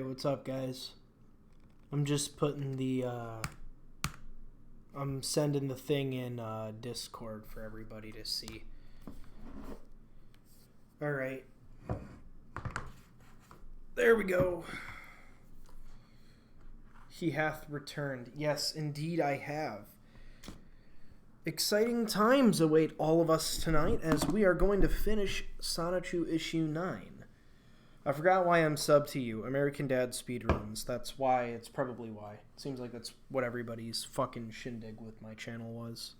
what's up, guys? I'm just putting the, I'm sending the thing in Discord for everybody to see. Alright. There we go. He hath returned. Yes, indeed I have. Exciting times await all of us tonight as we are going to finish Sonichu issue 9. I forgot why I'm sub to you. American Dad speedruns. That's why. It's probably why. It seems like that's what everybody's fucking shindig with my channel was.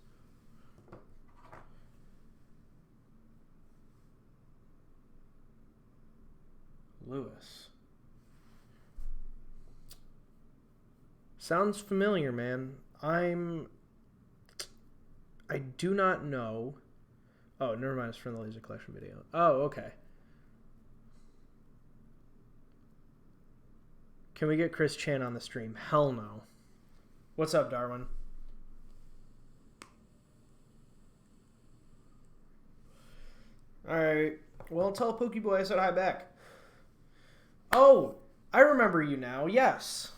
Lewis. Sounds familiar, man. I do not know. Oh, never mind. It's from the Laser Collection video. Oh, okay. Can we get Chris Chan on the stream? Hell no. What's up, Darwin? Alright. Well, tell Pokeboy I said hi back. Oh, I remember you now. Yes.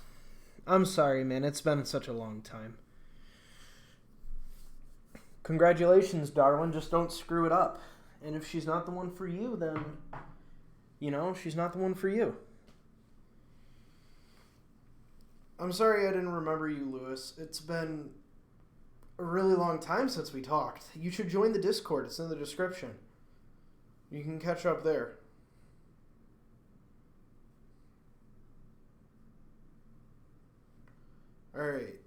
I'm sorry, man. It's been such a long time. Congratulations, Darwin. Just don't screw it up. And if she's not the one for you, then, you know, she's not the one for you. I'm sorry I didn't remember you, Lewis. It's been a really long time since we talked. You should join the Discord. It's in the description. You can catch up there. Alright.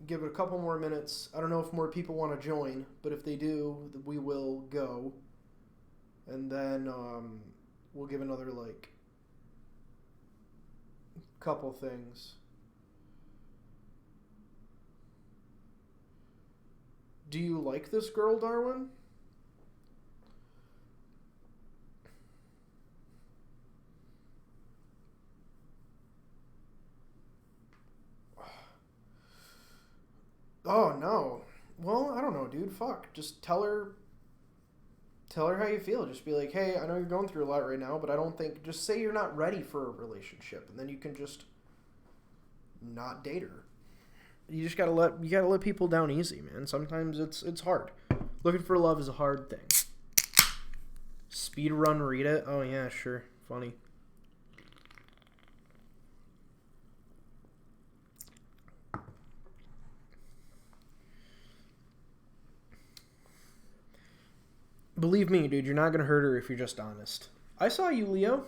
Give it a couple more minutes. I don't know if more people want to join, but if they do, we will go. And then we'll give another, like, couple things. Do you like this girl, Darwin? Oh, no. Well, I don't know, dude. Fuck. Just tell her how you feel. Just be like, hey, I know you're going through a lot right now, but I don't think... Just say you're not ready for a relationship, and then you can just not date her. You just gotta let people down easy, man. Sometimes it's hard. Looking for love is a hard thing. Speedrun read it? Oh yeah, sure. Funny. Believe me, dude, you're not gonna hurt her if you're just honest. I saw you, Leo.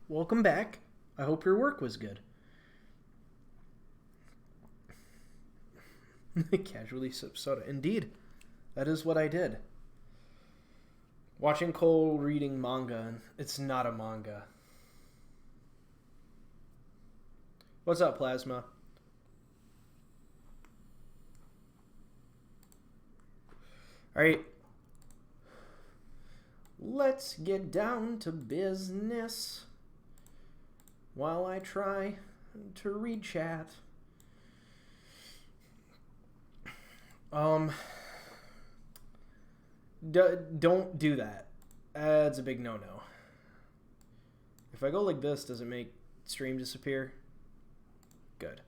Welcome back. I hope your work was good. Casually sip soda. Indeed. That is what I did. Watching Cole reading manga. It's not a manga. What's up, Plasma? Alright. Let's get down to business while I try to read chat. Don't do that. That's a big no-no. If I go like this, does it make stream disappear? Good.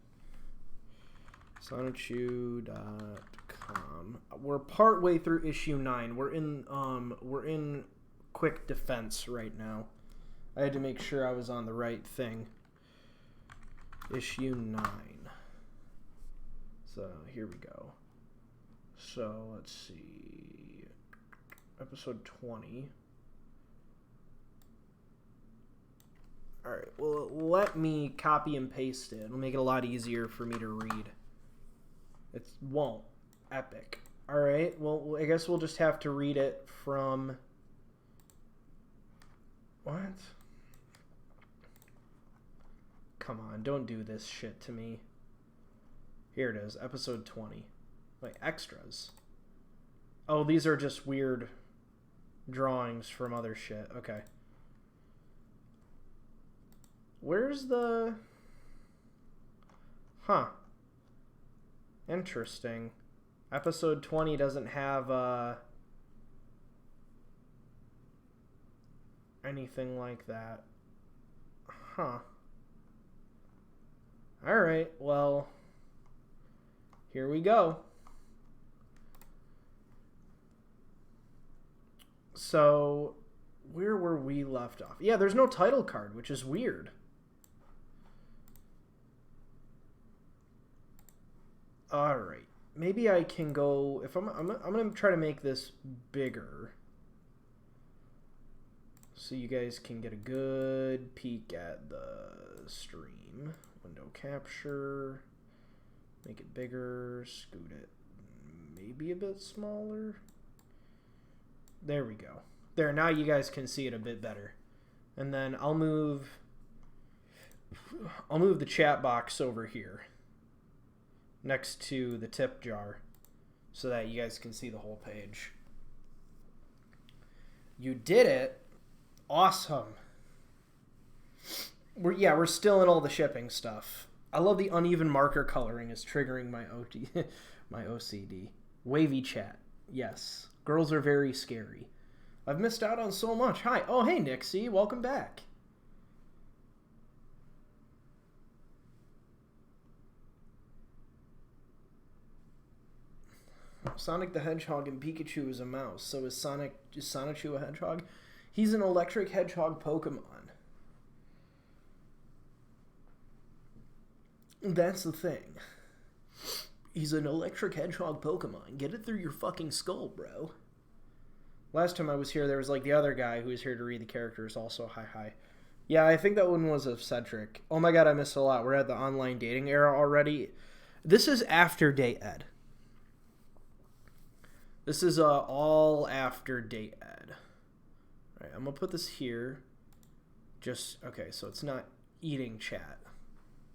Sonichu.com. We're partway through issue 9. We're in quick defense right now. I had to make sure I was on the right thing. Issue 9. So, here we go. So, let's see. Episode 20. Alright, well, let me copy and paste it. It'll make it a lot easier for me to read. It won't. Epic. Alright, well, I guess we'll just have to read it from... What? Come on, don't do this shit to me. Here it is, episode 20. Like, extras. Oh, these are just weird drawings from other shit. Okay. Where's the... Huh. Interesting. Episode 20 doesn't have, anything like that. Huh. All right, well, here we go. So, where were we left off? Yeah, there's no title card, which is weird. All right. Maybe I can go... If I'm going to try to make this bigger, so you guys can get a good peek at the stream. Window capture. Make it bigger. Scoot it maybe a bit smaller. There we go. There, now you guys can see it a bit better. And then I'll move the chat box over here next to the tip jar so that you guys can see the whole page. You did it. Awesome. We're still in all the shipping stuff. I love the uneven marker coloring is triggering my my OCD. Wavy chat. Yes. Girls are very scary. I've missed out on so much. Hi. Oh, hey, Nixie. Welcome back. Sonic the Hedgehog and Pikachu is a mouse. So is Sonichu a hedgehog? He's an electric hedgehog Pokemon. That's the thing. He's an electric hedgehog Pokemon. Get it through your fucking skull, bro. Last time I was here, there was like the other guy who was here to read the characters also. Hi. Yeah, I think that one was of Cedric. Oh my god, I missed a lot. We're at the online dating era already. This is after date ed. This is all after date ed. All right, I'm going to put this here. Okay, so it's not eating chat.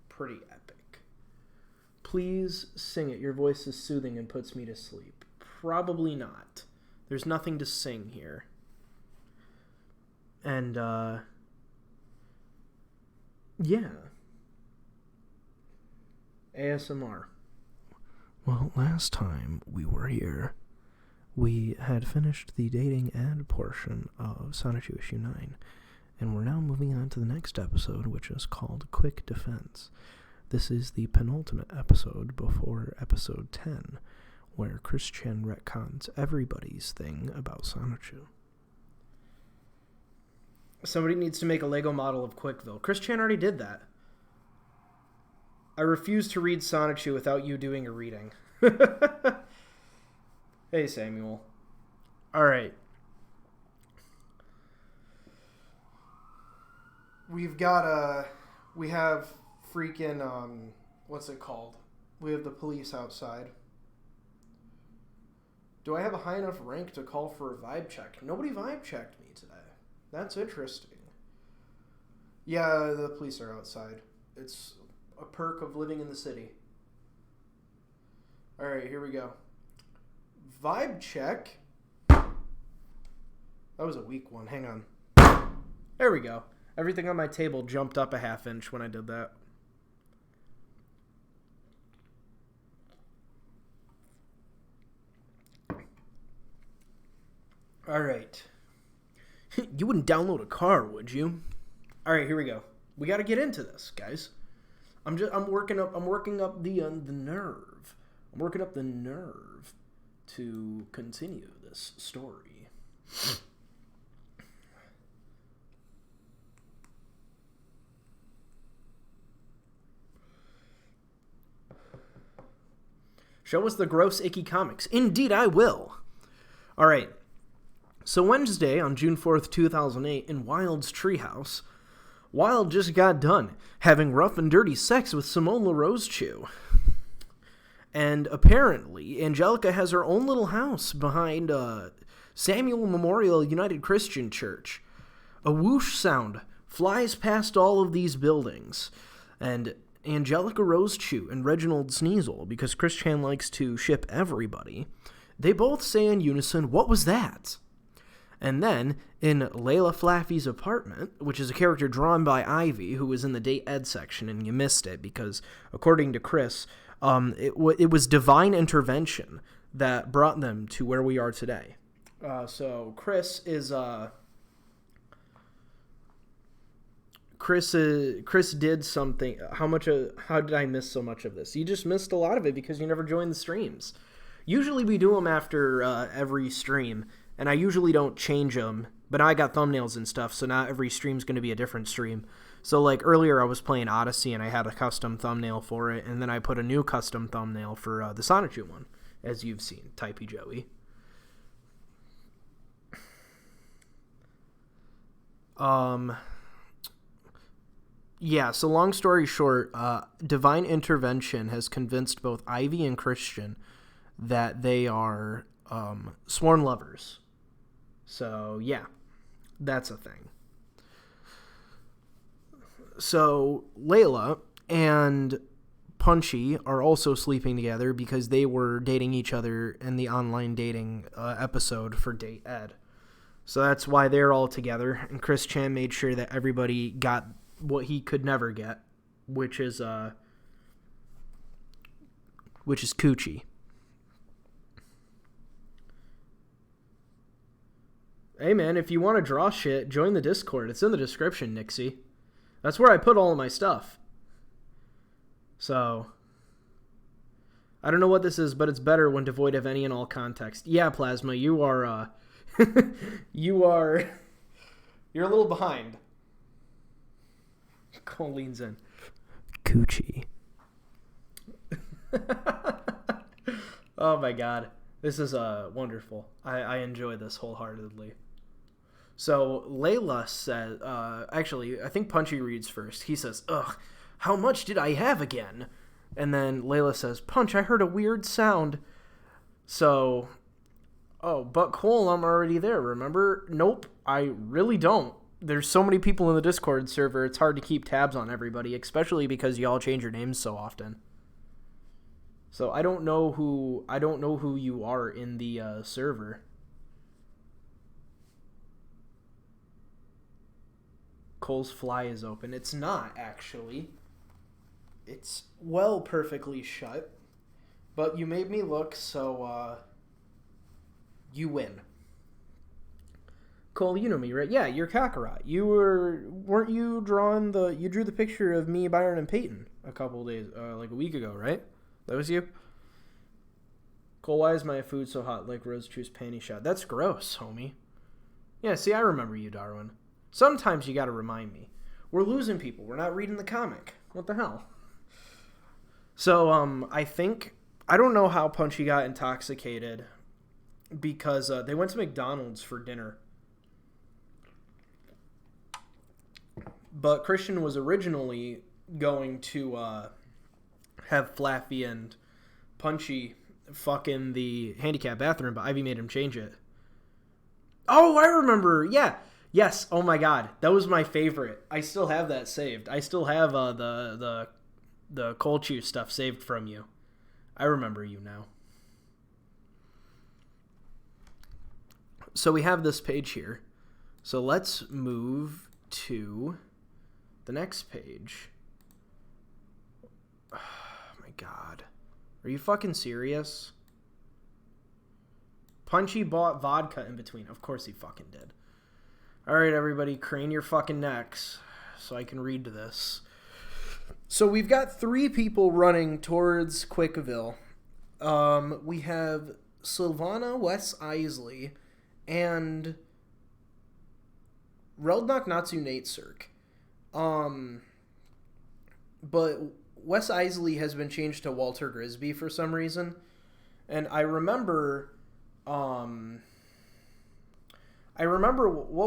Pretty epic. Please sing it. Your voice is soothing and puts me to sleep. Probably not. There's nothing to sing here. And, yeah. ASMR. Well, last time we were here, we had finished the dating ad portion of Sonichu issue 9, and we're now moving on to the next episode, which is called Quick Defense. This is the penultimate episode before episode 10, where Christian retcons everybody's thing about Sonichu. Somebody needs to make a Lego model of Quickville. Christian already did that. I refuse to read Sonichu without you doing a reading. Hey, Samuel. All right. We have freaking, what's it called? We have the police outside. Do I have a high enough rank to call for a vibe check? Nobody vibe checked me today. That's interesting. Yeah, the police are outside. It's a perk of living in the city. All right, here we go. Vibe check. That was a weak one. Hang on. There we go. Everything on my table jumped up a half inch when I did that. All right. You wouldn't download a car, would you? All right, here we go. We got to get into this, guys. I'm working up the nerve. I'm working up the nerve to continue this story. Show us the gross, icky comics. Indeed, I will. All right. So Wednesday, on June 4th, 2008, in Wild's treehouse, Wild just got done having rough and dirty sex with Simone LaRosechew. And apparently, Angelica has her own little house behind Samuel Memorial United Christian Church. A whoosh sound flies past all of these buildings. And Angelica Rosechew and Reginald Sneasel, because Christian likes to ship everybody, they both say in unison, "What was that?" And then, in Layla Flaffy's apartment, which is a character drawn by Ivy, who was in the Date Ed section, and you missed it, because, according to Chris, it was divine intervention that brought them to where we are today. So, Chris Chris did something. How did I miss so much of this? You just missed a lot of it because you never joined the streams. Usually we do them after every stream, and I usually don't change them. But now I got thumbnails and stuff, so now every stream's going to be a different stream. So like earlier I was playing Odyssey and I had a custom thumbnail for it, and then I put a new custom thumbnail for the Sonichu one, as you've seen, Typey Joey. Yeah, so long story short, divine intervention has convinced both Ivy and Christian that they are sworn lovers. So, yeah, that's a thing. So, Layla and Punchy are also sleeping together because they were dating each other in the online dating episode for Date Ed. So that's why they're all together, and Chris Chan made sure that everybody got what he could never get, which is coochie. Hey man, if you want to draw shit, join the Discord. It's in the description, Nixie. That's where I put all of my stuff. So, I don't know what this is, but it's better when devoid of any and all context. Yeah, Plasma, you are, you're a little behind. Cole leans in. Coochie. Oh my god. This is wonderful. I enjoy this wholeheartedly. So Layla says, actually, I think Punchy reads first. He says, ugh, how much did I have again? And then Layla says, Punch, I heard a weird sound. So, oh, but Cole, I'm already there, remember? Nope, I really don't. There's so many people in the Discord server, it's hard to keep tabs on everybody, especially because y'all change your names so often. So I don't know who you are in the server. Cole's fly is open. It's not, actually. It's perfectly shut. But you made me look, so you win. Cole, you know me, right? Yeah, you're Kakarot. Weren't you you drew the picture of me, Byron, and Peyton a couple days, like a week ago, right? That was you? Cole, why is my food so hot like Rose True's panty shot? That's gross, homie. Yeah, see, I remember you, Darwin. Sometimes you gotta remind me. We're losing people. We're not reading the comic. What the hell? So, I don't know how Punchy got intoxicated because they went to McDonald's for dinner. But Christian was originally going to have Flaffy and Punchy fuck in the handicap bathroom, but Ivy made him change it. Oh, I remember. Yeah. Yes. Oh my god. That was my favorite. I still have that saved. I still have the Colchu stuff saved from you. I remember you now. So we have this page here. So let's move to the next page. Oh my god. Are you fucking serious? Punchy bought vodka in between. Of course he fucking did. Alright, everybody, crane your fucking necks so I can read this. So we've got 3 people running towards Quickville. We have Sylvana, Wes Isley, and Reldnock Natsu Nate Cirque. But Wes Isley has been changed to Walter Grisby for some reason. And I remember what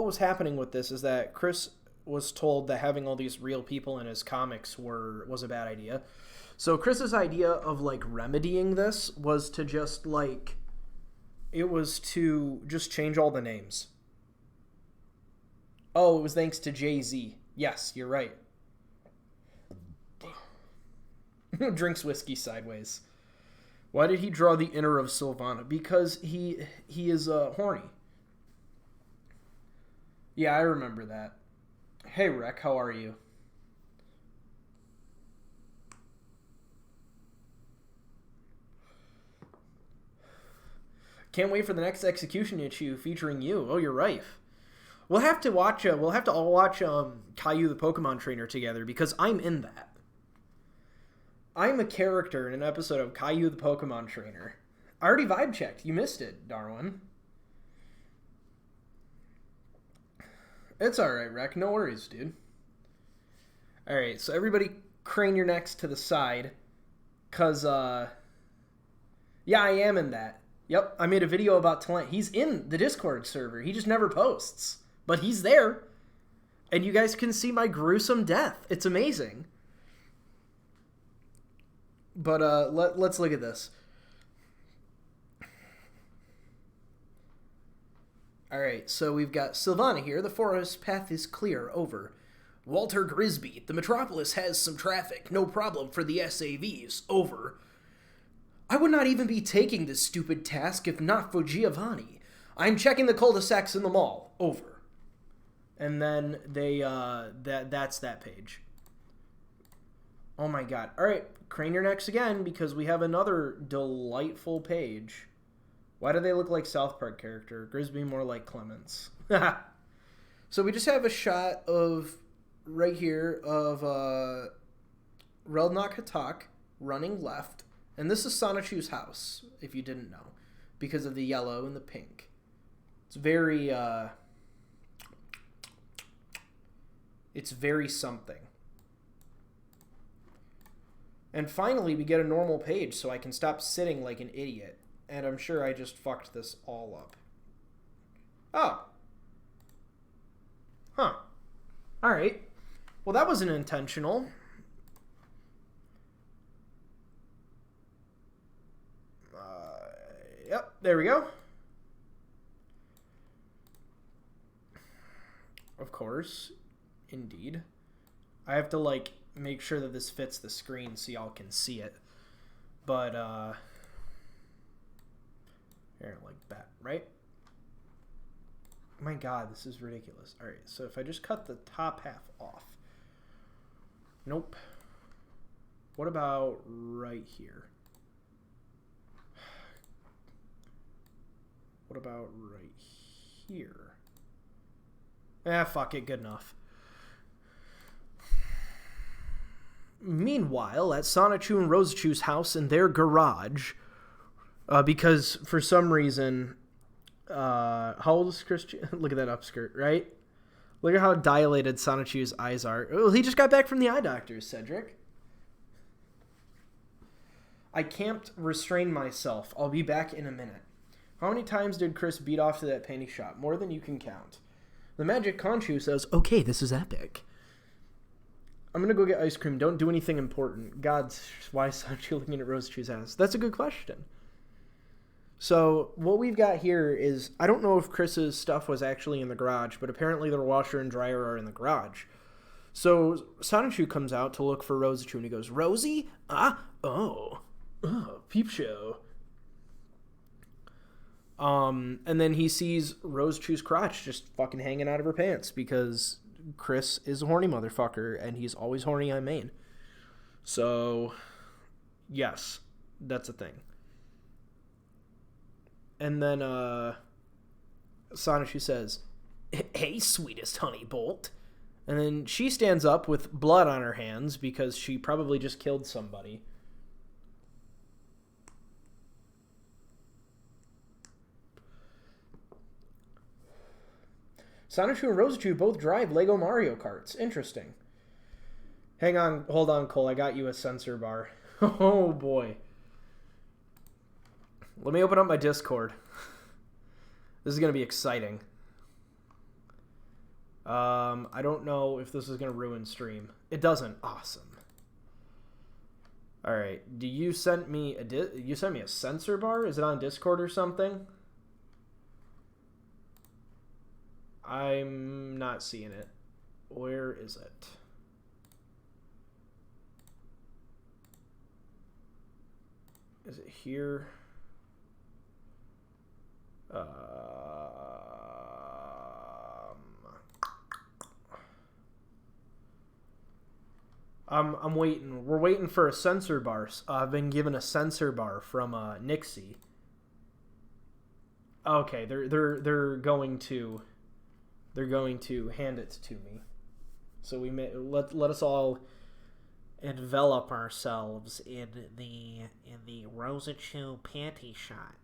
was happening with this is that Chris was told that having all these real people in his comics was a bad idea. So Chris's idea of remedying this was to just change all the names. Oh, it was thanks to Jay-Z. Yes, you're right. Drinks whiskey sideways. Why did he draw the inner of Sylvana? Because he is horny. Yeah, I remember that. Hey, Rek, how are you? Can't wait for the next execution issue featuring you. Oh, you're right. We'll have to watch. We'll have to all watch Caillou the Pokemon Trainer together because I'm in that. I'm a character in an episode of Caillou the Pokemon Trainer. I already vibe checked. You missed it, Darwin. It's alright, Rec. No worries, dude. Alright, so everybody crane your necks to the side. Because, yeah, I am in that. Yep, I made a video about Talent. He's in the Discord server. He just never posts. But he's there. And you guys can see my gruesome death. It's amazing. But let's look at this. Alright, so we've got Sylvana here. The forest path is clear. Over. Walter Grisby. The metropolis has some traffic. No problem for the SAVs. Over. I would not even be taking this stupid task if not for Giovanni. I'm checking the cul-de-sacs in the mall. Over. And then they, that's that page. Oh my god. Alright, crane your necks again because we have another delightful page. Why do they look like South Park character? Grisby more like Clements. So we just have a shot of, right here, of Relnok Hatak running left. And this is Sonichu's house, if you didn't know, because of the yellow and the pink. It's very, it's very something. And finally, we get a normal page so I can stop sitting like an idiot. And I'm sure I just fucked this all up. Oh. Huh. Alright. Well, that wasn't intentional. Yep, there we go. Of course. Indeed. I have to, like, make sure that this fits the screen so y'all can see it. But, here, like that, right? My god, this is ridiculous. Alright, so if I just cut the top half off. Nope. What about right here? What about right here? Fuck it, good enough. Meanwhile, at Sonichu and Rosechu's house in their garage, because for some reason, how old is Christian? Look at that upskirt, right? Look at how dilated Sonichu's eyes are. Oh, he just got back from the eye doctor, Cedric. I can't restrain myself. I'll be back in a minute. How many times did Chris beat off to that panty shop? More than you can count. The Magic Conchu says, okay, this is epic. I'm going to go get ice cream. Don't do anything important. God, why is Sonichu looking at Rosechu's ass? That's a good question. So what we've got here is, I don't know if Chris's stuff was actually in the garage, but apparently their washer and dryer are in the garage. So Sonichu comes out to look for Rosechu, and he goes, Rosie? Oh, peep show. And then he sees Rosechu's crotch just fucking hanging out of her pants because Chris is a horny motherfucker and he's always horny on main. So, yes, that's a thing. And then, Sonichu says, hey, sweetest honey bolt. And then she stands up with blood on her hands because she probably just killed somebody. Sonichu and Rosechu both drive Lego Mario Karts. Interesting. Hang on. Hold on, Cole. I got you a sensor bar. Oh, boy. Let me open up my Discord. This is going to be exciting. I don't know if this is going to ruin stream. It doesn't. Awesome. All right. Do you sent me you sent me a sensor bar? Is it on Discord or something? I'm not seeing it. Where is it? Is it here? I'm waiting. We're waiting for a sensor bar. I've been given a sensor bar from Nixie. Okay, they're going to they're going to hand it to me. So let us all envelop ourselves in the Sonichu panty shot.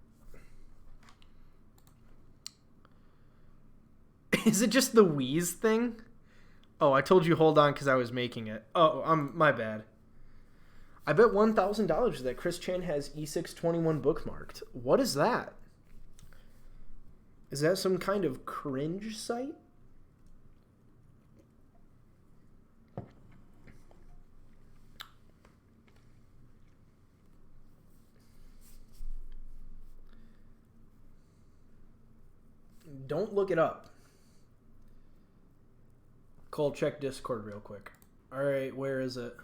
Is it just the wheeze thing? Oh, I told you hold on because I was making it. Oh, my bad. I bet $1,000 that Chris Chan has E621 bookmarked. What is that? Is that some kind of cringe site? Don't look it up. Cole, check Discord real quick. Alright, where is it?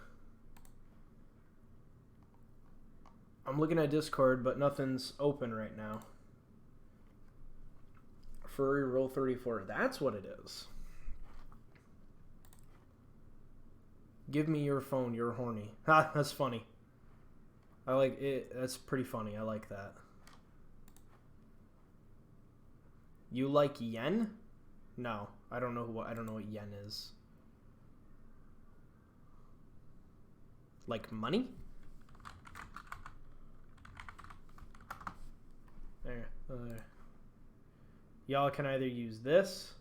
I'm looking at Discord, but nothing's open right now. Furry Roll 34. That's what it is. Give me your phone, you're horny. Ha, that's funny. I like it. That's pretty funny. I like that. You like yen? No, I don't know what yen is. Like money? There. Y'all can either use this.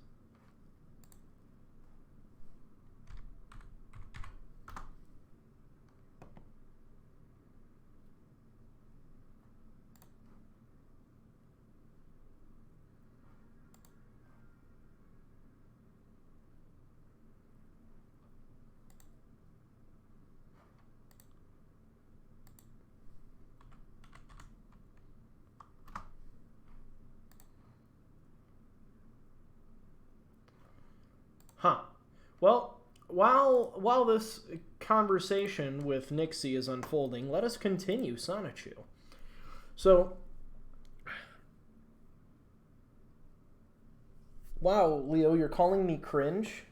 Huh. Well, while this conversation with Nixie is unfolding, let us continue Sonichu. So, wow, Leo, you're calling me cringe?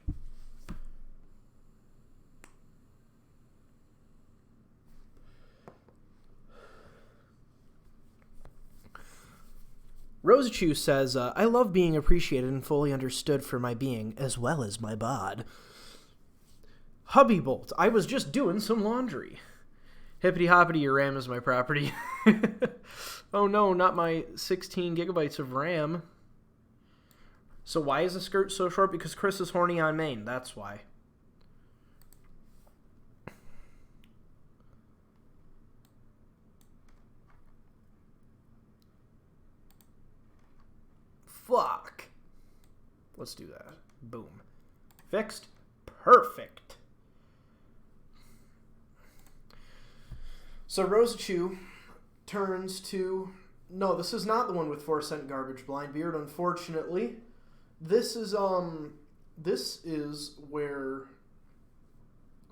Rosachu says, I love being appreciated and fully understood for my being, as well as my bod. Hubby Bolt, I was just doing some laundry. Hippity hoppity, your RAM is my property. Oh no, not my 16 gigabytes of RAM. So why is the skirt so short? Because Chris is horny on main, that's why. Fuck. Let's do that. Boom. Fixed. Perfect. So Rosachu turns to... No, this is not the one with 4-cent garbage blind beard, unfortunately. This is where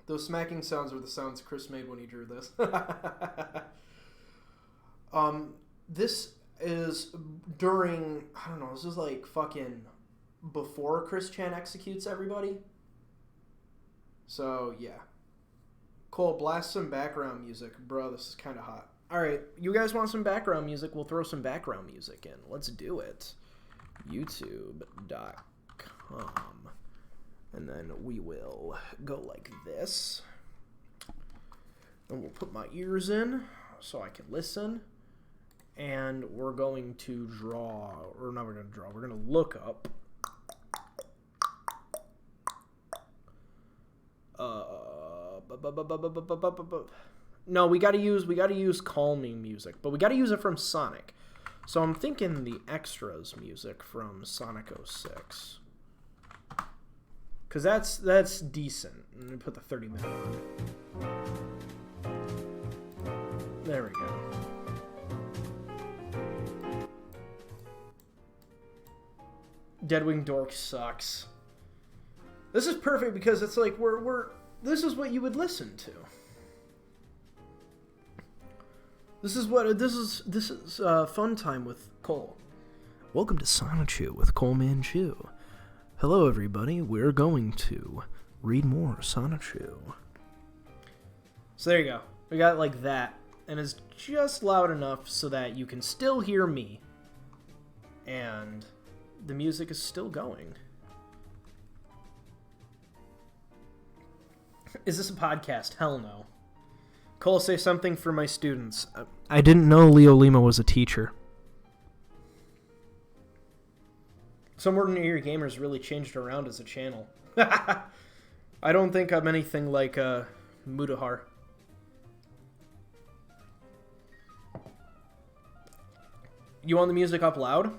those smacking sounds are the sounds Chris made when he drew this. This is during, I don't know, this is like fucking before Chris Chan executes everybody. So, yeah. Cole, blast some background music. Bro, this is kind of hot. Alright, you guys want some background music? We'll throw some background music in. Let's do it. YouTube.com. And then we will go like this. And we'll put my ears in so I can listen. And we're going to draw, or not we're going to draw, we're going to look up no, we got to use calming music, but we got to use it from Sonic. So I'm thinking the extras music from Sonic 06. Cuz that's decent. I'm going to put the 30-minute on. There we go. Deadwing Dork sucks. This is perfect because it's like this is what you would listen to. This is fun time with Cole. Welcome to Sonichu with Cole Manchu. Hello everybody, we're going to read more Sonichu. So there you go. We got it like that, and it's just loud enough so that you can still hear me. And the music is still going. Is this a podcast? Hell no. Cole, say something for my students. I didn't know Leo Lima was a teacher. Some Ordinary Gamers really changed around as a channel. I don't think I'm anything like Mudahar. You want the music up loud?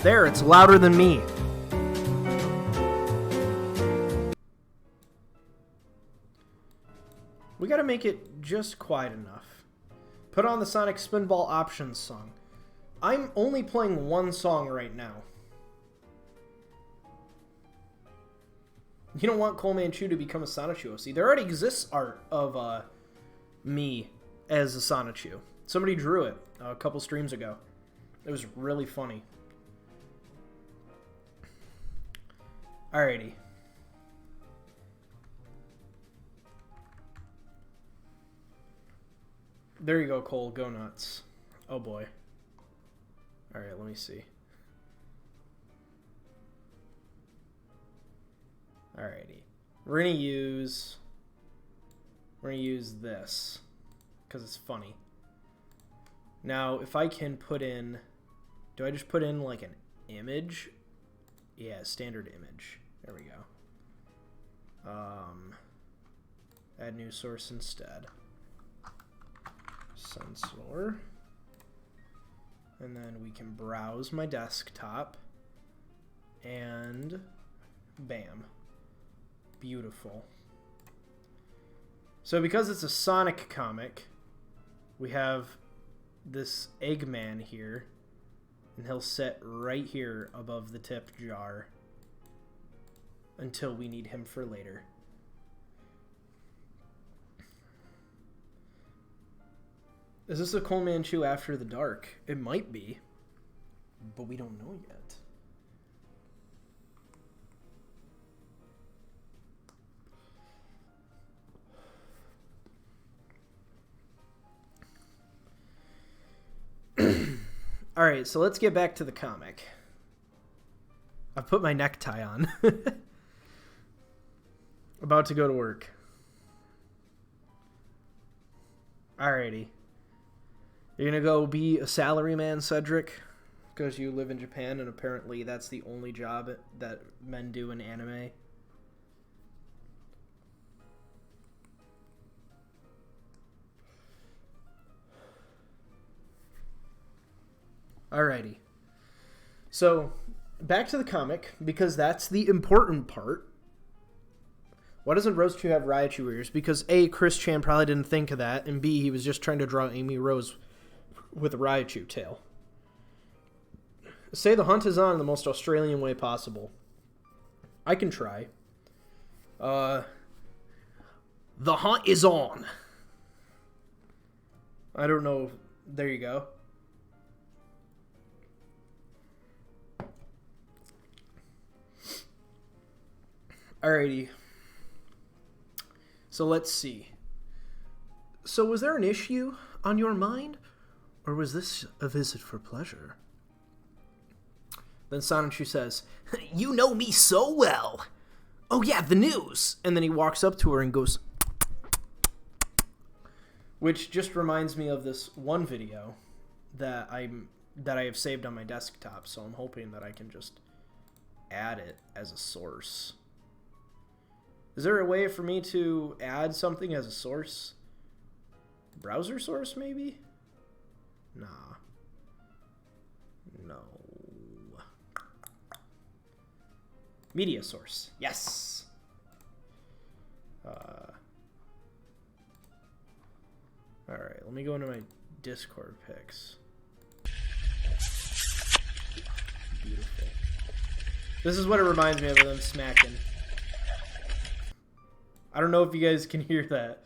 There, it's louder than me. We gotta make it just quiet enough. Put on the Sonic Spinball Options song. I'm only playing one song right now. You don't want Cole Manchu to become a Sonichu OC. There already exists art of me as a Sonichu. Somebody drew it a couple streams ago. It was really funny. Alrighty. There you go, Cole. Go nuts. Oh boy. Alright, let me see. Alrighty. We're gonna use this because it's funny. Now, if I can put in, do I just put in like an image? Yeah, standard image. There we go. Add new source instead. Sensor. And then we can browse my desktop. And bam. Beautiful. So because it's a Sonic comic, we have this Eggman here. And he'll sit right here above the tip jar until we need him for later. Is this a Cole Manchu After the Dark? It might be, but we don't know yet. Alright, so let's get back to the comic. I've put my necktie on. About to go to work. Alrighty. You're gonna go be a salaryman, Cedric? Because you live in Japan and apparently that's the only job that men do in anime. Alrighty. So, back to the comic, because that's the important part. Why doesn't Rose-Chu have Raichu ears? Because A, Chris Chan probably didn't think of that, and B, he was just trying to draw Amy Rose with a Raichu tail. Say the hunt is on in the most Australian way possible. I can try. The hunt is on. I don't know. There you go. Alrighty. So let's see. So was there an issue on your mind? Or was this a visit for pleasure? Then Sonichu says, "You know me so well. Oh yeah, the news." And then he walks up to her and goes, which just reminds me of this one video that I have saved on my desktop. So I'm hoping that I can just add it as a source. Is there a way for me to add something as a source? Browser source, maybe? Nah. No. Media source. Yes! Alright, let me go into my Discord pics. Beautiful. This is what it reminds me of them smacking. I don't know if you guys can hear that.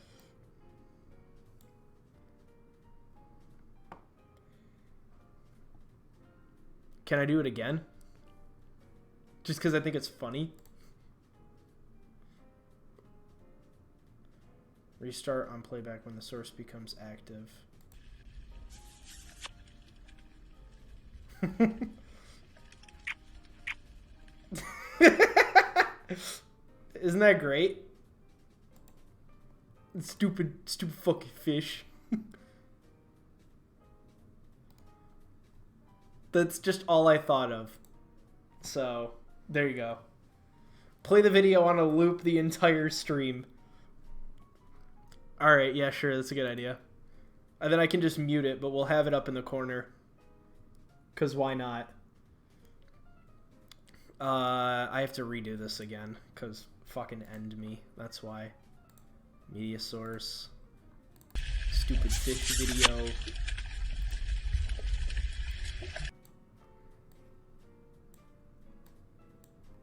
Can I do it again? Just because I think it's funny. Restart on playback when the source becomes active. Isn't that great? Stupid fucking fish. That's just all I thought of. So, there you go. Play the video on a loop the entire stream. Alright, yeah, sure, that's a good idea. And then I can just mute it, but we'll have it up in the corner. Because why not? I have to redo this again, because fucking end me. That's why. Media source. Stupid fish video.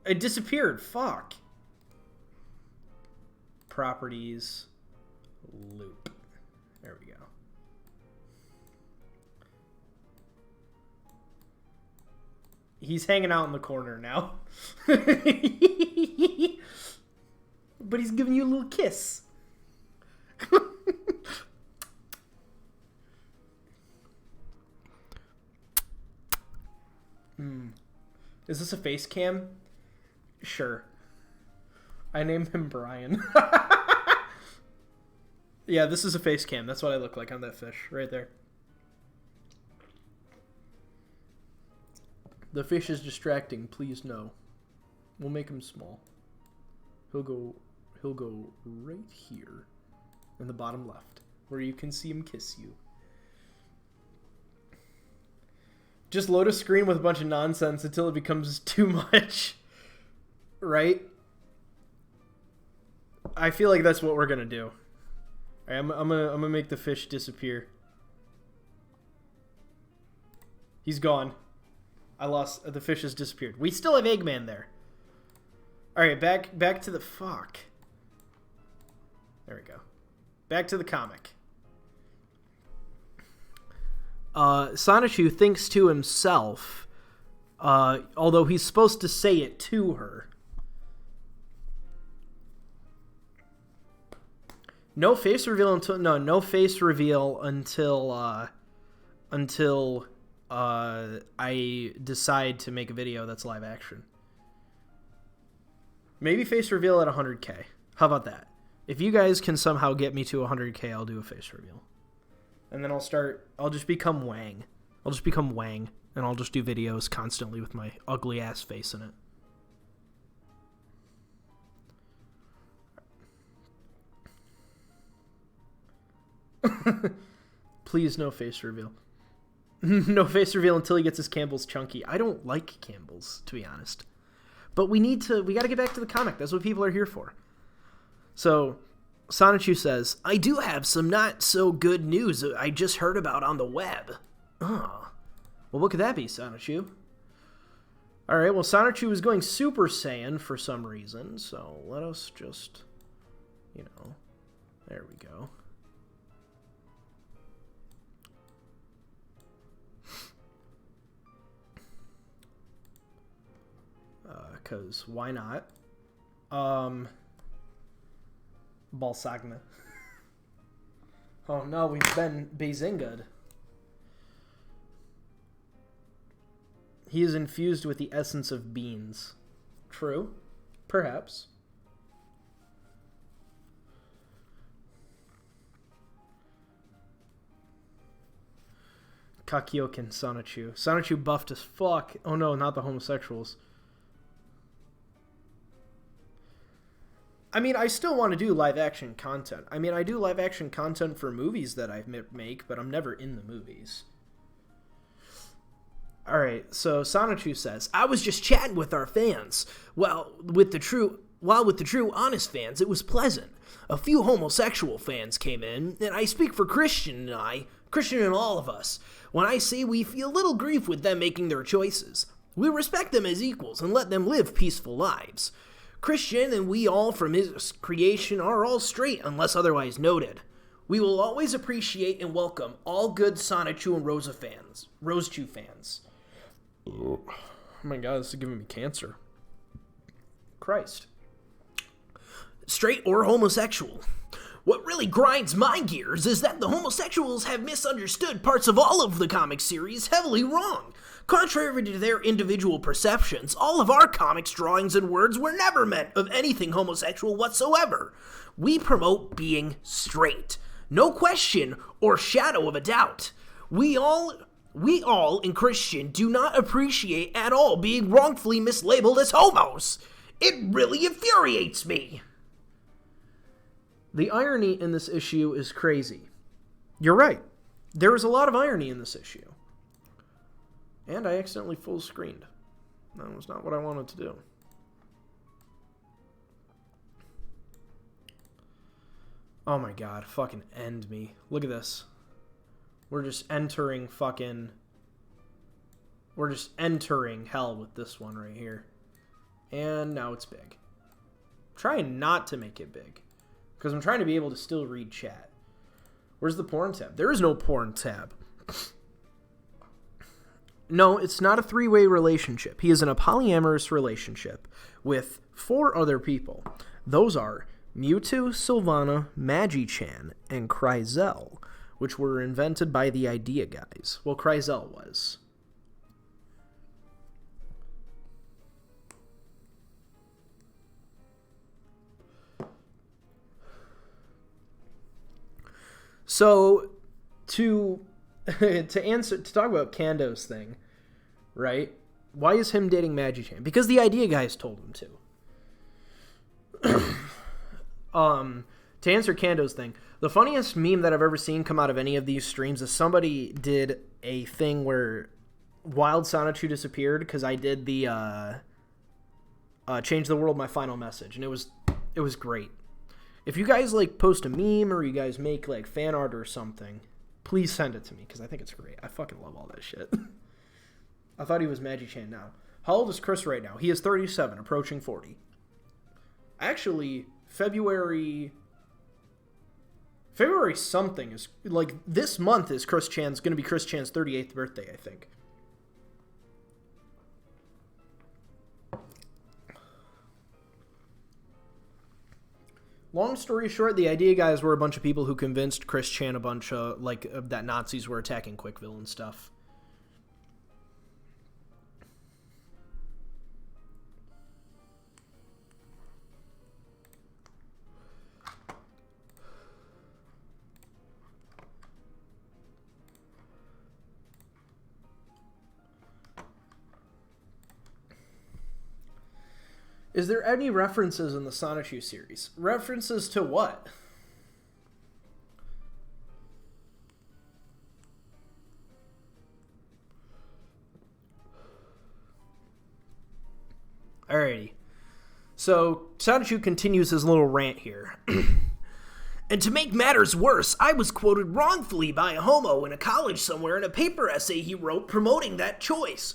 It disappeared. Fuck. Properties. Loop. There we go. He's hanging out in the corner now. But he's giving you a little kiss. Is this a face cam? Sure. I named him Brian. Yeah, this is a face cam. That's what I look like on that fish. Right there. The fish is distracting. Please no. We'll make him small. He'll go right here. In the bottom left. Where you can see him kiss you. Just load a screen with a bunch of nonsense until it becomes too much. Right? I feel like that's what we're gonna do. All right, I'm gonna make the fish disappear. He's gone. I lost. The fish has disappeared. We still have Eggman there. All right, back to the fuck. There we go. Back to the comic. Sonichu thinks to himself, although he's supposed to say it to her. No face reveal until I decide to make a video that's live action. Maybe face reveal at 100K. How about that? If you guys can somehow get me to 100K, I'll do a face reveal. And then I'll just become Wang. I'll just become Wang, and I'll just do videos constantly with my ugly ass face in it. Please, no face reveal. No face reveal until he gets his Campbell's chunky. I don't like Campbell's, to be honest. But we gotta get back to the comic. That's what people are here for. So, Sonichu says, I do have some not so good news I just heard about on the web. Oh. Well, what could that be, Sonichu? Alright, well, Sonichu is going Super Saiyan for some reason, so let us just, there we go. Because why not? Balsagna. Oh no, we've been Bazinga'd. He is infused with the essence of beans. True. Perhaps. Kakyoken Sonichu. Sonichu buffed as fuck. Oh no, not the homosexuals. I mean, I still want to do live-action content. I mean, I do live-action content for movies that I make, but I'm never in the movies. Alright, so Sonichu says, I was just chatting with our fans. While with the true honest fans, it was pleasant. A few homosexual fans came in, and I speak for Christian and all of us, when I say we feel little grief with them making their choices. We respect them as equals and let them live peaceful lives. Christian and we all from his creation are all straight unless otherwise noted. We will always appreciate and welcome all good Sonichu and Rosechu fans. Oh my god, this is giving me cancer. Christ. Straight or homosexual. What really grinds my gears is that the homosexuals have misunderstood parts of all of the comic series heavily wrong. Contrary to their individual perceptions, all of our comics, drawings, and words were never meant of anything homosexual whatsoever. We promote being straight. No question or shadow of a doubt. We all in Christian do not appreciate at all being wrongfully mislabeled as homos. It really infuriates me. The irony in this issue is crazy. You're right. There is a lot of irony in this issue. And I accidentally full screened. That was not what I wanted to do. Oh my god, fucking end me. Look at this. We're just entering hell with this one right here. And now it's big. I'm trying not to make it big, because I'm trying to be able to still read chat. Where's the porn tab? There is no porn tab. No, it's not a three-way relationship. He is in a polyamorous relationship with 4 other people. Those are Mewtwo, Sylvana, Magi-Chan, and Kryzel, which were invented by the Idea guys. Well, Kryzel was. So, to talk about Kando's thing, right? Why is him dating Magi-Chan? Because the Idea guys told him to. To answer Kando's thing, the funniest meme that I've ever seen come out of any of these streams is somebody did a thing where Wild Sonichu disappeared because I did the Change the World, My Final Message, and it was great. If you guys like post a meme or you guys make like fan art or something, please send it to me because I think it's great. I fucking love all that shit. I thought he was Magi-Chan now. How old is Chris right now? He is 37, approaching 40. Actually, February something is like this month is going to be Chris Chan's 38th birthday, I think. Long story short, the Idea guys were a bunch of people who convinced Chris Chan a bunch of that Nazis were attacking Quickville and stuff. Is there any references in the Sonichu series? References to what? Alrighty. So, Sonichu continues his little rant here. And to make matters worse, I was quoted wrongfully by a homo in a college somewhere in a paper essay he wrote promoting that choice,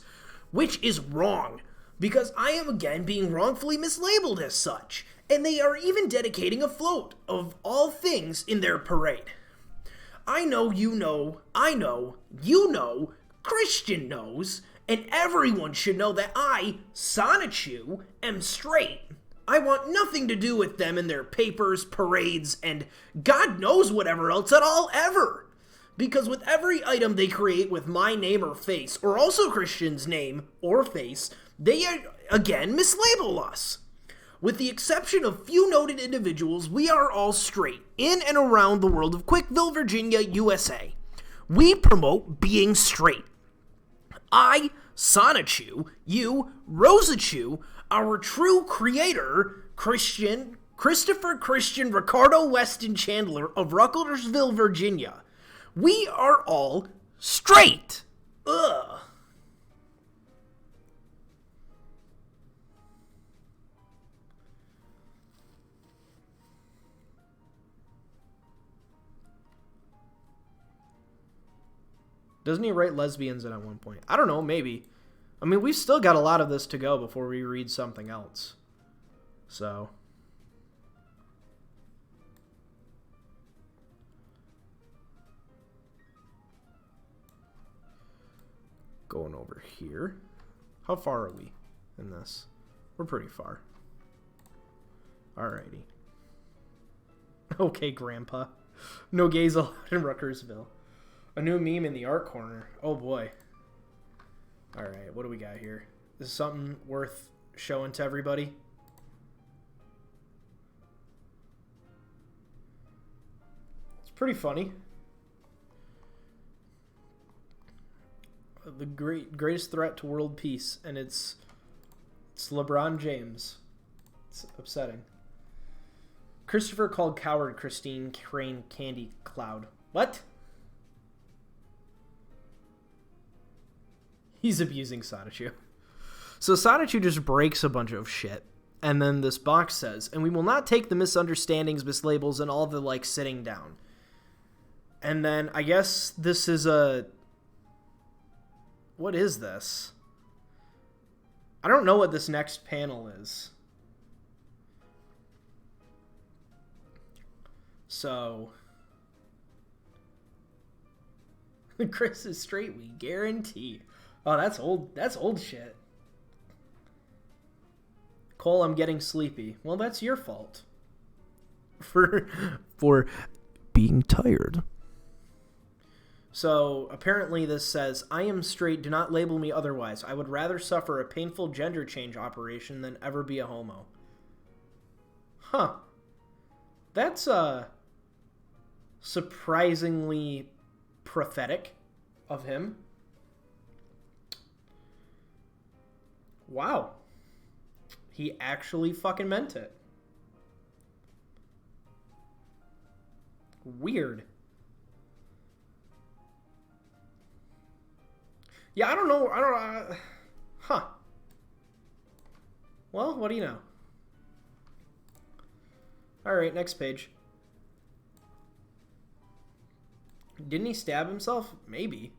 which is wrong. Because I am again being wrongfully mislabeled as such, and they are even dedicating a float of all things in their parade. I know, you know, I know, you know, Christian knows, and everyone should know that I, Sonichu, am straight. I want nothing to do with them and their papers, parades, and God knows whatever else at all ever. Because with every item they create with my name or face, or also Christian's name or face, they again mislabel us. With the exception of few noted individuals, we are all straight, in and around the world of Quickville, Virginia, USA. We promote being straight. I, Sonichu, you, Rosachu, our true creator, Christopher Christian Ricardo Weston Chandler of Ruckelsville, Virginia. We are all straight. Ugh. Doesn't he write lesbians in at one point? I don't know, maybe. I mean, we've still got a lot of this to go before we read something else. So. Going over here. How far are we in this? We're pretty far. Alrighty. Okay, Grandpa. No gays allowed in Ruckersville. A new meme in the art corner. Oh boy. All right, what do we got here? This is something worth showing to everybody. It's pretty funny. The greatest threat to world peace, and it's LeBron James. It's upsetting. Christopher called coward Christine Crane Candy Cloud. What? He's abusing Sonichu. So Sonichu just breaks a bunch of shit. And then this box says, and we will not take the misunderstandings, mislabels, and all the, like, sitting down. And then I guess this is a... What is this? I don't know what this next panel is. So... Chris is straight, we guarantee. Oh, that's old. That's old shit. Cole, I'm getting sleepy. Well, that's your fault. For being tired. So, apparently this says, I am straight, do not label me otherwise. I would rather suffer a painful gender change operation than ever be a homo. Huh. That's, surprisingly prophetic of him. Wow. He actually fucking meant it. Weird. Yeah, I don't know. Huh. Well, what do you know? Alright, next page. Didn't he stab himself? Maybe.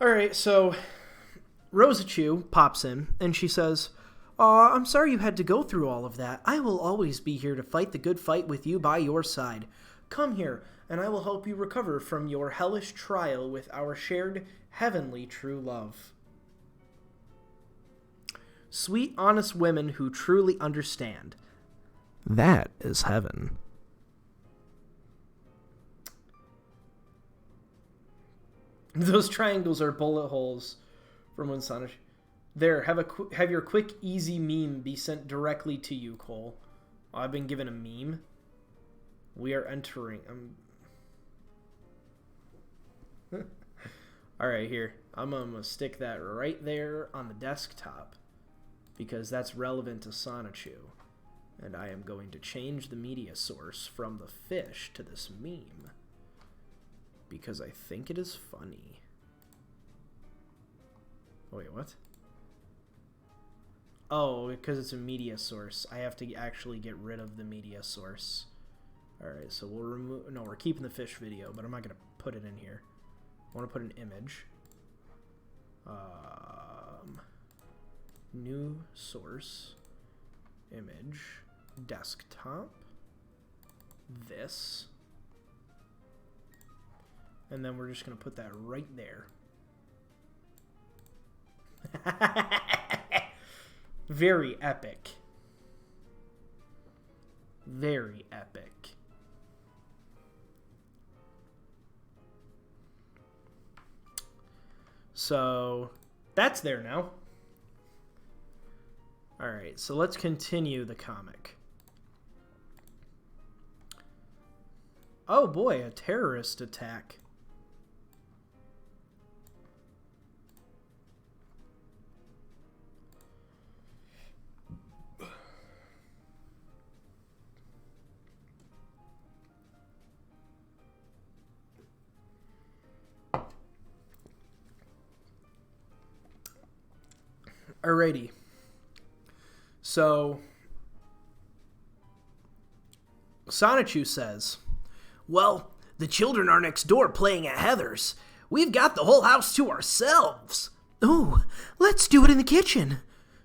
Alright, so Sonichu pops in, and she says, "Aw, I'm sorry you had to go through all of that. I will always be here to fight the good fight with you by your side. Come here, and I will help you recover from your hellish trial with our shared heavenly true love." Sweet, honest women who truly understand. That is heaven. Those triangles are bullet holes from when Sonichu... There, have your quick, easy meme be sent directly to you, Cole. Oh, I've been given a meme. We are entering... Alright, here. I'm going to stick that right there on the desktop, because that's relevant to Sonichu. And I am going to change the media source from the fish to this meme, because I think it is funny. Wait, what? Oh, because it's a media source. I have to actually get rid of the media source. Alright, so we'll remove... No, we're keeping the fish video, but I'm not going to put it in here. I want to put an image. New source. Image. Desktop. This. And then we're just going to put that right there. Very epic. Very epic. So, that's there now. Alright, so let's continue the comic. Oh boy, a terrorist attack. Alrighty. So, Sonichu says, "Well, the children are next door playing at Heather's. We've got the whole house to ourselves. Ooh, let's do it in the kitchen.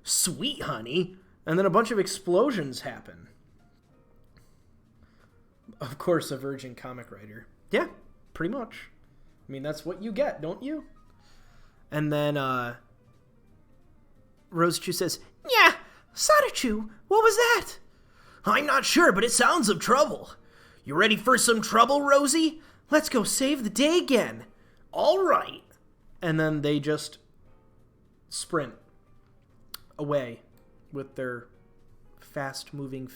Sweet, honey." And then a bunch of explosions happen. Of course, a virgin comic writer. Yeah, pretty much. I mean, that's what you get, don't you? And then, Sonichu says, "Yeah, Sonichu, what was that?" I'm not sure, but it sounds of trouble. You ready for some trouble, Rosie? Let's go save the day again. All right. And then they just sprint away with their fast-moving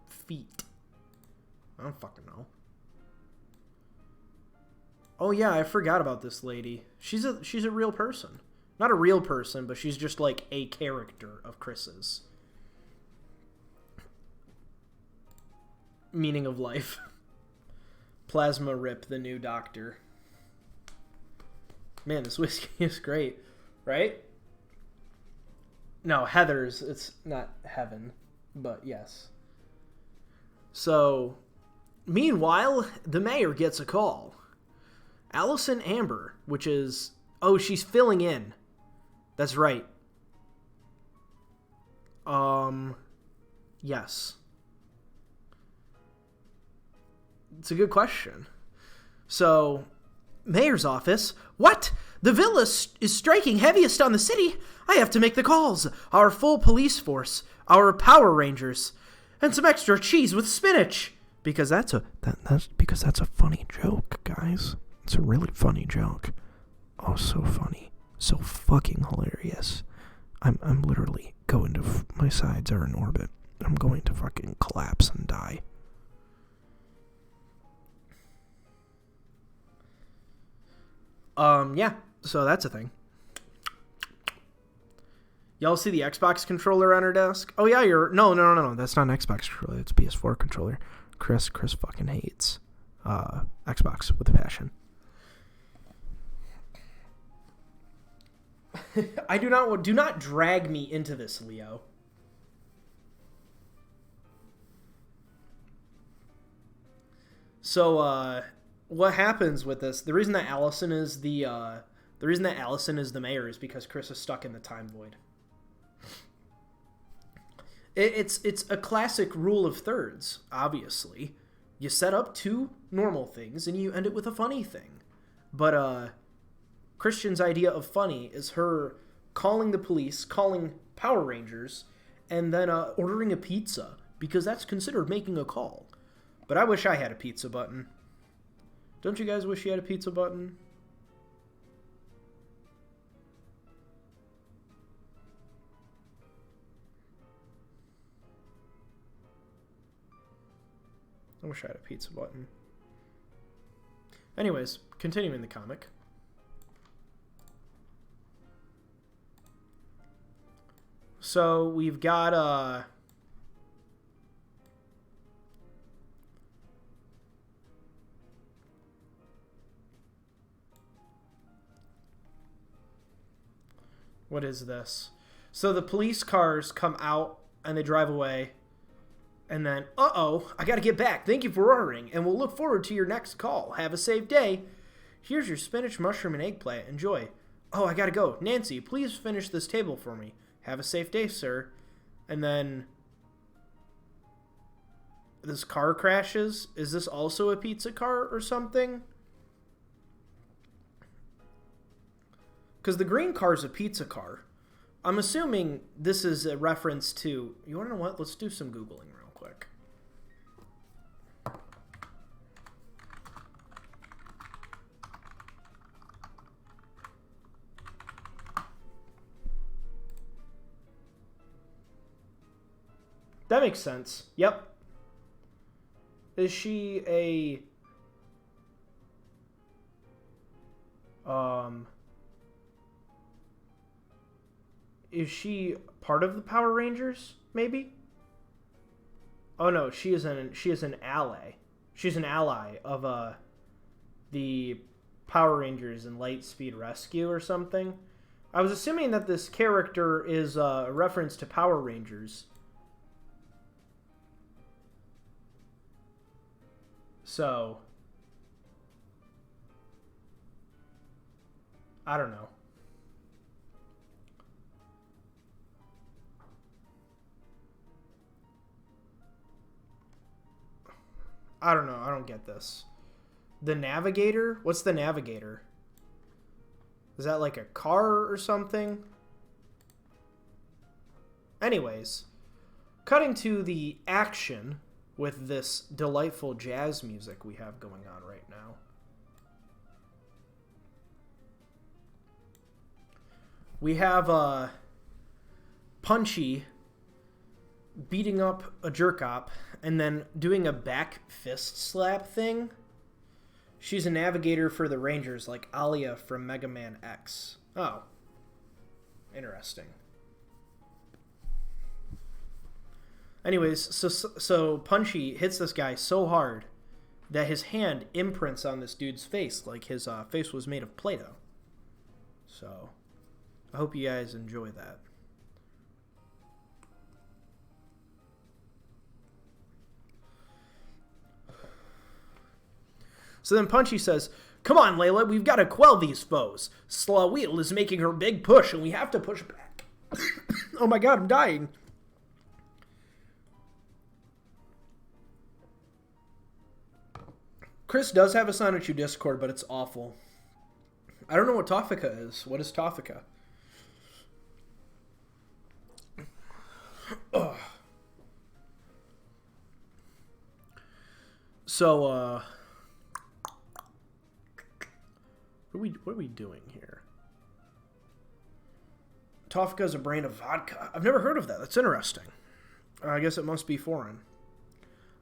feet. I don't fucking know. Oh yeah, I forgot about this lady. She's a real person. Not a real person, but she's just like a character of Chris's. Meaning of life. Plasma Rip, the new doctor. Man, this whiskey is great, right? No, Heather's. It's not heaven, but yes. So, meanwhile, the mayor gets a call. Allison Amber, which is... Oh, she's filling in. That's right. Yes. It's a good question. So, mayor's office. What? The villa is striking heaviest on the city. I have to make the calls. Our full police force, our Power Rangers, and some extra cheese with spinach. Because that's a funny joke, guys. It's a really funny joke. Oh, so funny. So fucking hilarious. I'm literally going to... my sides are in orbit. I'm going to fucking collapse and die. Yeah. So that's a thing. Y'all see the Xbox controller on her desk? Oh, yeah, No. That's not an Xbox controller. It's a PS4 controller. Chris fucking hates Xbox with a passion. Do not drag me into this, Leo. So, what happens with this? The reason that Allison is the mayor is because Chris is stuck in the time void. It's a classic rule of thirds, obviously. You set up two normal things and you end it with a funny thing. But Christian's idea of funny is her calling the police, calling Power Rangers, and then ordering a pizza, because that's considered making a call. But I wish I had a pizza button. Don't you guys wish you had a pizza button? I wish I had a pizza button. Anyways, continuing the comic. So we've got what is this? So the police cars come out and they drive away. And then, uh-oh, I gotta get back. Thank you for ordering, and we'll look forward to your next call. Have a safe day. Here's your spinach, mushroom, and eggplant. Enjoy. Oh, I gotta go. Nancy, please finish this table for me. Have a safe day, sir. And then this car crashes. Is this also a pizza car or something? Because the green car's a pizza car. I'm assuming this is a reference to... You want to know what? Let's do some Googling real quick. That makes sense. Yep. Is she a... Is she part of the Power Rangers, maybe? Oh no, she is an ally. She's an ally of the Power Rangers in Lightspeed Rescue or something. I was assuming that this character is a reference to Power Rangers. So, I don't know. I don't know. I don't get this. The Navigator? What's the Navigator? Is that like a car or something? Anyways, cutting to the action with this delightful jazz music we have going on right now. We have Punchy beating up a jerk-op and then doing a back fist slap thing. She's a navigator for the Rangers, like Alia from Mega Man X. Oh. Interesting. Anyways, so Punchy hits this guy so hard that his hand imprints on this dude's face, like his face was made of Play-Doh. So, I hope you guys enjoy that. So then Punchy says, "Come on, Layla, we've got to quell these foes. Slaweel is making her big push, and we have to push back." Oh my god, I'm dying. Chris does have a Sonichu Discord, but it's awful. I don't know what Tofika is. What is Tofika? Ugh. So, what are we doing here? Tofika is a brand of vodka. I've never heard of that. That's interesting. I guess it must be foreign.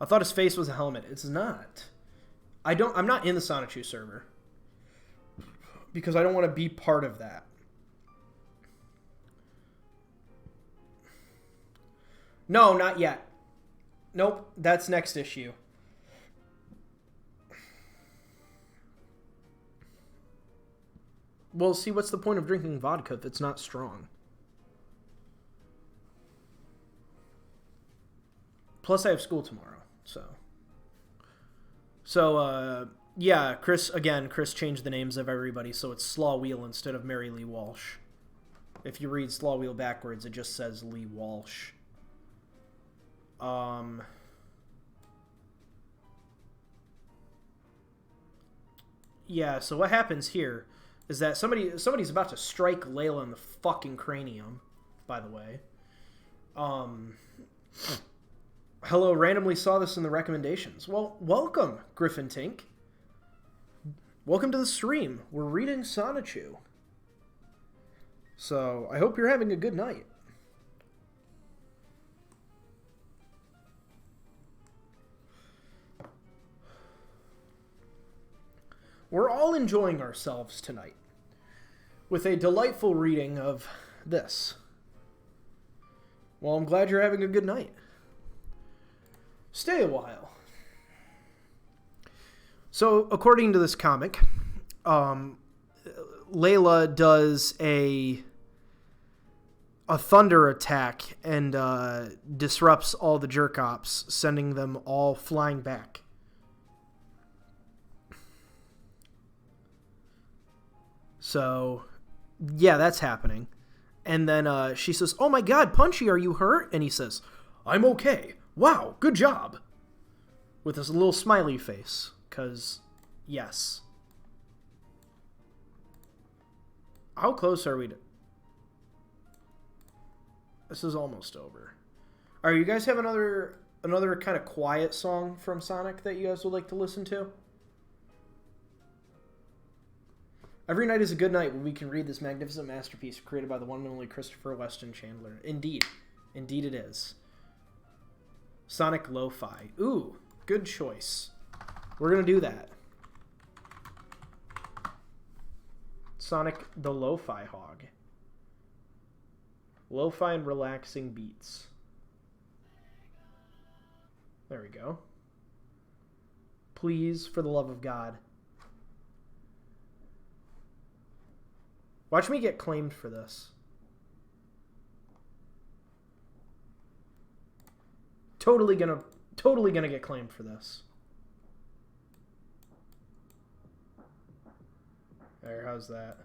I thought his face was a helmet. It's not. I'm not in the Sonichu server because I don't want to be part of that. No, not yet. Nope, that's next issue. Well, see, what's the point of drinking vodka if it's not strong? Plus, I have school tomorrow, so... yeah, Chris changed the names of everybody, so it's Slaweel instead of Mary Lee Walsh. If you read Slaweel backwards, it just says Lee Walsh. Yeah, so what happens here is that somebody's about to strike Layla in the fucking cranium, by the way. Hello, randomly saw this in the recommendations. Well, welcome, Griffin Tink. Welcome to the stream. We're reading Sonichu. So, I hope you're having a good night. We're all enjoying ourselves tonight with a delightful reading of this. Well, I'm glad you're having a good night. Stay a while. So, according to this comic, Layla does a thunder attack and disrupts all the jerk-ops, sending them all flying back. So, yeah, that's happening. And then she says, "Oh my god, Punchy, are you hurt?" And he says, "I'm okay. Wow, good job." With this little smiley face. Because, yes. How close are we to... This is almost over. Alright, you guys have another kind of quiet song from Sonic that you guys would like to listen to? Every night is a good night when we can read this magnificent masterpiece created by the one and only Christopher Weston Chandler. Indeed. Indeed it is. Sonic Lo-Fi. Ooh, good choice. We're going to do that. Sonic the Lo-Fi Hog. Lo-Fi and relaxing beats. There we go. Please, for the love of God. Watch me get claimed for this. Totally gonna get claimed for this. There, how's that?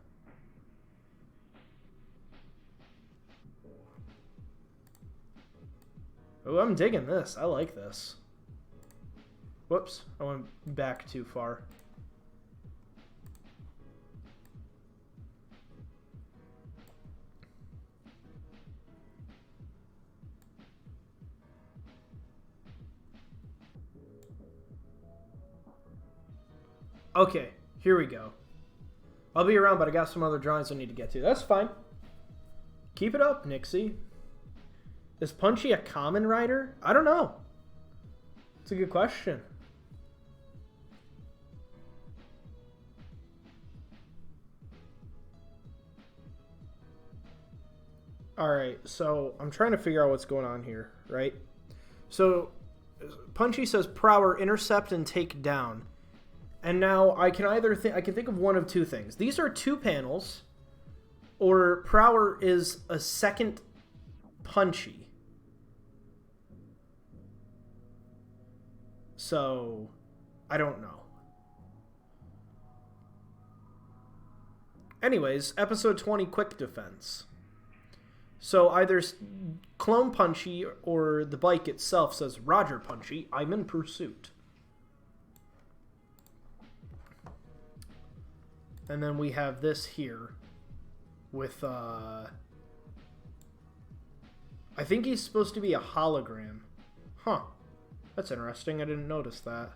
Oh, I'm digging this. I like this. Whoops, I went back too far. Okay, here we go. I'll be around, but I got some other drawings I need to get to. That's fine. Keep it up, Nixie. Is Punchy a common rider? I don't know. It's a good question. Alright, so I'm trying to figure out what's going on here, right? So, Punchy says Prower, intercept and take down. And now I can either think of one of two things. These are two panels, or Prower is a second Punchy. So, I don't know. Anyways, episode 20, Quick Defense. So either Clone Punchy or the bike itself says, Roger Punchy, I'm in pursuit. And then we have this here with, I think he's supposed to be a hologram. Huh. That's interesting. I didn't notice that.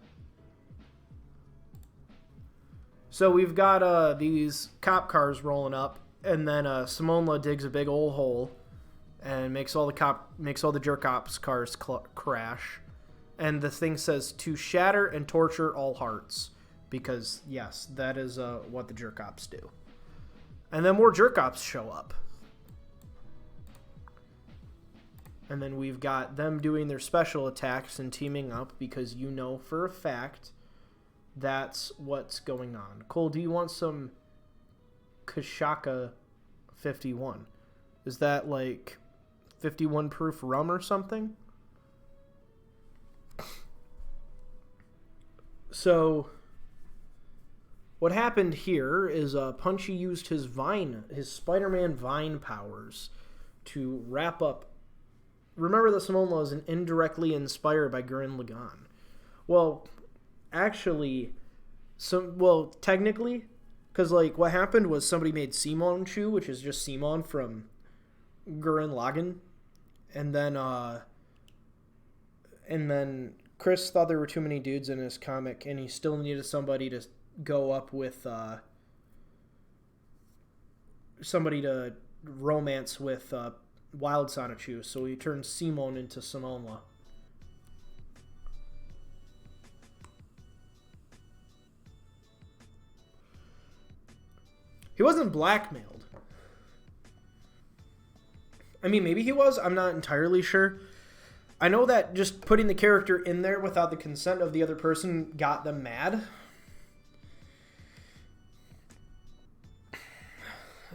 So we've got these cop cars rolling up, and then Simonla digs a big old hole and makes all the jerk ops cars crash. And the thing says to shatter and torture all hearts, because yes, that is what the jerk ops do. And then more jerk ops show up. And then we've got them doing their special attacks and teaming up, because you know for a fact that's what's going on. Cole, do you want some Kashaka 51? Is that like 51 proof rum or something? So what happened here is Punchy used his Spider-Man Vine powers to wrap up. Remember that Simonla is indirectly inspired by Gurren Lagann. Well, actually, technically, because like what happened was somebody made Sonichu, which is just Simon from Gurren Lagann, and then Chris thought there were too many dudes in his comic, and he still needed somebody to go up with somebody to romance with Wild Sonichu, so he turned Simon into Simonla. He wasn't blackmailed. I mean, maybe he was. I'm not entirely sure. I know that just putting the character in there without the consent of the other person got them mad.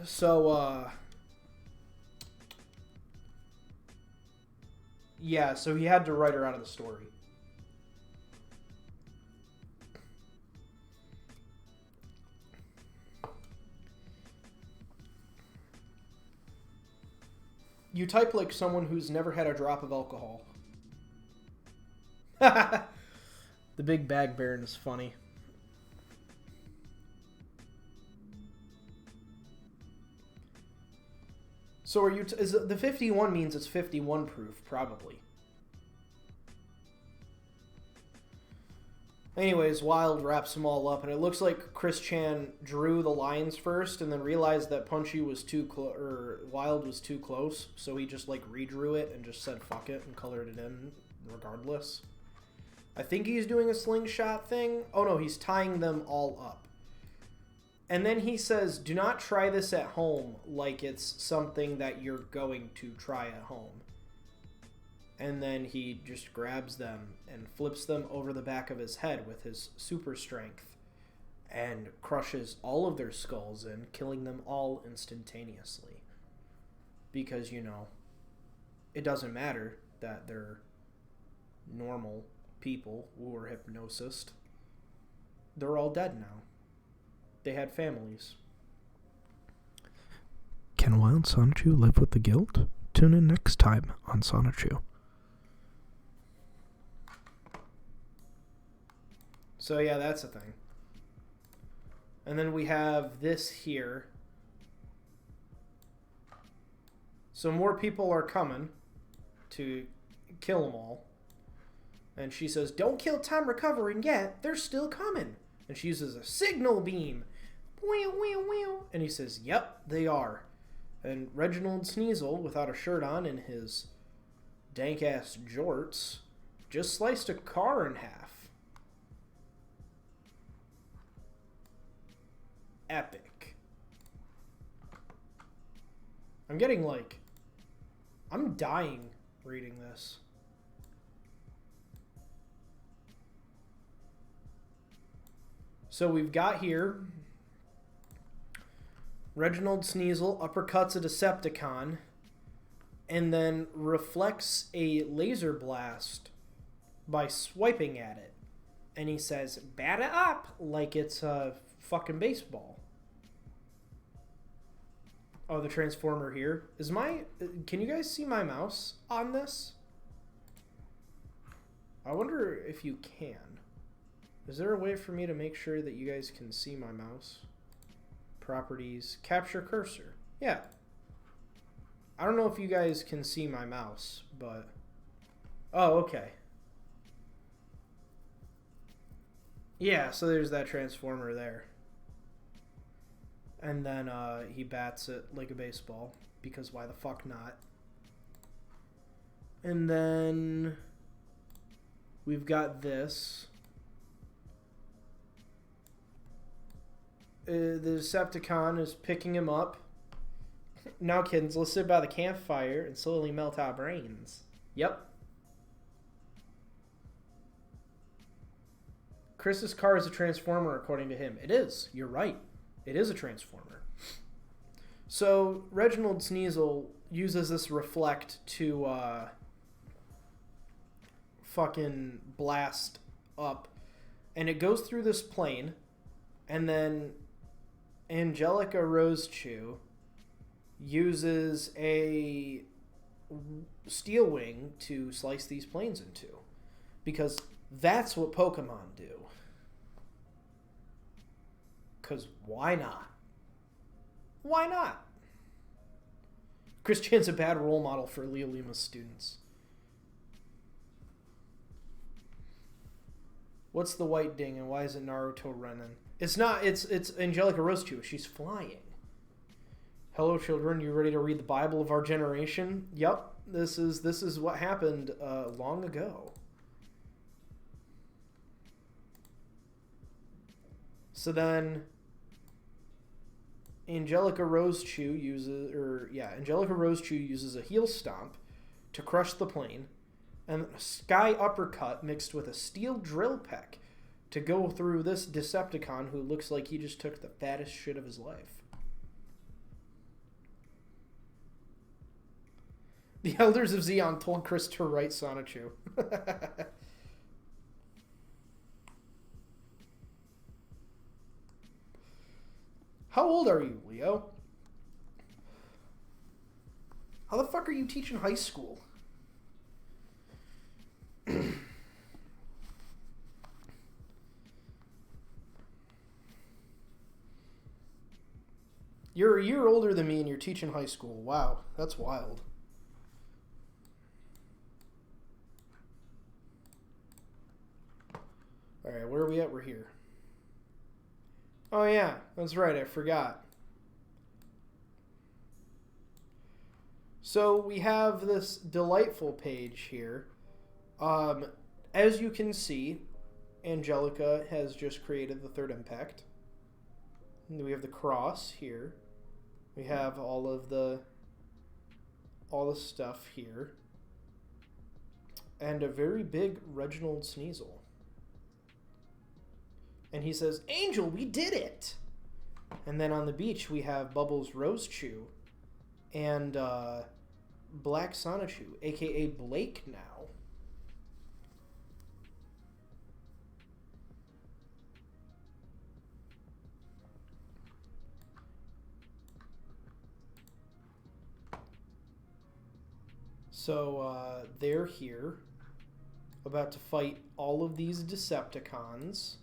So, yeah, so he had to write her out of the story. You type like someone who's never had a drop of alcohol. The Big Bag Baron is funny. So are you? The 51 means it's 51 proof, probably. Anyways, Wild wraps them all up, and it looks like Chris Chan drew the lines first, and then realized that Punchy was Wild was too close, so he just like redrew it and just said fuck it and colored it in regardless. I think he's doing a slingshot thing. Oh no, he's tying them all up. And then he says, do not try this at home like it's something that you're going to try at home. And then he just grabs them and flips them over the back of his head with his super strength and crushes all of their skulls in, killing them all instantaneously. Because, you know, it doesn't matter that they're normal people who were hypnosed. They're all dead now. They had families. Can Wild Sonichu live with the guilt? Tune in next time on Sonichu. So yeah, that's a thing. And then we have this here. So more people are coming to kill them all. And she says, don't kill Tom recovering yet. They're still coming. And she uses a signal beam. And he says, yep, they are. And Reginald Sneasel, without a shirt on in his dank-ass jorts, just sliced a car in half. Epic. I'm dying reading this. So we've got here Reginald Sneasel uppercuts a Decepticon and then reflects a laser blast by swiping at it. And he says, bat it up like it's a fucking baseball. Oh, the Transformer here. Can you guys see my mouse on this? I wonder if you can. Is there a way for me to make sure that you guys can see my mouse? Properties, capture cursor. Yeah. I don't know if you guys can see my mouse, but... Oh, okay. Yeah, so there's that Transformer there. And then he bats it like a baseball, because why the fuck not? And then we've got this. The Decepticon is picking him up. Now, kids, let's sit by the campfire and slowly melt our brains. Yep. Chris's car is a Transformer, according to him. It is. You're right. It is a Transformer. So, Reginald Sneasel uses this reflect to fucking blast up. And it goes through this plane. And then Angelica Rosechew uses a steel wing to slice these planes into. Because that's what Pokemon do. Because why not? Why not? Chris Chan's a bad role model for Leo Lima's students. What's the white ding and why is it Naruto running? It's not, it's Angelica Rosechew. She's flying. Hello, children. You ready to read the Bible of our generation? Yep. This is what happened long ago. So then Angelica Rosechew uses a heel stomp to crush the plane, and a sky uppercut mixed with a steel drill peck to go through this Decepticon who looks like he just took the fattest shit of his life. The Elders of Zeon told Chris to write Sonichu. How old are you, Leo? How the fuck are you teaching high school? You're a year older than me and you're teaching high school. Wow, that's wild. Alright, where are we at? We're here. Oh yeah, that's right, I forgot. So we have this delightful page here. As you can see, Angelica has just created the third impact. We have the cross here. We have all the stuff here. And a very big Reginald Sneasel. And he says, Angel, we did it! And then on the beach, we have Bubbles Rosechew and Black Sonichu, a.k.a. Blake now. So they're here, about to fight all of these Decepticons.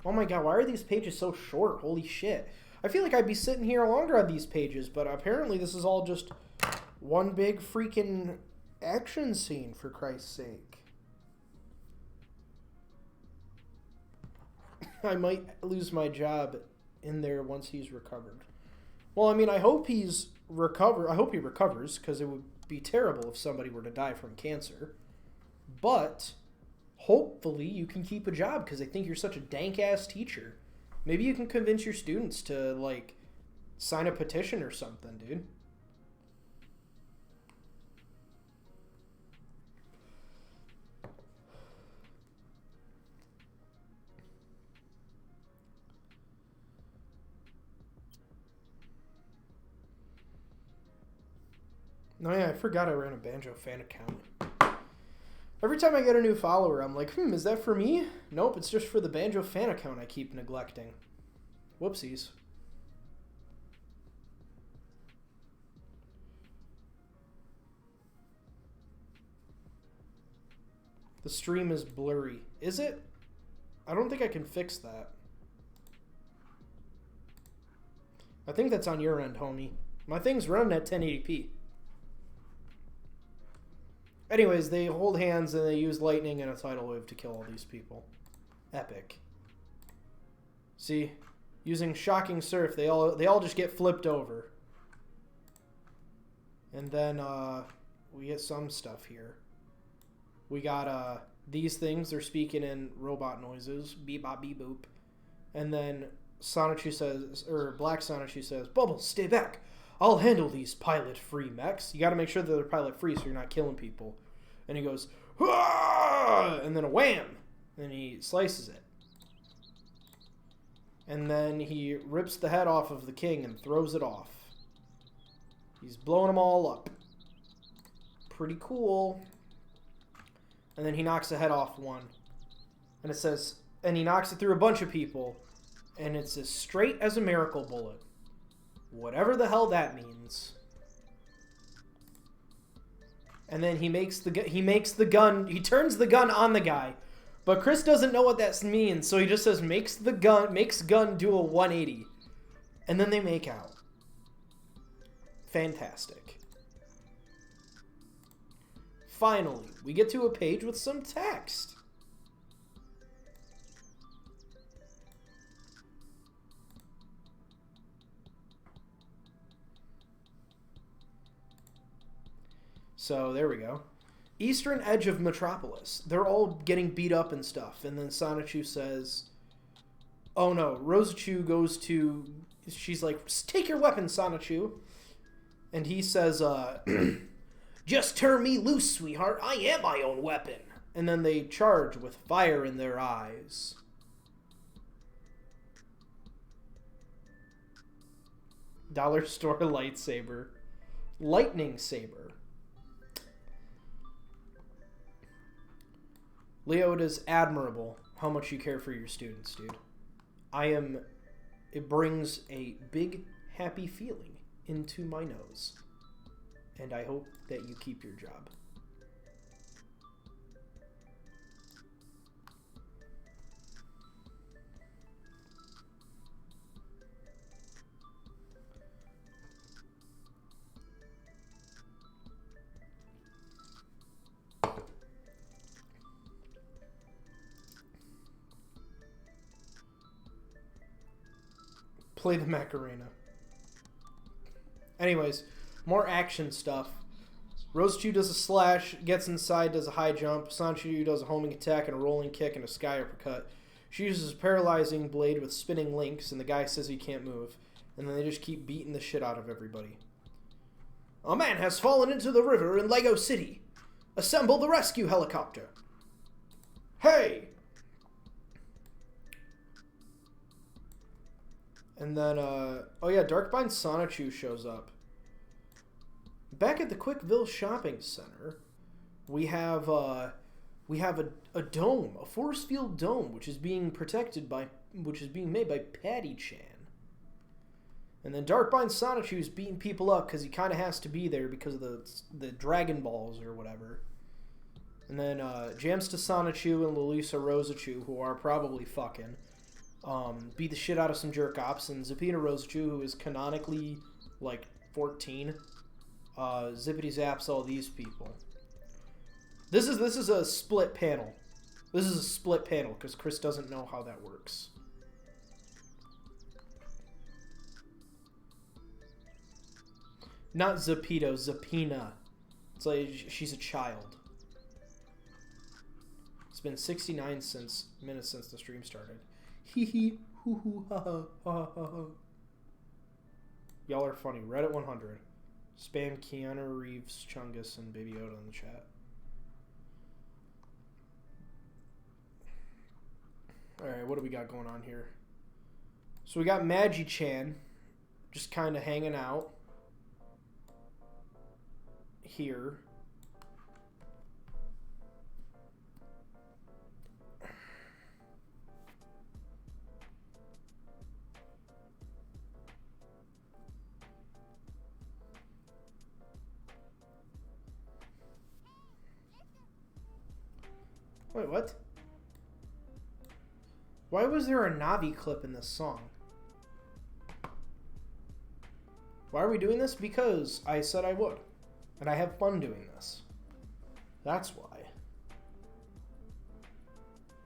Oh my god, why are these pages so short? Holy shit. I feel like I'd be sitting here longer on these pages, but apparently this is all just one big freaking action scene, for Christ's sake. I might lose my job in there once he's recovered. Well, I mean, I hope he's I hope he recovers, because it would be terrible if somebody were to die from cancer. But hopefully you can keep a job, because I think you're such a dank-ass teacher. Maybe you can convince your students to, like, sign a petition or something, dude. No, yeah, I forgot I ran a Banjo fan account. Every time I get a new follower, I'm like, is that for me? Nope, it's just for the Banjo fan account I keep neglecting. Whoopsies. The stream is blurry. Is it? I don't think I can fix that. I think that's on your end, homie. My thing's running at 1080p. Anyways, they hold hands and they use lightning and a tidal wave to kill all these people. Epic. See? Using shocking surf, they all just get flipped over. And then we get some stuff here. We got these things, they're speaking in robot noises. Beep bop beep boop. And then Sonichu says, or Black Sonichu says, Bubbles, stay back. I'll handle these pilot-free mechs. You gotta make sure that they're pilot-free so you're not killing people. And he goes, Hah! And then a wham! And he slices it. And then he rips the head off of the king and throws it off. He's blowing them all up. Pretty cool. And then he knocks the head off one. And it says, and he knocks it through a bunch of people. And it's as straight as a miracle bullet. Whatever the hell that means. And then he makes the gun, he turns the gun on the guy. But Chris doesn't know what that means, so he just says makes gun do a 180. And then they make out. Fantastic. Finally, we get to a page with some text. So, there we go. Eastern edge of Metropolis. They're all getting beat up and stuff. And then Sonichu says, oh no, Rosachu goes to... She's like, take your weapon, Sonichu. And he says, just turn me loose, sweetheart. I am my own weapon. And then they charge with fire in their eyes. Dollar store lightsaber. Lightning saber. Leo, it is admirable how much you care for your students, dude. It brings a big, happy feeling into my nose. And I hope that you keep your job. Play the Macarena. Anyways, more action stuff. Rosachu does a slash, gets inside, does a high jump. Sonichu does a homing attack and a rolling kick and a sky uppercut. She uses a paralyzing blade with spinning links, and the guy says he can't move. And then they just keep beating the shit out of everybody. A man has fallen into the river in Lego City. Assemble the rescue helicopter. Hey! And then, oh yeah, Darkbind Sonichu shows up. Back at the Quickville Shopping Center, we have a dome, a force field dome, which is being made by Patty Chan. And then Darkbind Sonichu's beating people up because he kind of has to be there because of the Dragon Balls or whatever. And then jams to Sonichu and Lalisa Rosachu, who are probably fucking. Beat the shit out of some jerk-ops, and Zippy and Rosachu, who is canonically, like, 14, zippity-zaps all these people. This is a split panel. This is a split panel, because Chris doesn't know how that works. Not Zapito, Zapina. It's like she's a child. It's been 69 minutes since the stream started. Hee hee, hoo hoo, ha ha, ha ha ha. Y'all are funny. Reddit 100. Spam Keanu Reeves, Chungus, and Baby Yoda in the chat. Alright, what do we got going on here? So we got Magi-chan just kind of hanging out here. Wait, what? Why was there a Navi clip in this song? Why are we doing this? Because I said I would. And I have fun doing this. That's why.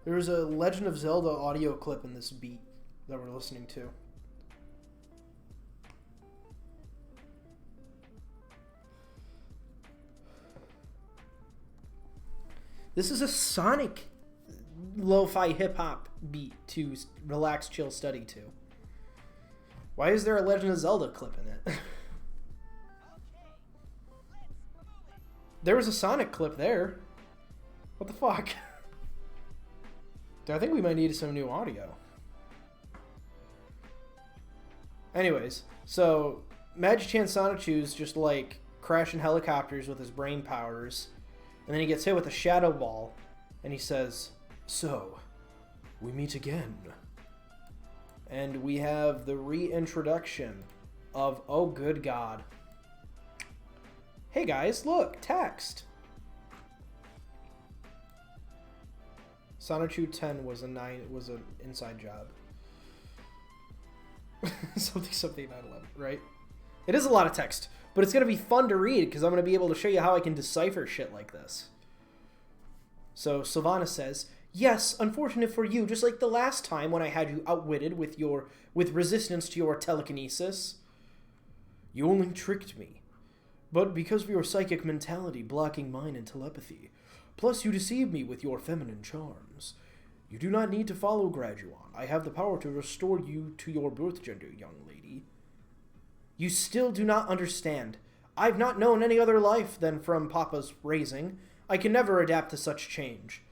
There's a Legend of Zelda audio clip in this beat that we're listening to. This is a Sonic lo-fi hip-hop beat to relax, chill, study to. Why is there a Legend of Zelda clip in it? There was a Sonic clip there. What the fuck? Dude, I think we might need some new audio. Anyways, so Magi-chan Sonichu's just like crashing helicopters with his brain powers. And then he gets hit with a shadow ball, and he says, "So, we meet again." And we have the reintroduction of, oh good God. Hey guys, look, text. Sonichu 10 was an inside job. something 9/11, right? It is a lot of text. But it's going to be fun to read because I'm going to be able to show you how I can decipher shit like this. So Sylvana says, "Yes, unfortunate for you, just like the last time when I had you outwitted with resistance to your telekinesis. You only tricked me. But because of your psychic mentality blocking mine and telepathy, plus you deceived me with your feminine charms. You do not need to follow Graduon. I have the power to restore you to your birth gender, young lady. You still do not understand. I've not known any other life than from Papa's raising. I can never adapt to such change.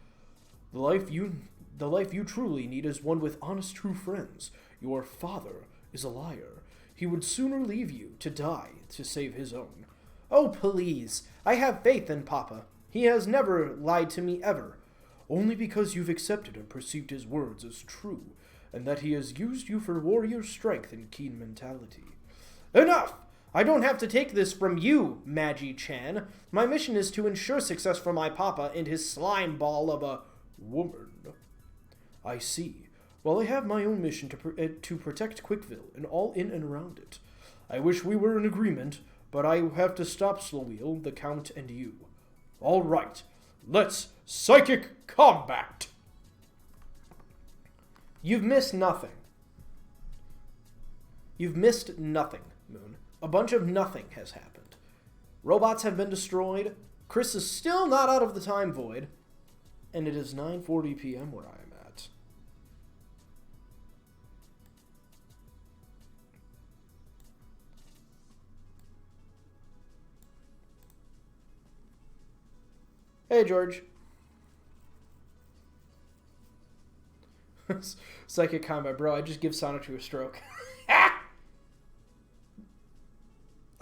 The life you truly need is one with honest, true friends. Your father is a liar. He would sooner leave you to die to save his own. Oh, please. I have faith in Papa. He has never lied to me ever. Only because you've accepted and perceived his words as true, and that he has used you for warrior strength and keen mentality. Enough! I don't have to take this from you, Magi-chan. My mission is to ensure success for my papa and his slime ball of a woman. I see. Well, I have my own mission to protect Quickville and all in and around it. I wish we were in agreement, but I have to stop Slowwheel, the Count, and you. All right, let's psychic combat! You've missed nothing. You've missed nothing, Moon. A bunch of nothing has happened. Robots have been destroyed. Chris is still not out of the time void. And it is 9:40 p.m. where I am at. Hey, George. Psychic combat, bro. I just give Sonichu a stroke.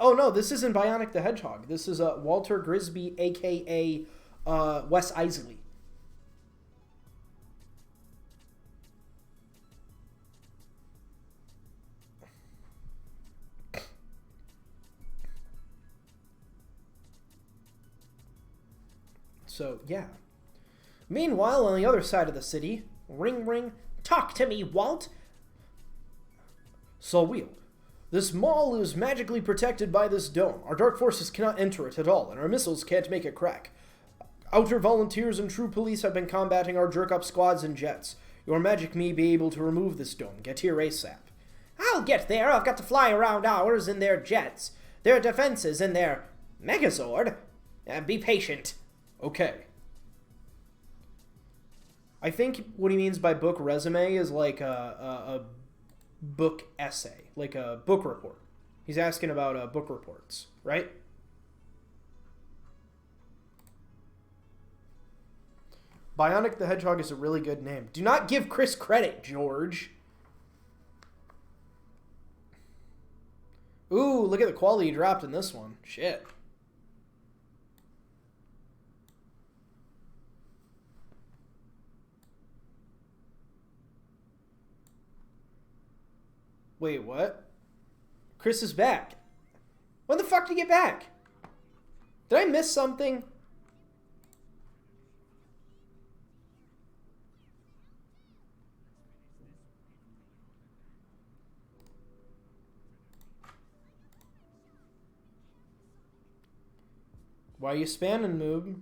Oh, no, this isn't Bionic the Hedgehog. This is Walter Grisby, a.k.a. Wes Isley. So, yeah. Meanwhile, on the other side of the city, ring, ring, talk to me, Walt. Slowwheel. This mall is magically protected by this dome. Our dark forces cannot enter it at all, and our missiles can't make it crack. Outer volunteers and true police have been combating our jerk-up squads and jets. Your magic may be able to remove this dome. Get here ASAP. I'll get there. I've got to fly around ours in their jets. their defenses and their Megazord. Be patient. Okay. I think what he means by book resume is like a book essay, like a book report. He's asking about book reports, right? Bionic the Hedgehog is a really good name. Do not give Chris credit, George. Ooh, look at the quality dropped in this one. Shit. Wait, what? Chris is back. When the fuck did he get back? Did I miss something? Why are you spamming, Moob?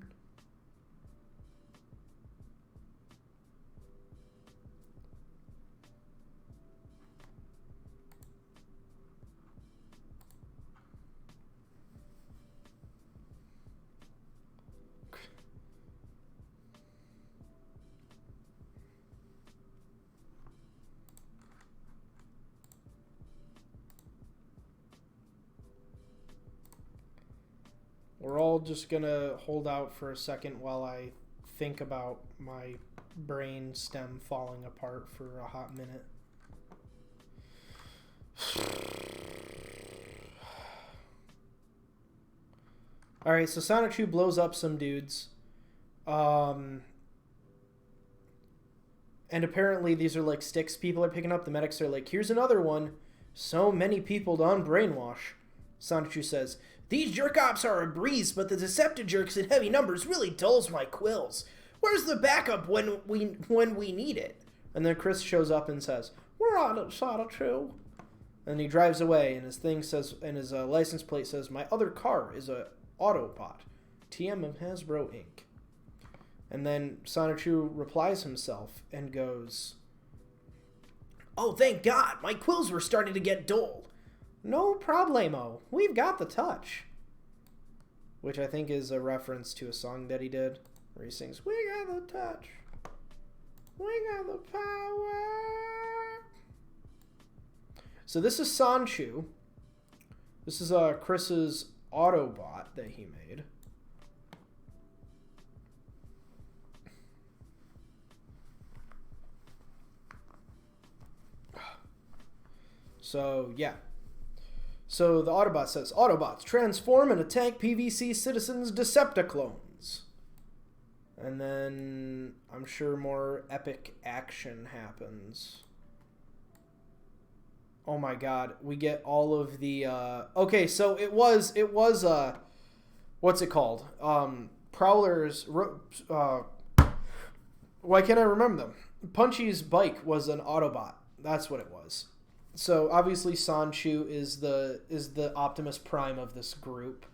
We're all just gonna hold out for a second while I think about my brain stem falling apart for a hot minute. Alright, so Sonichu blows up some dudes. And apparently these are like sticks people are picking up. The medics are like, here's another one. So many people to unbrainwash. Sonichu says, these jerk-ops are a breeze, but the Decepti-jerks in heavy numbers really dulls my quills. Where's the backup when we need it? And then Chris shows up and says, we're on it, Sonichu. And he drives away, and his thing says, and his license plate says, my other car is a Autobot. TM of Hasbro Inc. And then Sonichu replies himself and goes, oh, thank God, my quills were starting to get dull. No problemo. We've got the touch. Which I think is a reference to a song that he did where he sings, we got the touch. We got the power. So this is Sonichu. This is Chris's Autobot that he made. So, yeah. So the Autobot says, Autobots, transform and attack PVC citizens Decepticlones. And then I'm sure more epic action happens. Oh my god, we get all of the, okay, so it was, what's it called? Prowler's, why can't I remember them? Punchy's bike was an Autobot. That's what it was. So obviously Sonichu is the Optimus Prime of this group.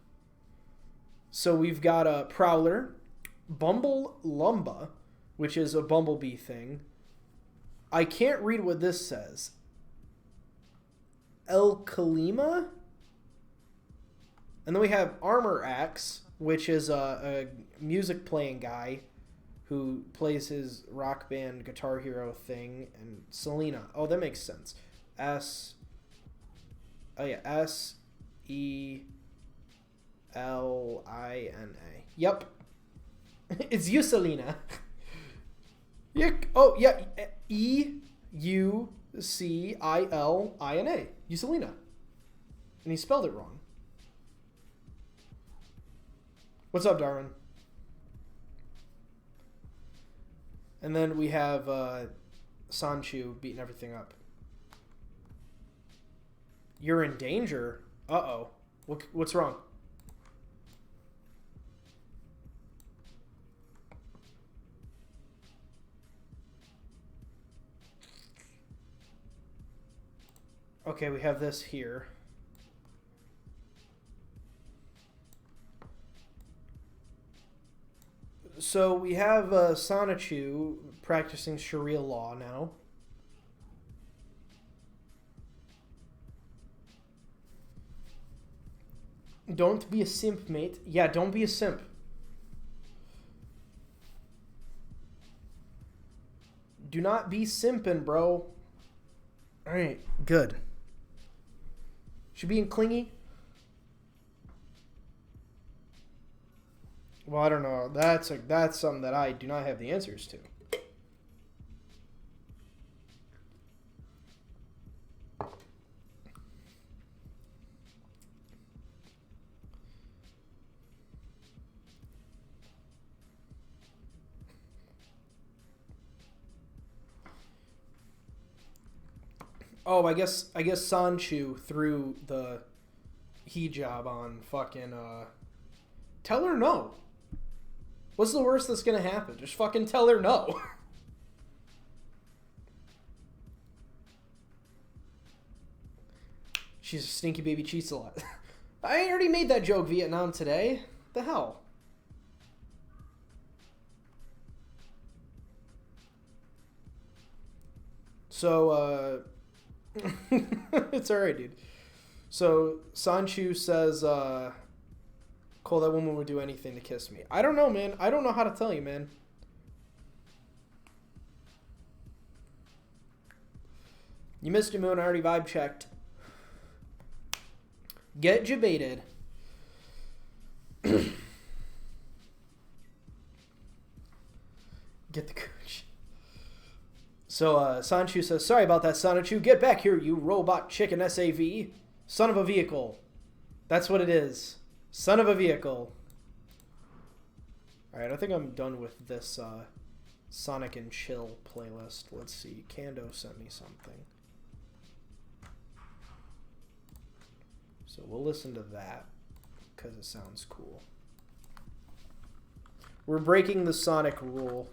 So we've got a Prowler, Bumble Lumba, which is a bumblebee thing. I can't read what this says. El Kalima? And then we have Armor Axe, which is a music playing guy who plays his rock band Guitar Hero thing. And Selena. Oh, that makes sense. S-E-L-I-N-A. Yep. It's you, Selena. Oh, yeah. E-U-C-I-L-I-N-A. Uselina. And he spelled it wrong. What's up, Darwin? And then we have Sonichu beating everything up. You're in danger? Uh-oh. What's wrong? Okay, we have this here. So we have Sonichu practicing Sharia law now. Don't be a simp, mate. Yeah, don't be a simp. Do not be simping, bro. Alright, good. She being clingy? Well, I don't know. That's something that I do not have the answers to. Oh, I guess Sonichu threw the hijab on fucking tell her no. What's the worst that's gonna happen? Just fucking tell her no. She's a stinky baby, cheats a lot. I already made that joke Vietnam today. The hell? So, it's alright, dude. So, Sanchu says, Cole, that woman would do anything to kiss me. I don't know, man. I don't know how to tell you, man. You missed a moon. I already vibe checked. Get jebaited. Get the cooch. So, Sonichu says, sorry about that, Sonichu. Get back here, you robot chicken SAV. Son of a vehicle. That's what it is. Son of a vehicle. Alright, I think I'm done with this Sonic and Chill playlist. Let's see. Kando sent me something. So we'll listen to that because it sounds cool. We're breaking the Sonic rule.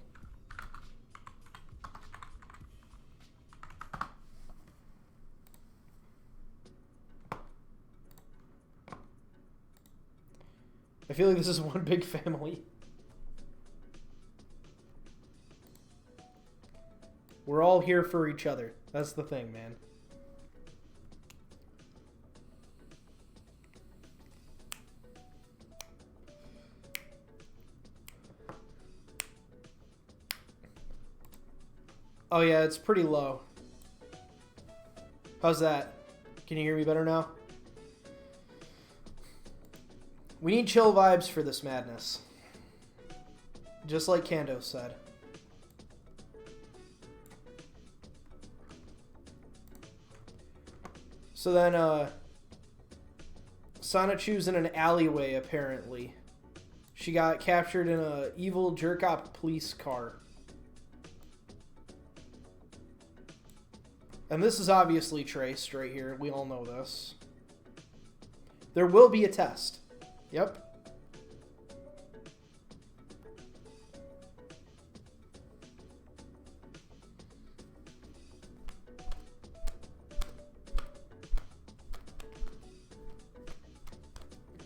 I feel like this is one big family. We're all here for each other. That's the thing, man. Oh yeah, it's pretty low. How's that? Can you hear me better now? We need chill vibes for this madness. Just like Kando said. So then, Sonichu's in an alleyway, apparently. She got captured in a evil jerk-op police car. And this is obviously traced right here. We all know this. There will be a test. Yep.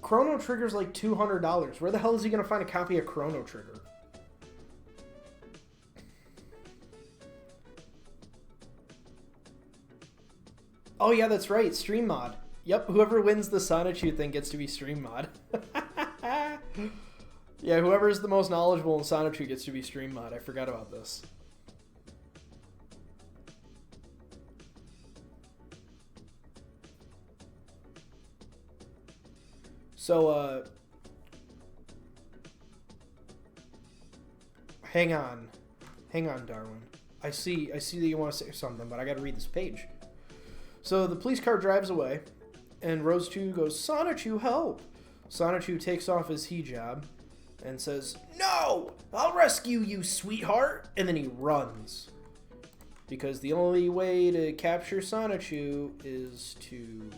Chrono Trigger's like $200. Where the hell is he gonna find a copy of Chrono Trigger? Oh yeah, that's right. Stream mod. Yep, whoever wins the Sonichu thing gets to be stream mod. Yeah, whoever is the most knowledgeable in Sonichu gets to be stream mod. I forgot about this. So, hang on. Hang on, Darwin. I see that you want to say something, but I gotta read this page. So the police car drives away, and Rose2 goes, Sonichu, help! Sonichu takes off his hijab and says, no! I'll rescue you, sweetheart! And then he runs. Because the only way to capture Sonichu is to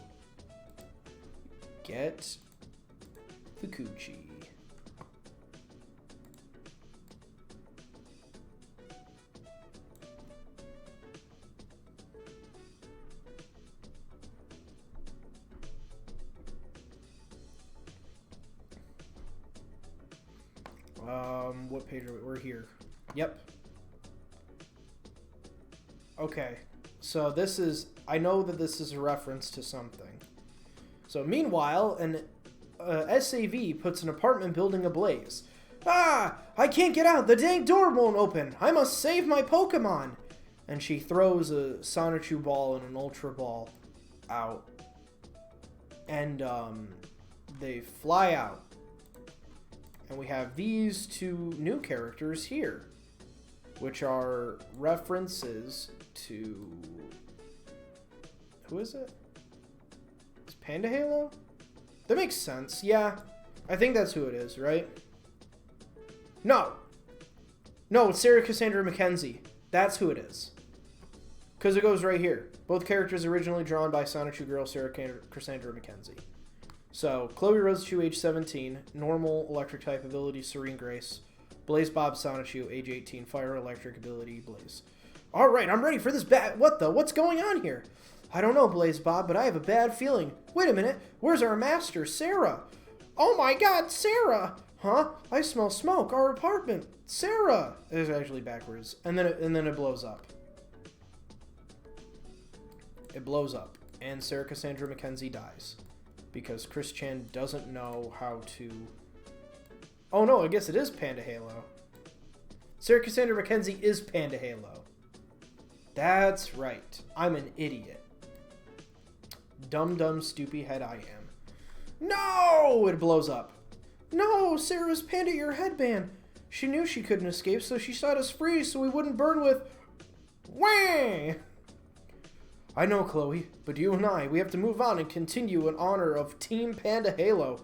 get the coochie. What page are we? We're here. Yep. Okay. So this is, I know that this is a reference to something. So meanwhile, an SAV puts an apartment building ablaze. Ah! I can't get out! The dang door won't open! I must save my Pokemon! And she throws a Sonichu ball and an Ultra Ball out. And they fly out. And we have these two new characters here, which are references to... Who is it? Is Panda Halo? That makes sense. Yeah, I think that's who it is, right? No, it's Sarah Cassandra Mackenzie. That's who it is. Because it goes right here. Both characters originally drawn by Sonichu girl Sarah Cassandra Mackenzie. So, Chloe Rosechu, age 17, normal electric type ability, Serene Grace. Blaze Bob Sonichu, age 18, fire electric ability, Blaze. Alright, I'm ready for this what's going on here? I don't know, Blaze Bob, but I have a bad feeling. Wait a minute, where's our master, Sarah? Oh my god, Sarah! Huh? I smell smoke, our apartment. Sarah! It's actually backwards. And then it blows up. It blows up. And Sarah Cassandra Mackenzie dies. Because Chris Chan doesn't know how to... Oh no, I guess it is Panda Halo. Sarah Cassandra Mackenzie is Panda Halo. That's right. I'm an idiot. Dumb, stoopy head I am. No! It blows up. No, Sarah's pinned at your headband. She knew she couldn't escape, so she set us free so we wouldn't burn with... Wah! I know, Chloe, but you and we have to move on and continue in honor of Team Panda Halo.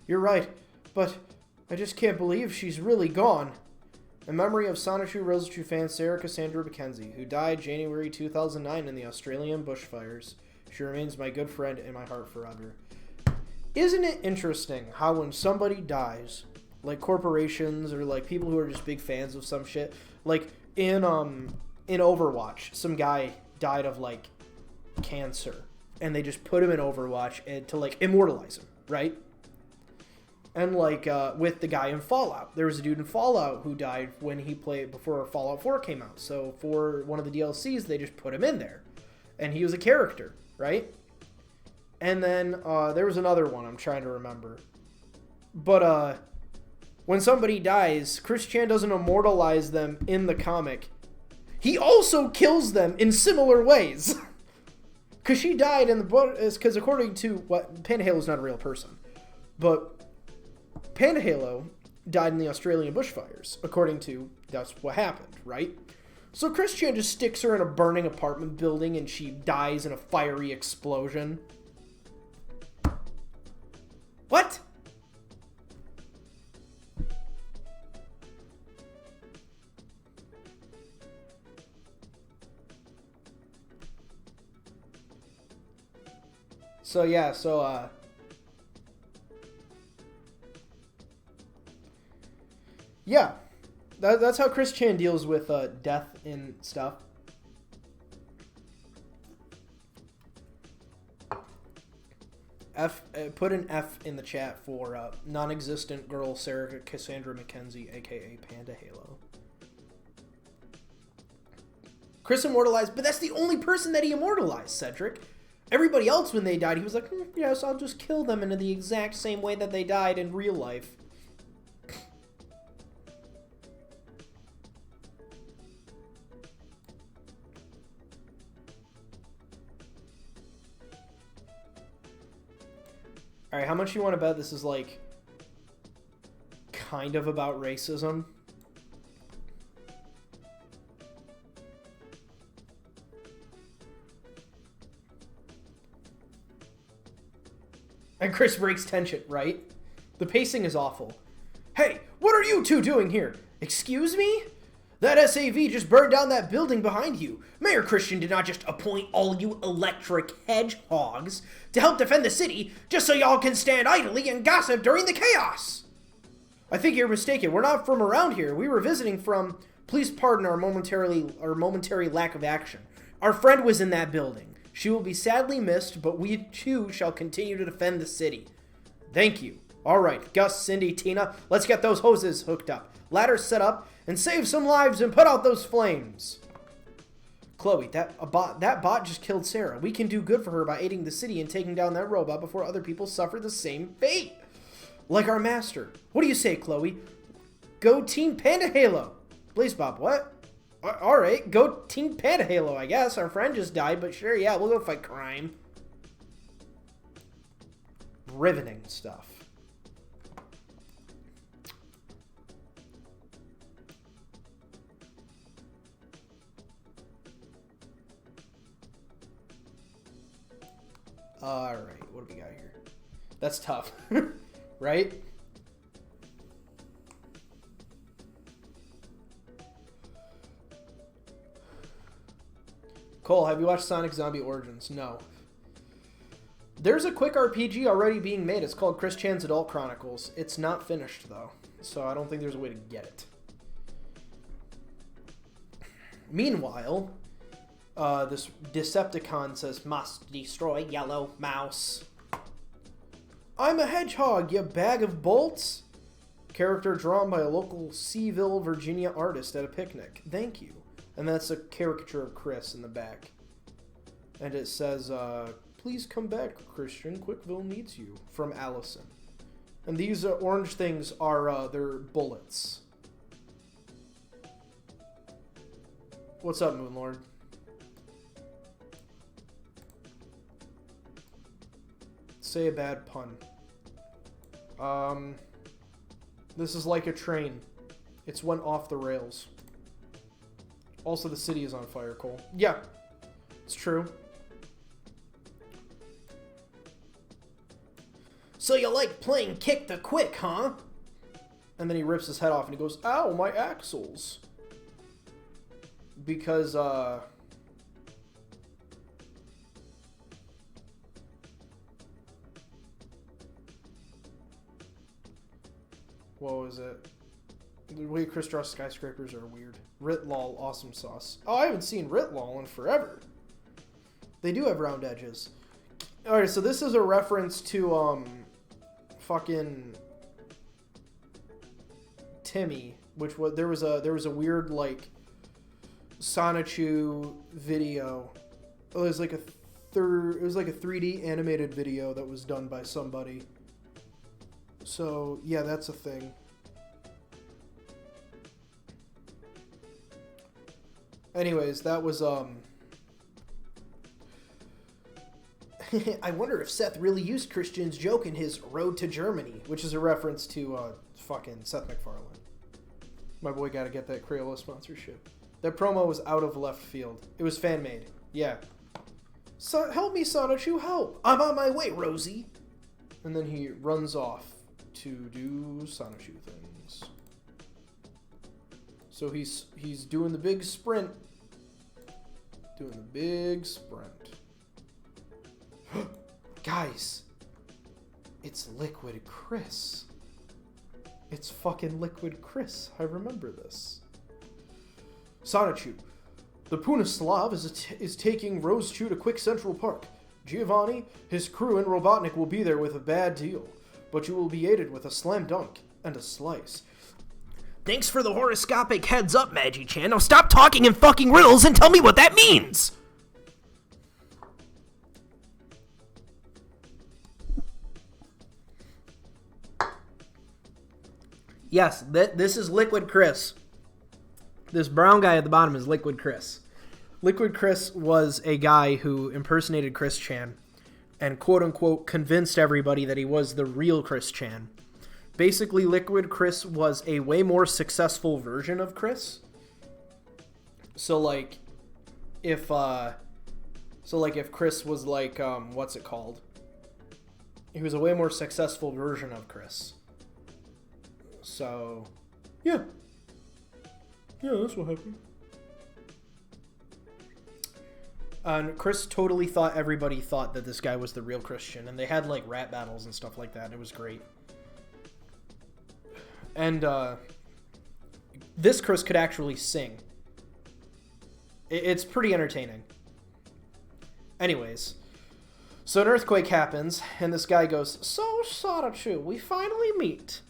You're right, but I just can't believe she's really gone. In memory of Sonichu Rosechu fan Sarah Cassandra Mackenzie, who died January 2009 in the Australian bushfires. She remains my good friend in my heart forever. Isn't it interesting how when somebody dies, like corporations or like people who are just big fans of some shit, like in Overwatch, some guy died of like cancer, and they just put him in Overwatch and to like immortalize him, right? And like with the guy in Fallout, there was a dude in Fallout who died when he played before Fallout 4 came out. So for one of the DLCs, they just put him in there, and he was a character, right? And then there was another one I'm trying to remember. But when somebody dies, Chris Chan doesn't immortalize them in the comic. He also kills them in similar ways. Because she died in the book, because according to Panda Halo's not a real person. But Panda Halo died in the Australian bushfires. According to, that's what happened, right? So Chris Chan just sticks her in a burning apartment building and she dies in a fiery explosion. What? So yeah, yeah, that's how Chris Chan deals with death and stuff. Put an F in the chat for non-existent girl Sarah Cassandra Mackenzie, aka Panda Halo. Chris immortalized, but that's the only person that he immortalized, Cedric. Everybody else, when they died, he was like, yes, I'll just kill them in the exact same way that they died in real life. Alright, how much you want to bet this is, like, kind of about racism? And Chris breaks tension, right? The pacing is awful. Hey, what are you two doing here? Excuse me? That SAV just burned down that building behind you. Mayor Christian did not just appoint all you electric hedgehogs to help defend the city just so y'all can stand idly and gossip during the chaos. I think you're mistaken. We're not from around here. We were visiting from... Please pardon our momentary lack of action. Our friend was in that building. She will be sadly missed, but we too shall continue to defend the city. Thank you. All right, Gus, Cindy, Tina, let's get those hoses hooked up. Ladders set up, and save some lives and put out those flames. Chloe, that bot just killed Sarah. We can do good for her by aiding the city and taking down that robot before other people suffer the same fate. Like our master. What do you say, Chloe? Go Team Panda Halo. Blaze Bob, what? Alright, go Team Panda Halo, I guess. Our friend just died, but sure, yeah, we'll go fight crime. Riveting stuff. Alright, what do we got here? That's tough. Right? Cole, have you watched Sonic Zombie Origins? No. There's a quick RPG already being made. It's called Chris Chan's Adult Chronicles. It's not finished, though, so I don't think there's a way to get it. Meanwhile, this Decepticon says, must destroy Yellow Mouse. I'm a hedgehog, you bag of bolts. Character drawn by a local Seaville, Virginia artist at a picnic. Thank you. And that's a caricature of Chris in the back. And it says, please come back, Christian. Quickville needs you. From Allison. And these orange things are, they're bullets. What's up, Moonlord? Say a bad pun. This is like a train. It's went off the rails. Also, the city is on fire, Cole. Yeah, it's true. So you like playing Kick the Quick, huh? And then he rips his head off and he goes, ow, my axles. Because, what was it? The way Chris draws skyscrapers are weird. Ritlol, awesome sauce. Oh, I haven't seen Ritlol in forever. They do have round edges. Alright, so this is a reference to, fucking Timmy, which was, there was a weird, like, Sonichu video. It was like a 3D animated video that was done by somebody. So, yeah, that's a thing. Anyways, that was, I wonder if Seth really used Christian's joke in his Road to Germany, which is a reference to, fucking Seth MacFarlane. My boy gotta get that Crayola sponsorship. That promo was out of left field. It was fan-made. Yeah. So, help me, Sonichu, help! I'm on my way, Rosie! And then he runs off to do Sonichu things. So he's doing the big sprint. Doing the big sprint. Guys, it's Liquid Chris. It's fucking Liquid Chris. I remember this. Sonichu. The Punislav is taking Rosechu to Quick Central Park. Giovanni, his crew, and Robotnik will be there with a bad deal. But you will be aided with a slam dunk and a slice. Thanks for the horoscopic heads up, Magi-chan. Now stop talking in fucking riddles and tell me what that means! Yes, this is Liquid Chris. This brown guy at the bottom is Liquid Chris. Liquid Chris was a guy who impersonated Chris Chan and quote-unquote convinced everybody that he was the real Chris Chan. Basically, Liquid Chris was a way more successful version of Chris. So, like, if Chris was like, what's it called? He was a way more successful version of Chris. So, yeah. Yeah, that's what happened. And Chris totally thought everybody thought that this guy was the real Christian, and they had, like, rap battles and stuff like that, and it was great. And, this Chris could actually sing. It's pretty entertaining. Anyways, so an earthquake happens, and this guy goes, "So, Sonichu, we finally meet.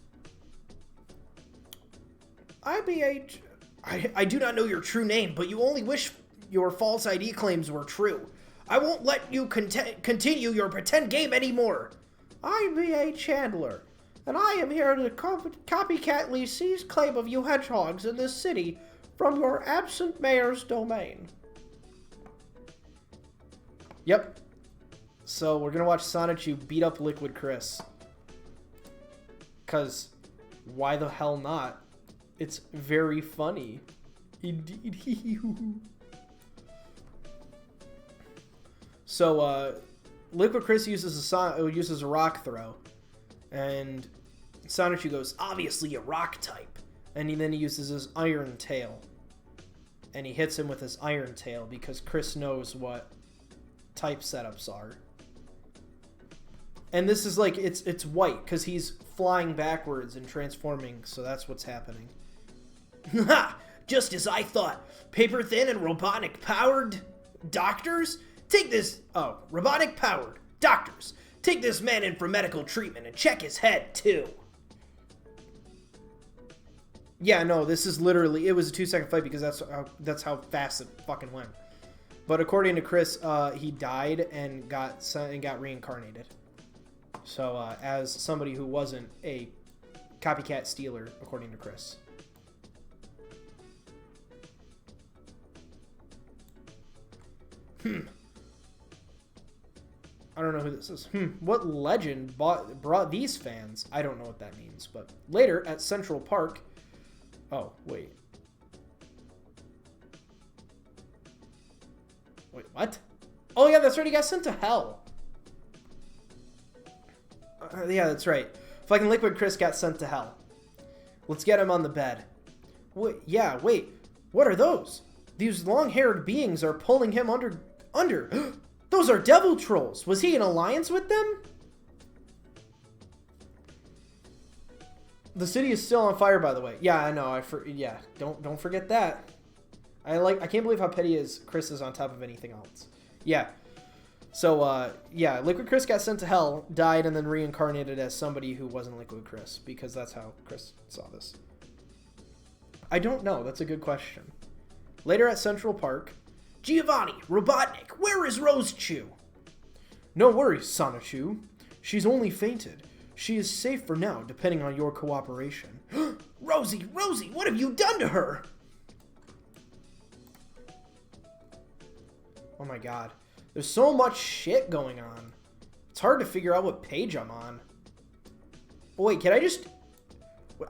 I do not know your true name, but you only wish your false ID claims were true. I won't let you continue your pretend game anymore. IBA Chandler. and I am here to copycatly seize claim of you hedgehogs in this city from your absent mayor's domain. Yep. So we're gonna watch Sonichu beat up Liquid Chris. Cause why the hell not? It's very funny. Indeed. So Liquid Chris uses a rock throw, and Sonichu goes, obviously a rock type, and then he uses his iron tail, and he hits him with his iron tail because Chris knows what type setups are. And this is like, it's white because he's flying backwards and transforming, so that's what's happening. Ha! Just as I thought. Paper thin and robotic powered doctors? Take this... Oh, robotic powered doctors. Take this man in for medical treatment and check his head, too. Yeah, no, this is literally... It was a 2-second fight because that's how fast it fucking went. But according to Chris, he died and got reincarnated. So, as somebody who wasn't a copycat stealer, according to Chris. I don't know who this is. What legend brought these fans? I don't know what that means. But later, at Central Park... Oh, wait. Wait, what? Oh, yeah, that's right. He got sent to hell. Yeah, that's right. Fucking Liquid Chris got sent to hell. Let's get him on the bed. Wait, yeah, wait. What are those? These long-haired beings are pulling him under... Those are devil trolls. Was he in alliance with them? The city is still on fire, by the way. Yeah, I know. Yeah, don't forget that. I can't believe how petty Chris is on top of anything else. Yeah. So, yeah, Liquid Chris got sent to hell, died, and then reincarnated as somebody who wasn't Liquid Chris, because that's how Chris saw this. I don't know. That's a good question. Later at Central Park... Giovanni, Robotnik, where is Rosechew? No worries, Sonichu. She's only fainted. She is safe for now, depending on your cooperation. Rosie, what have you done to her? Oh my god. There's so much shit going on. It's hard to figure out what page I'm on. But wait, can I just...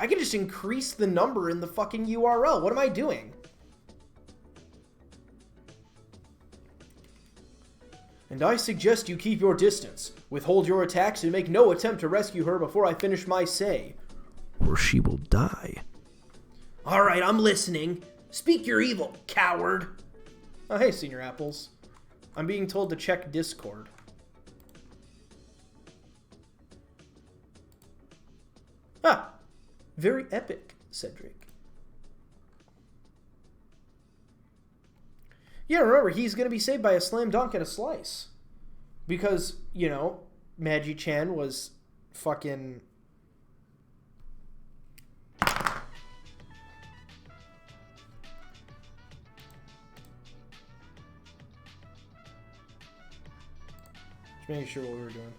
I can just increase the number in the fucking URL. What am I doing? And I suggest you keep your distance, withhold your attacks, and make no attempt to rescue her before I finish my say. Or she will die. Alright, I'm listening. Speak your evil, coward. Oh, hey, Senior Apples. I'm being told to check Discord. Ah, very epic, Cedric. Yeah, remember, he's going to be saved by a slam dunk and a slice. Because, you know, Magi-chan was fucking... Just making sure what we were doing.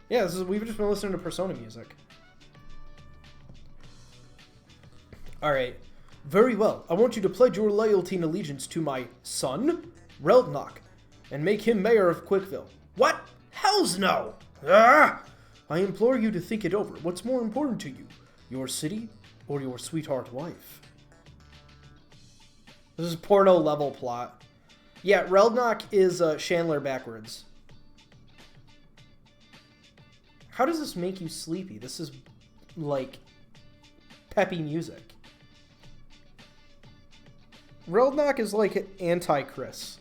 Yeah, we've just been listening to Persona music. Alright. Very well. I want you to pledge your loyalty and allegiance to my son, Reldnock, and make him mayor of Quickville. What? Hells no! Ah! I implore you to think it over. What's more important to you? Your city or your sweetheart wife? This is porno level plot. Yeah, Reldnock is Chandler backwards. How does this make you sleepy? This is, like, peppy music. Reldnock is like anti-Chris.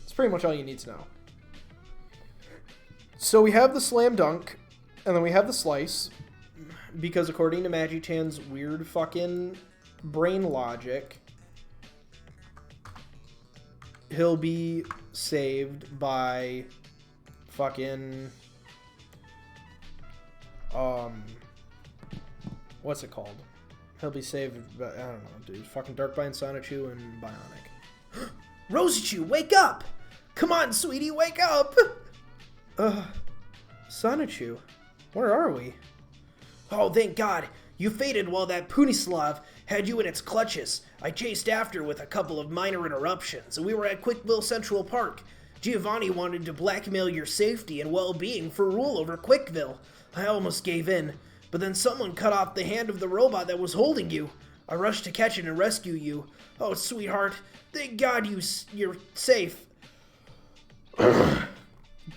It's pretty much all you need to know. So we have the slam dunk, and then we have the slice, because according to Magi-chan's weird fucking brain logic, he'll be saved by fucking... what's it called? He'll be saved by, I don't know, dude. Fucking Darkbind, Sonichu, and Bionic. Rosechew, wake up! Come on, sweetie, wake up! Sonichu, where are we? Oh, thank God. You faded while that Punislav had you in its clutches. I chased after with a couple of minor interruptions, and we were at Quickville Central Park. Giovanni wanted to blackmail your safety and well-being for rule over Quickville. I almost gave in, but then someone cut off the hand of the robot that was holding you. I rushed to catch it and rescue you. Oh, sweetheart, thank God you're safe.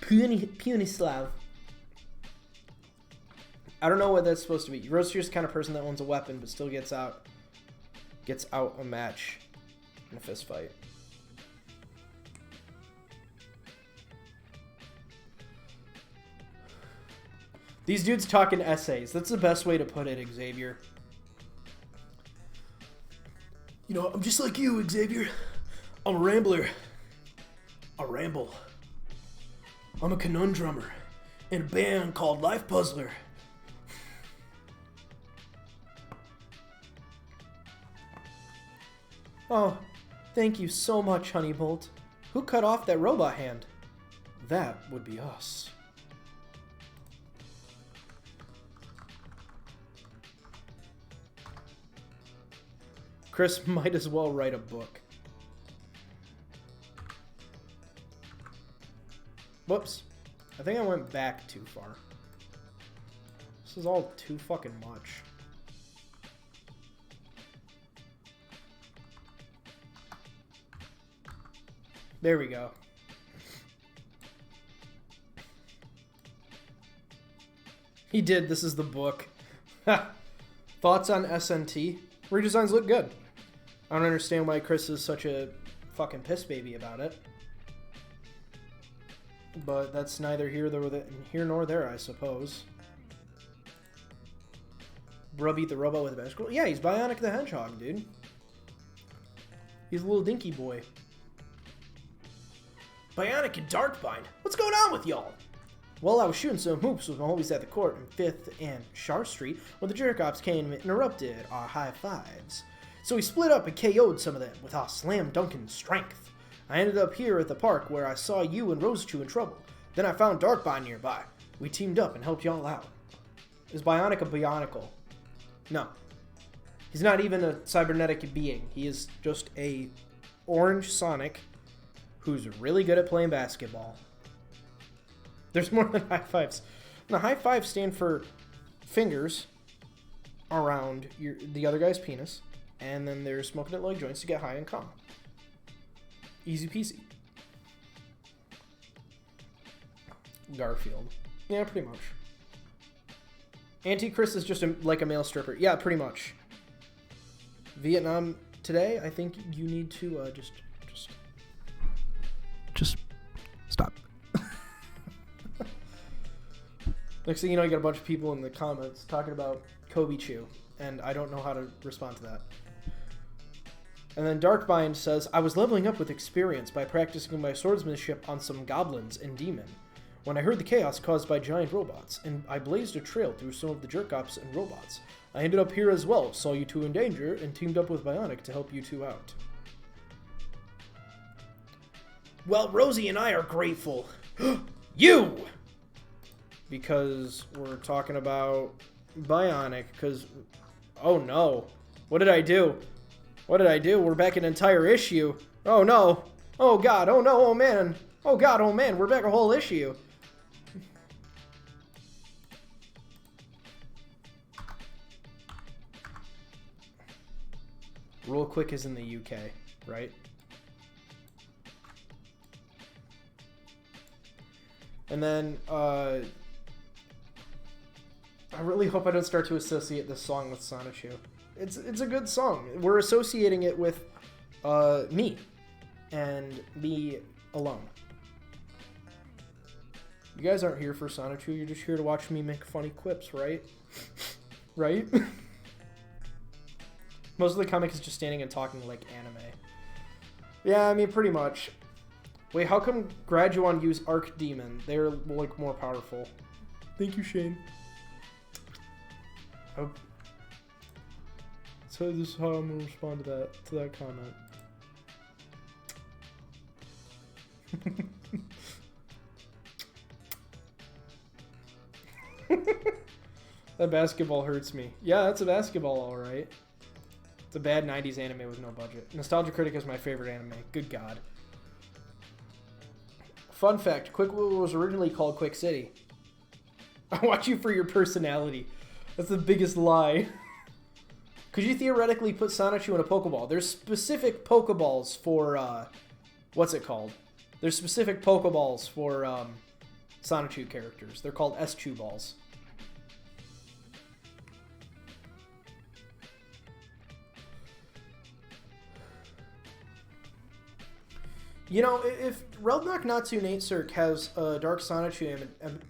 Punislav. I don't know what that's supposed to be. Roaster's the kind of person that owns a weapon but still gets out a match in a fist fight. These dudes talk in essays. That's the best way to put it, Xavier. You know, I'm just like you, Xavier. I'm a rambler. I ramble. I'm a conundrumer in a band called Life Puzzler. Oh, thank you so much, Honeybolt. Who cut off that robot hand? That would be us. Chris might as well write a book. Whoops. I think I went back too far. This is all too fucking much. There we go. He did. This is the book. Thoughts on SNT? Redesigns look good. I don't understand why Chris is such a fucking piss baby about it. But that's neither here nor there, I suppose. Bruh beat the robot with a bicycle? Yeah, he's Bionic the Hedgehog, dude. He's a little dinky boy. Bionic and Darkbind, what's going on with y'all? Well, I was shooting some hoops with my homies at the court on 5th and Shar Street when the jerk-ops came and interrupted our high fives. So we split up and KO'd some of them with our slam dunking strength. I ended up here at the park where I saw you and Rosechu in trouble. Then I found Darkbind nearby. We teamed up and helped y'all out. Is Bionic a Bionicle? No. He's not even a cybernetic being. He is just a orange Sonic who's really good at playing basketball. There's more than high fives. The high fives stand for fingers around the other guy's penis, and then there's smoking at leg joints to get high and calm. Easy peasy. Garfield. Yeah, pretty much. Auntie Chris is just like a male stripper. Yeah, pretty much. Vietnam today, I think you need to Just stop. Next thing you know, you got a bunch of people in the comments talking about Kobe Chew, and I don't know how to respond to that. And then Darkbind says, I was leveling up with experience by practicing my swordsmanship on some goblins and demon. When I heard the chaos caused by giant robots, and I blazed a trail through some of the jerk-ops and robots. I ended up here as well, saw you two in danger, and teamed up with Bionic to help you two out. Well, Rosie and I are grateful. You! Because we're talking about Bionic, because... Oh no. What did I do? What did I do? We're back an entire issue. Oh no. Oh god. Oh no. Oh man. Oh god. Oh man. We're back a whole issue. Real Quick is in the UK, right? And then, I really hope I don't start to associate this song with Sonichu. It's a good song. We're associating it with me and me alone. You guys aren't here for Sonichu. You're just here to watch me make funny quips, right? Right? Most of the comic is just standing and talking like anime. Yeah, I mean, pretty much. Wait, how come Graduon use Arc Demon? They're, like, more powerful. Thank you, Shane. Oh. So this is how I'm gonna respond to that comment. That basketball hurts me. Yeah, that's a basketball, all right. It's a bad 90s anime with no budget. Nostalgia Critic is my favorite anime. Good God. Fun fact, Quickwood was originally called Quick City. I watch you for your personality. That's the biggest lie. Could you theoretically put Sonichu in a Pokeball? There's specific Pokeballs for, what's it called? There's specific Pokeballs for Sonichu characters. They're called S-Chew balls. You know, if Reldnock Natsu Natsurk has a Dark Sonichu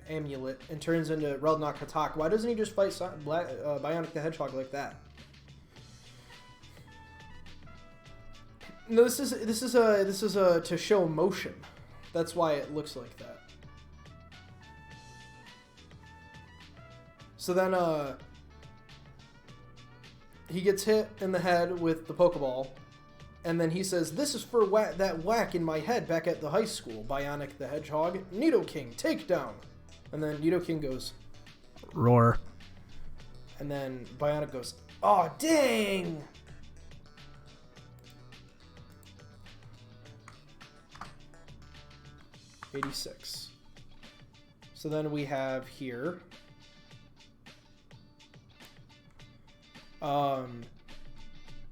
amulet and turns into Reldnock Hatak, why doesn't he just fight Bionic the Hedgehog like that? No, this is a to show motion. That's why it looks like that. So then he gets hit in the head with the Pokeball. And then he says, "This is for that whack in my head back at the high school, Bionic the Hedgehog. Nidoking, takedown." And then Nidoking goes, "Roar." And then Bionic goes, "Aw, dang!" '86. So then we have here.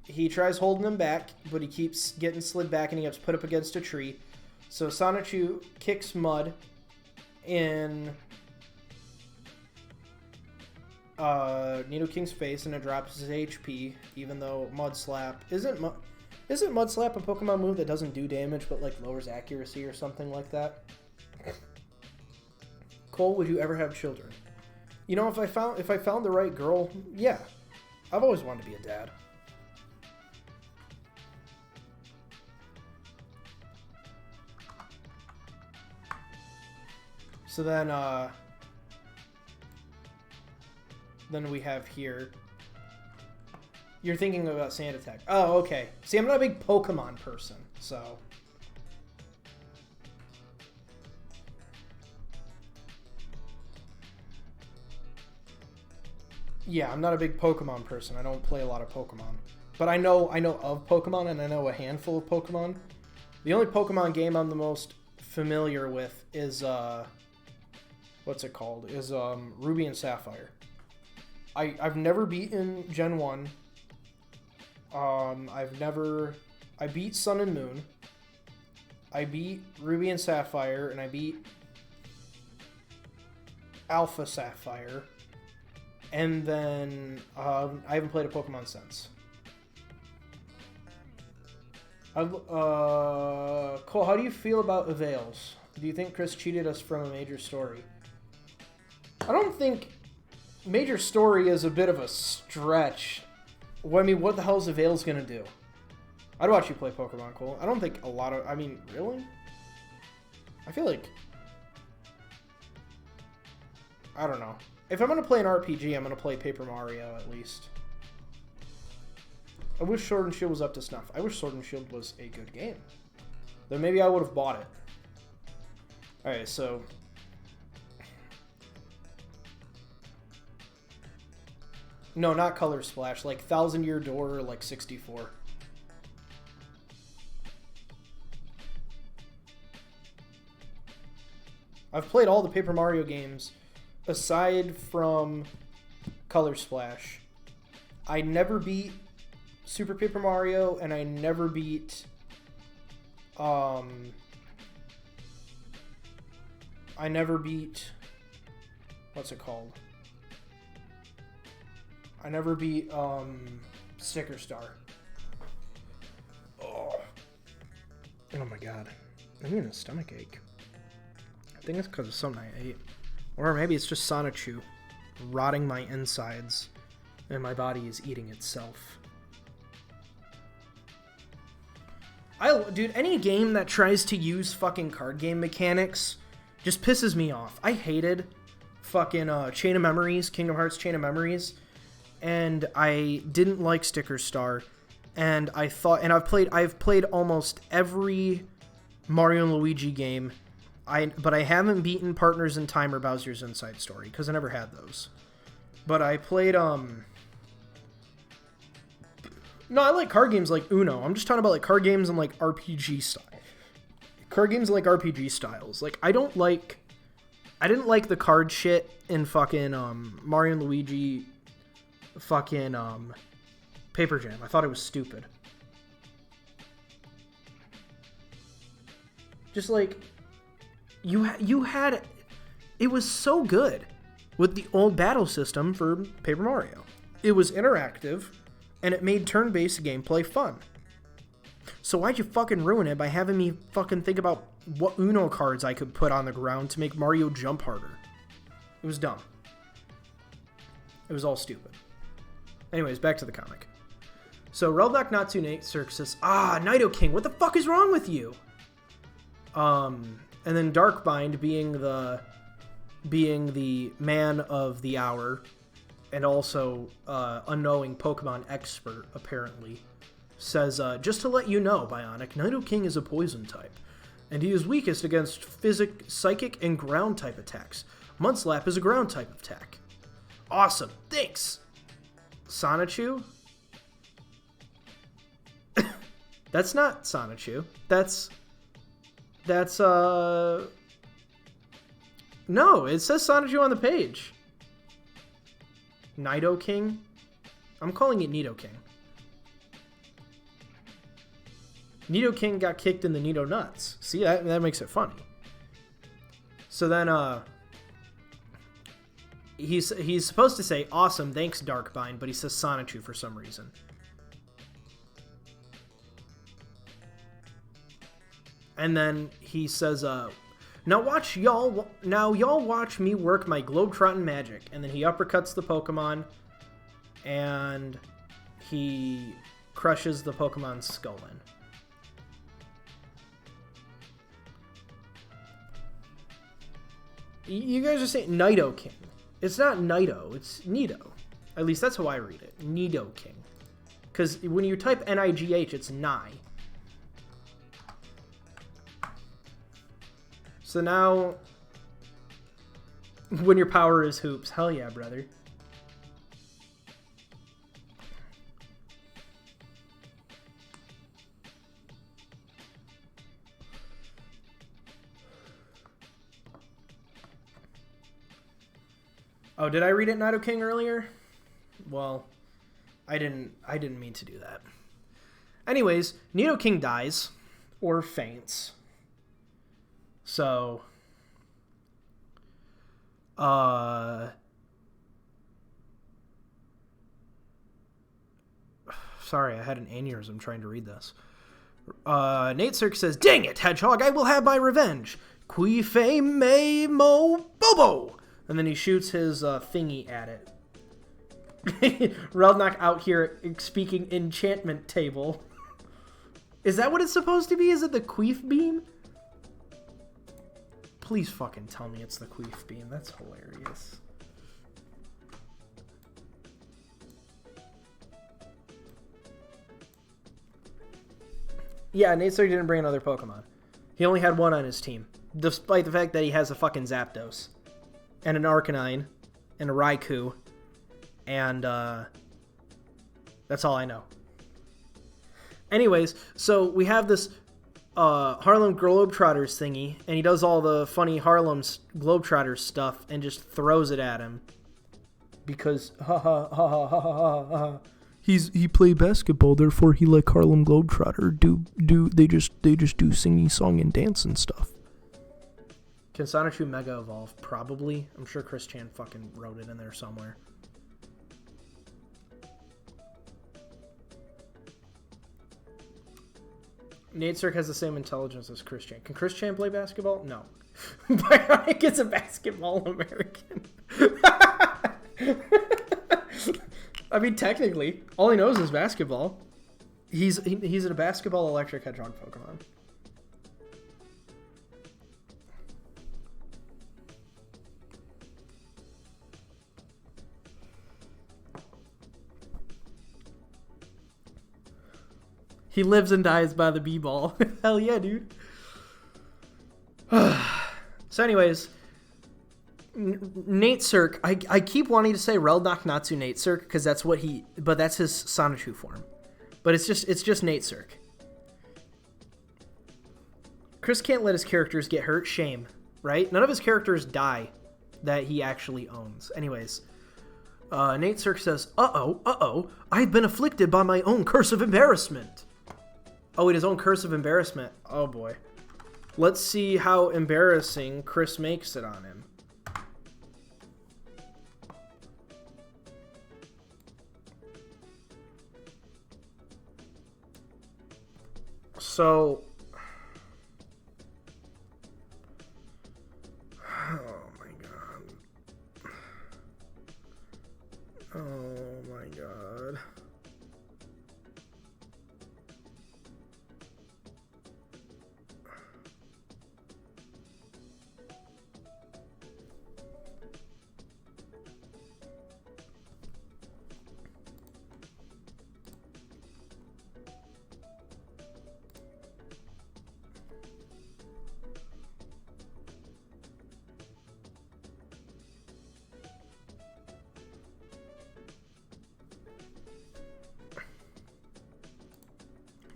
He tries holding him back, but he keeps getting slid back and he gets put up against a tree. So Sonichu kicks Mud in Nidoking's face and it drops his HP, even though Mud Slap isn't Mud Slap a Pokemon move that doesn't do damage but like lowers accuracy or something like that? Cole, would you ever have children? You know, if I found the right girl, yeah. I've always wanted to be a dad. So then we have here. You're thinking about Sand Attack. Oh, okay. See, I'm not a big Pokemon person, so. Yeah, I'm not a big Pokemon person. I don't play a lot of Pokemon. But I know of Pokemon, and I know a handful of Pokemon. The only Pokemon game I'm the most familiar with is, what's it called? Is Ruby and Sapphire. I've never beaten Gen 1. I beat Sun and Moon. I beat Ruby and Sapphire, and I beat Alpha Sapphire. And then I haven't played a Pokemon since. Cole, how do you feel about Avails? Do you think Chris cheated us from a major story? I don't think major story is a bit of a stretch. Well, I mean, what the hell is Avails gonna do? I'd watch you play Pokemon, Cole. I don't think a lot of... I mean, really? I feel like... I don't know. If I'm gonna play an RPG, I'm gonna play Paper Mario, at least. I wish Sword and Shield was up to snuff. I wish Sword and Shield was a good game. Then maybe I would have bought it. Alright, so... No, not Color Splash. Like 1,000 Year Door or like 64. I've played all the Paper Mario games aside from Color Splash. I never beat Super Paper Mario, and I never beat I never beat what's it called? I never beat Sticker Star. Oh my god. I'm getting a stomach ache. I think it's because of something I ate. Or maybe it's just Sonichu rotting my insides and my body is eating itself. Dude, any game that tries to use fucking card game mechanics just pisses me off. I hated fucking Chain of Memories, Kingdom Hearts Chain of Memories, and I didn't like Sticker Star, and I've played almost every Mario and Luigi game But I haven't beaten Partners in Time or Bowser's Inside Story because I never had those. But I played No, I like card games like Uno. I'm just talking about like card games and like RPG style. Card games like RPG styles. Like I didn't like the card shit in fucking Mario and Luigi fucking Paper Jam. I thought it was stupid. Just like you had it was so good with the old battle system for Paper Mario. It was interactive and it made turn-based gameplay fun. So why'd you fucking ruin it by having me fucking think about what Uno cards I could put on the ground to make Mario jump harder? It was dumb. It was all stupid. Anyways, back to the comic. So Reldoc Natsu Nate Circus, Nido King, what the fuck is wrong with you? And then Darkbind being the man of the hour and also unknowing Pokemon expert, apparently, says, just to let you know, Bionic, Nido King is a poison type, and he is weakest against psychic, and ground type attacks. Mudslap is a ground type attack. Awesome, thanks! Sonichu? That's not Sonichu. No, it says Sonichu on the page. Nido King? I'm calling it Nido King. Nido King got kicked in the Nido nuts. See, that makes it funny. So then, he's supposed to say, awesome, thanks, Darkbind, but he says Sonichu for some reason. And then he says, now y'all watch me work my globetrotting magic. And then he uppercuts the Pokemon, and he crushes the Pokemon's skull in. You guys are saying Nido King. It's not Nido, it's Nido. At least that's how I read it. Nido King. Because when you type N-I-G-H, it's Nigh. So now, when your power is hoops, hell yeah, brother. Oh, did I read it Nido King earlier? Well, I didn't mean to do that. Anyways, Nido King dies or faints. So, sorry, I had an aneurysm trying to read this. Nate Cirque says, dang it, Hedgehog, I will have my revenge. Qui fe me mo bobo. And then he shoots his thingy at it. Reldoc out here speaking enchantment table. Is that what it's supposed to be? Is it the Queef beam? Please fucking tell me it's the Queef beam. That's hilarious. Yeah, Nate Cirque didn't bring another Pokemon. He only had one on his team. Despite the fact that he has a fucking Zapdos. And an Arcanine. And a Raikou. And, that's all I know. Anyways, so we have this Harlem Globetrotters thingy, and he does all the funny Harlem Globetrotters stuff and just throws it at him. Because, ha ha ha ha ha ha ha. He played basketball, therefore he like Harlem Globetrotter. They just do singing song and dance and stuff. Can Sonichu Mega Evolve? Probably. I'm sure Chris Chan fucking wrote it in there somewhere. Nate Cirque has the same intelligence as Chris Chan. Can Chris Chan play basketball? No. Bionic is a basketball American. I mean, technically, all he knows is basketball. He's a basketball electric hedgehog Pokemon. He lives and dies by the B-ball. Hell yeah, dude. So anyways, Nate Cirque, I keep wanting to say Reldok Natsu Nate Cirque because that's what but that's his Sonichu form. But it's just Nate Cirque. Chris can't let his characters get hurt. Shame, right? None of his characters die that he actually owns. Anyways, Nate Cirque says, uh-oh, I've been afflicted by my own curse of embarrassment. Oh, wait, his own curse of embarrassment. Oh, boy. Let's see how embarrassing Chris makes it on him. So... Oh my god.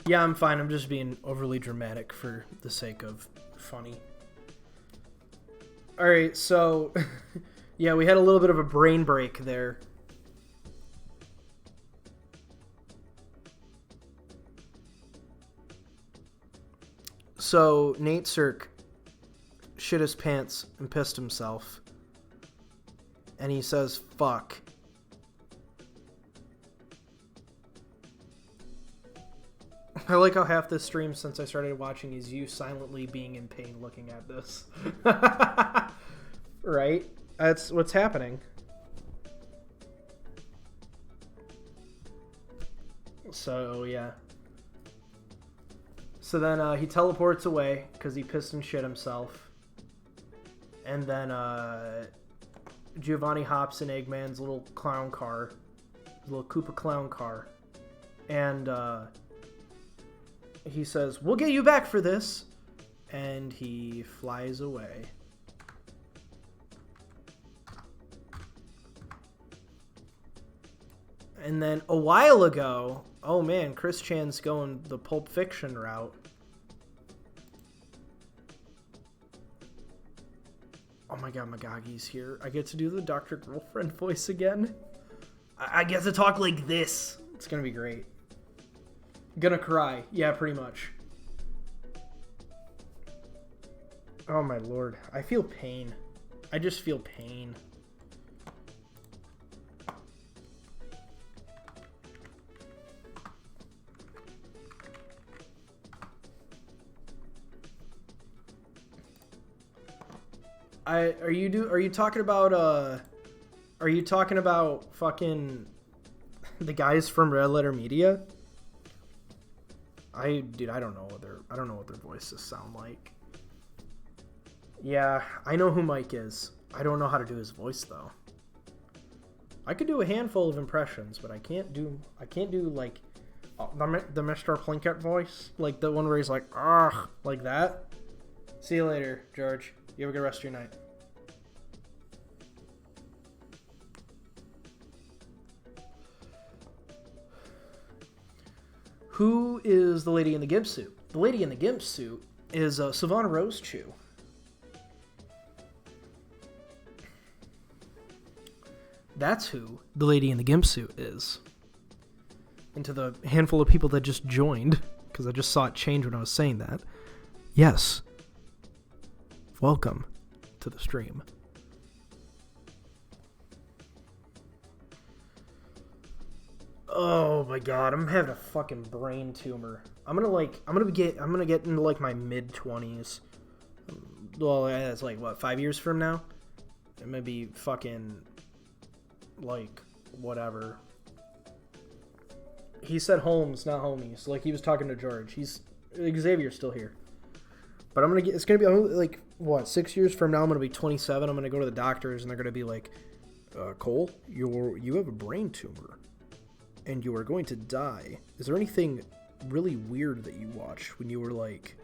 Yeah, I'm fine. I'm just being overly dramatic for the sake of funny. Alright, so... yeah, we had a little bit of a brain break there. So, Nate Cirque shit his pants and pissed himself. And he says, fuck. I like how half this stream since I started watching is you silently being in pain looking at this. Right? That's what's happening. So, yeah. So then he teleports away because he pissed and shit himself. And then Giovanni hops in Eggman's little clown car. His little Koopa clown car. And he says, we'll get you back for this. And he flies away. And then a while ago, oh man, Chris Chan's going the Pulp Fiction route. Oh my god, Magagi's here. I get to do the Dr. Girlfriend voice again. I get to talk like this. It's gonna be great. Gonna cry. Yeah, pretty much. Oh my lord. I feel pain. I just feel pain. Are you talking about fucking the guys from Red Letter Media? I don't know what their voices sound like. Yeah, I know who Mike is. I don't know how to do his voice though. I could do a handful of impressions, but I can't do like the Mr. Plinkett voice, like the one where he's like, "Ugh," like that. See you later, George. You have a good rest of your night. Who is the lady in the gimp suit? The lady in the gimp suit is Savannah Rose Chew. That's who the lady in the gimp suit is. And to the handful of people that just joined, because I just saw it change when I was saying that. Yes. Welcome to the stream. Oh my god, I'm having a fucking brain tumor. I'm gonna get into like my mid-20s. Well, that's like what, 5 years from now? It may be fucking like whatever. He said Holmes, not homies. Like he was talking to George. Xavier's still here. But it's gonna be like what, 6 years from now I'm gonna be 27. I'm gonna go to the doctors and they're gonna be like, Cole, you have a brain tumor. And you are going to die. Is there anything really weird that you watched when you were like,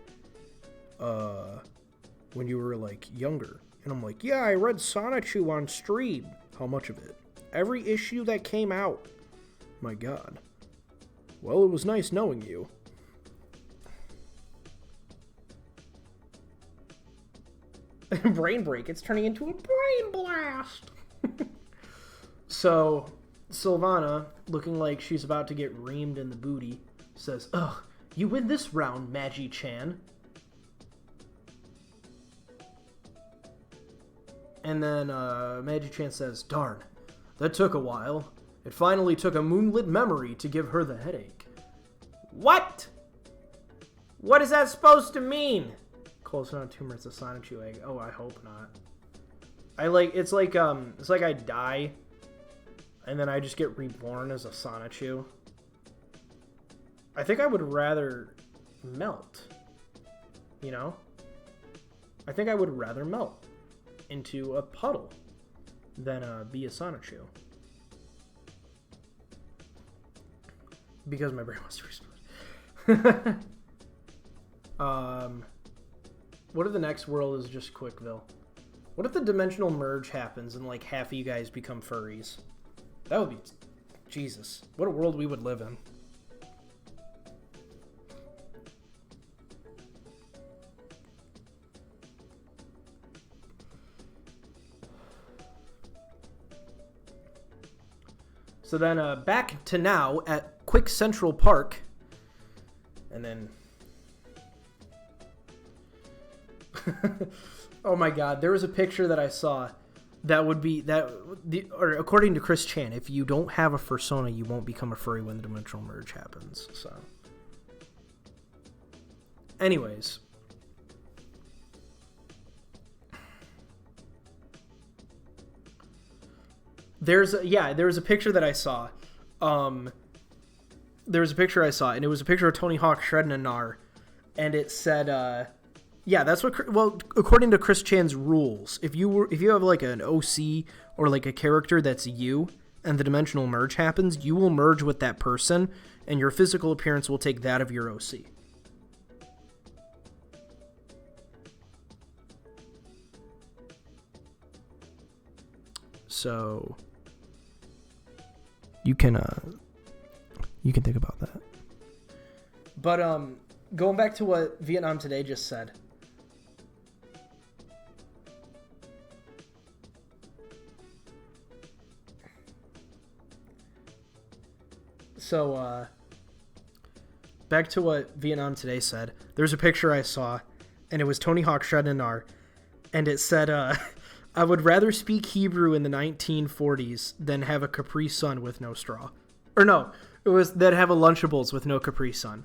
when you were, like, younger? And I'm like, yeah, I read Sonichu on stream. How much of it? Every issue that came out. My God. Well, it was nice knowing you. Brain break. It's turning into a brain blast. So, Sylvana, looking like she's about to get reamed in the booty, says, ugh, you win this round, Magi-chan. And then Magi-chan says, darn, that took a while. It finally took a moonlit memory to give her the headache. What? What is that supposed to mean? Close enough tumor, it's a Sonichu egg. Oh, I hope not. It's like I die, and then I just get reborn as a Sonichu. I think I would rather melt. You know? I think I would rather melt into a puddle than be a Sonichu. Because my brain wants to explode. What if the next world is just Quickville? What if the dimensional merge happens and, like, half of you guys become furries? That would be... Jesus. What a world we would live in. So then, back to now at Quick Central Park. And then... Oh my God, there was a picture that I saw that would be... or according to Chris Chan, if you don't have a fursona, you won't become a furry when the dimensional merge happens, so... Anyways... There was a picture that I saw. There was a picture I saw, and it was a picture of Tony Hawk shredding a gnar, and it said, yeah, that's what. Well, according to Chris Chan's rules, if you have like an OC or like a character that's you, and the dimensional merge happens, you will merge with that person, and your physical appearance will take that of your OC. So you can think about that. But going back to what Vietnam Today just said. So back to what Vietnam Today said. There's a picture I saw, and it was Tony Hawk shredding a gnar, and it said, I would rather speak Hebrew in the 1940s than have a Capri Sun with no straw. Or no, it was that have a Lunchables with no Capri Sun.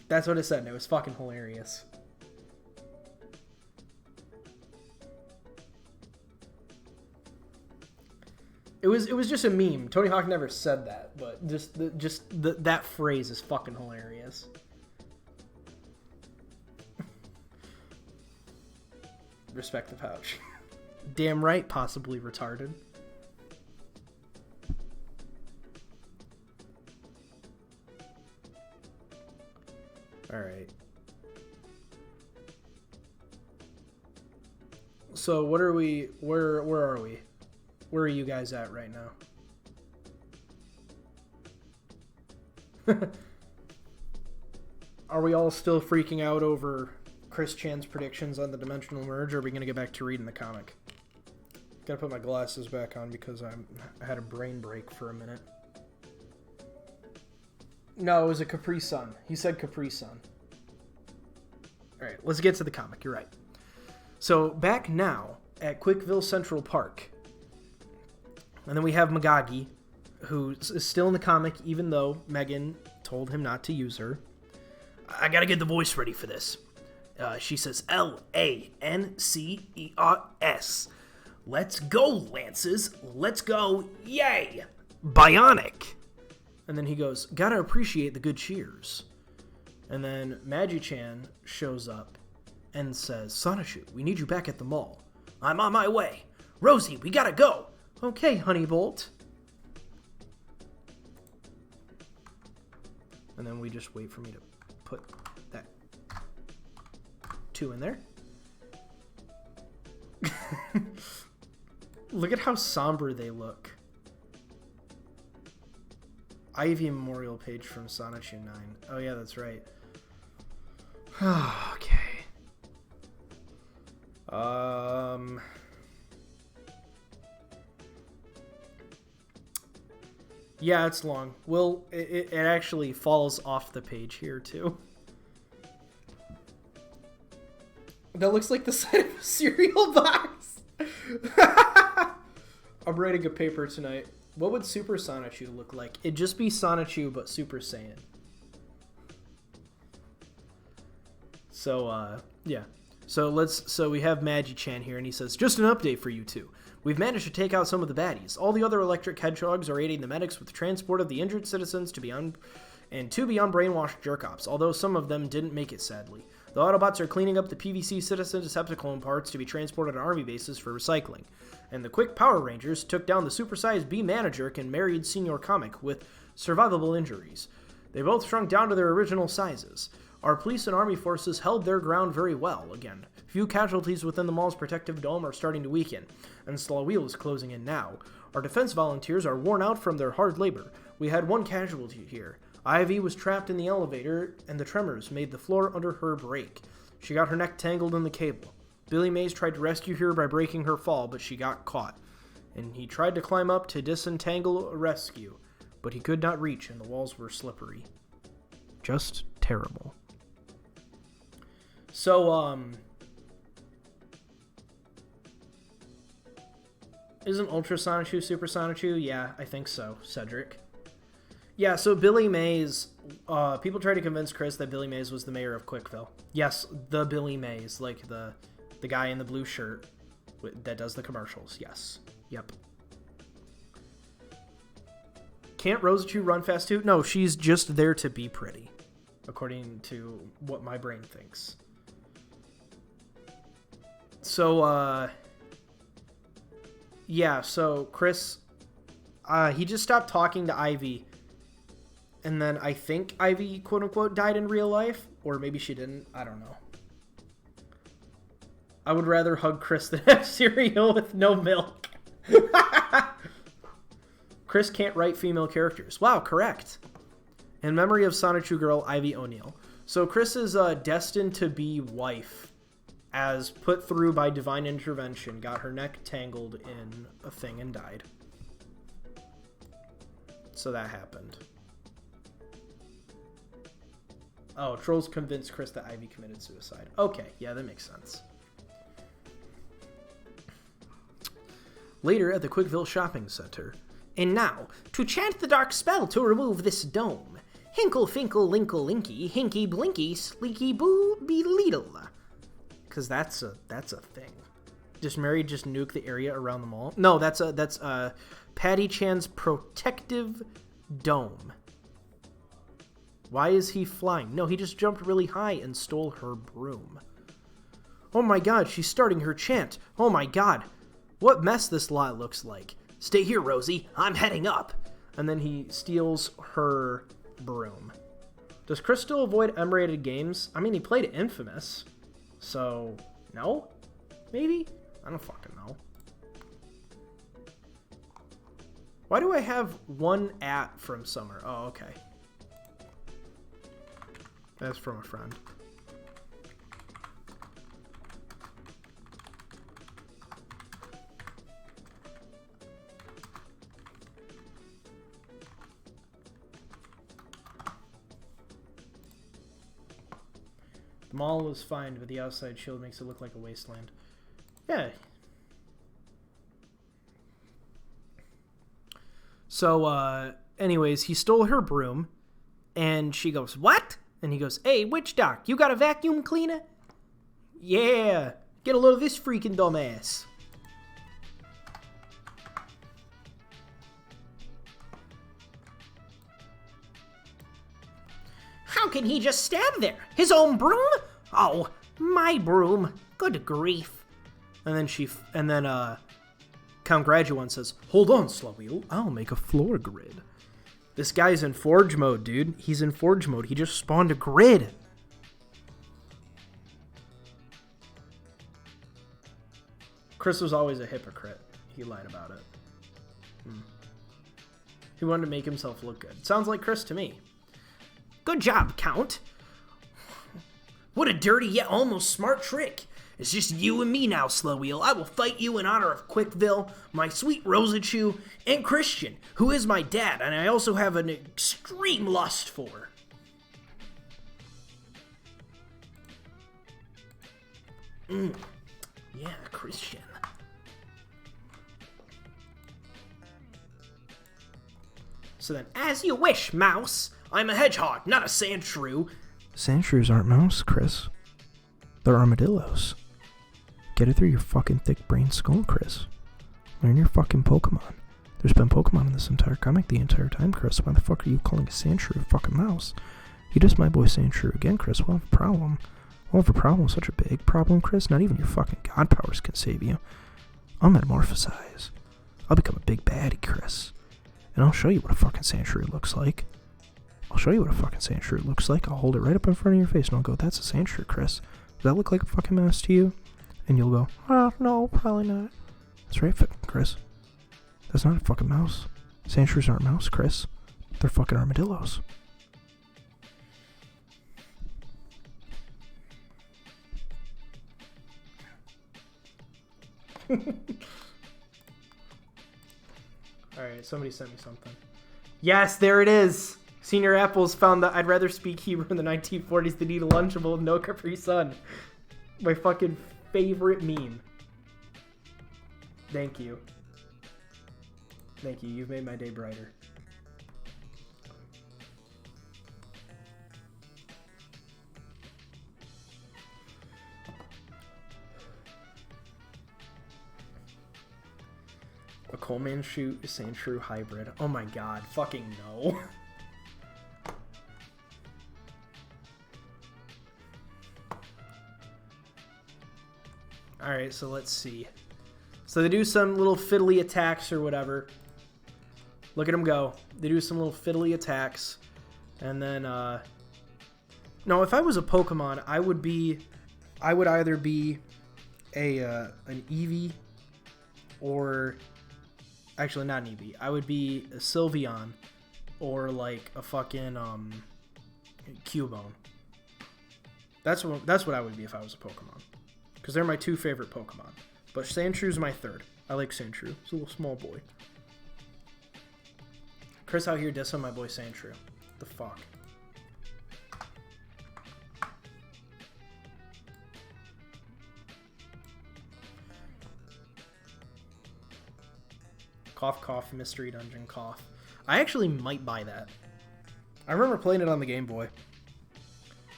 That's what it said, and it was fucking hilarious. It was just a meme. Tony Hawk never said that, but that phrase is fucking hilarious. Respect the pouch. Damn right, possibly retarded. Alright. So what are we... Where are we? Where are you guys at right now? Are we all still freaking out over Chris Chan's predictions on the dimensional merge, or are we going to get back to reading the comic? Gotta put my glasses back on because I had a brain break for a minute. No, it was a Capri Sun. He said Capri Sun. Alright, let's get to the comic. You're right. So, back now at Quickville Central Park. And then we have Magagi, who is still in the comic, even though Megan told him not to use her. I gotta get the voice ready for this. She says L-A-N-C-E-R-S. Let's go, Lances. Let's go. Yay. Bionic. And then he goes, gotta appreciate the good cheers. And then Magi-chan shows up and says, Sonichu, we need you back at the mall. I'm on my way. Rosie, we gotta go. Okay, Honeybolt. And then we just wait for me to put that 2 in there. Look at how somber they look. Ivy memorial page from Sonichu 9. Oh yeah, that's right. Okay. Yeah, it's long. Well, it actually falls off the page here too. That looks like the side of a cereal box. I'm writing a paper tonight. What would Super Sonichu look like? It'd just be Sonichu, but Super Saiyan. So, yeah. So we have Magi-chan here, and he says, just an update for you two. We've managed to take out some of the baddies. All the other electric hedgehogs are aiding the medics with transport of the injured citizens to be unbrainwashed jerk-ops, although some of them didn't make it, sadly. The Autobots are cleaning up the PVC citizen Decepticon parts to be transported to army bases for recycling. And the Quick Power Rangers took down the supersized B-Manager and married Senior Comic with survivable injuries. They both shrunk down to their original sizes. Our police and army forces held their ground very well, again. Few casualties within the mall's protective dome are starting to weaken, and Slawil is closing in now. Our defense volunteers are worn out from their hard labor. We had one casualty here. Ivy was trapped in the elevator, and the tremors made the floor under her break. She got her neck tangled in the cable. Billy Mays tried to rescue her by breaking her fall, but she got caught. And he tried to climb up to disentangle a rescue, but he could not reach, and the walls were slippery. Just terrible. So, isn't Ultra Sonichu Super Sonichu? Yeah, I think so, Cedric. Yeah, so Billy Mays, people try to convince Chris that Billy Mays was the mayor of Quickville. Yes, the Billy Mays, like the guy in the blue shirt that does the commercials. Yes. Yep. Can't Rosachoo run fast too? No, she's just there to be pretty, according to what my brain thinks. So, yeah, so Chris, he just stopped talking to Ivy. And then I think Ivy, quote-unquote, died in real life. Or maybe she didn't. I don't know. I would rather hug Chris than have cereal with no milk. Chris can't write female characters. Wow, correct. In memory of Sonichu girl Ivy O'Neill. So Chris is destined to be wife, as put through by divine intervention, got her neck tangled in a thing and died. So that happened. Oh, trolls convinced Chris that Ivy committed suicide. Okay, yeah, that makes sense. Later at the Quickville Shopping Center. And now, to chant the dark spell to remove this dome. Hinkle finkle linkle linky, hinky blinky, sleeky boo be leedle. Cause that's a thing. Just Mary just nuke the area around the mall. No, that's Patty Chan's protective dome. Why is he flying? No, he just jumped really high and stole her broom. Oh my god, she's starting her chant. Oh my god. What mess this lot looks like. Stay here, Rosie. I'm heading up. And then he steals her broom. Does Chris still avoid M-rated games? I mean, he played Infamous. So, no? Maybe? I don't fucking know. Why do I have one at from Summer? Oh, okay. That's from a friend. The mall is fine, but the outside shield makes it look like a wasteland. Yeah. So, anyways, he stole her broom, and she goes, "What?" And he goes, "Hey, witch doc, you got a vacuum cleaner?" "Yeah, get a load of this freaking dumbass." How can he just stand there? His own broom? Oh, my broom. Good grief. And then Count Graduan says, "Hold on, Slawil. I'll make a floor grid." This guy's in Forge mode, dude. He's in Forge mode. He just spawned a grid. Chris was always a hypocrite. He lied about it. He wanted to make himself look good. Sounds like Chris to me. Good job, Count. What a dirty yet almost smart trick. It's just you and me now, Slow Wheel. I will fight you in honor of Quickville, my sweet Rosachoo, and Christian, who is my dad, and I also have an extreme lust for. Yeah, Christian. So then, as you wish, Mouse. I'm a hedgehog, not a sand shrew. Sand shrews aren't mouse, Chris. They're armadillos. Get it through your fucking thick brain skull, Chris. Learn your fucking Pokemon. There's been Pokemon in this entire comic the entire time, Chris. Why the fuck are you calling a sand shrew a fucking mouse? You dissed my boy sand shrew again, Chris. We'll have a problem. We'll have a problem, such a big problem, Chris. Not even your fucking god powers can save you. I'll metamorphosize. I'll become a big baddie, Chris. And I'll show you what a fucking sand shrew looks like. I'll show you what a fucking sand shrew looks like. I'll hold it right up in front of your face and I'll go, that's a sand shrew, Chris. Does that look like a fucking mouse to you? And you'll go, oh, no, probably not. That's right, Chris. That's not a fucking mouse. Sand shrews aren't mouse, Chris. They're fucking armadillos. Alright, somebody sent me something. Yes, there it is! Senior Apples found that I'd rather speak Hebrew in the 1940s than eat a Lunchable with no Capri Sun. My fucking favorite meme. Thank you. Thank you, you've made my day brighter. A Coleman shoot sand shrew hybrid. Oh my god, fucking no. Alright, so let's see. So they do some little fiddly attacks or whatever. Look at them go. They do some little fiddly attacks. And then, no, if I was a Pokemon, I would either be an Eevee or... Actually, not an Eevee. I would be a Sylveon or like a fucking Cubone. That's what I would be if I was a Pokemon. Because they're my two favorite Pokemon. But Sandshrews my third. I like Sandshrew. He's a little small boy. Chris out here dissing my boy Sandshrew. The fuck? Cough, cough, Mystery Dungeon, cough. I actually might buy that. I remember playing it on the Game Boy.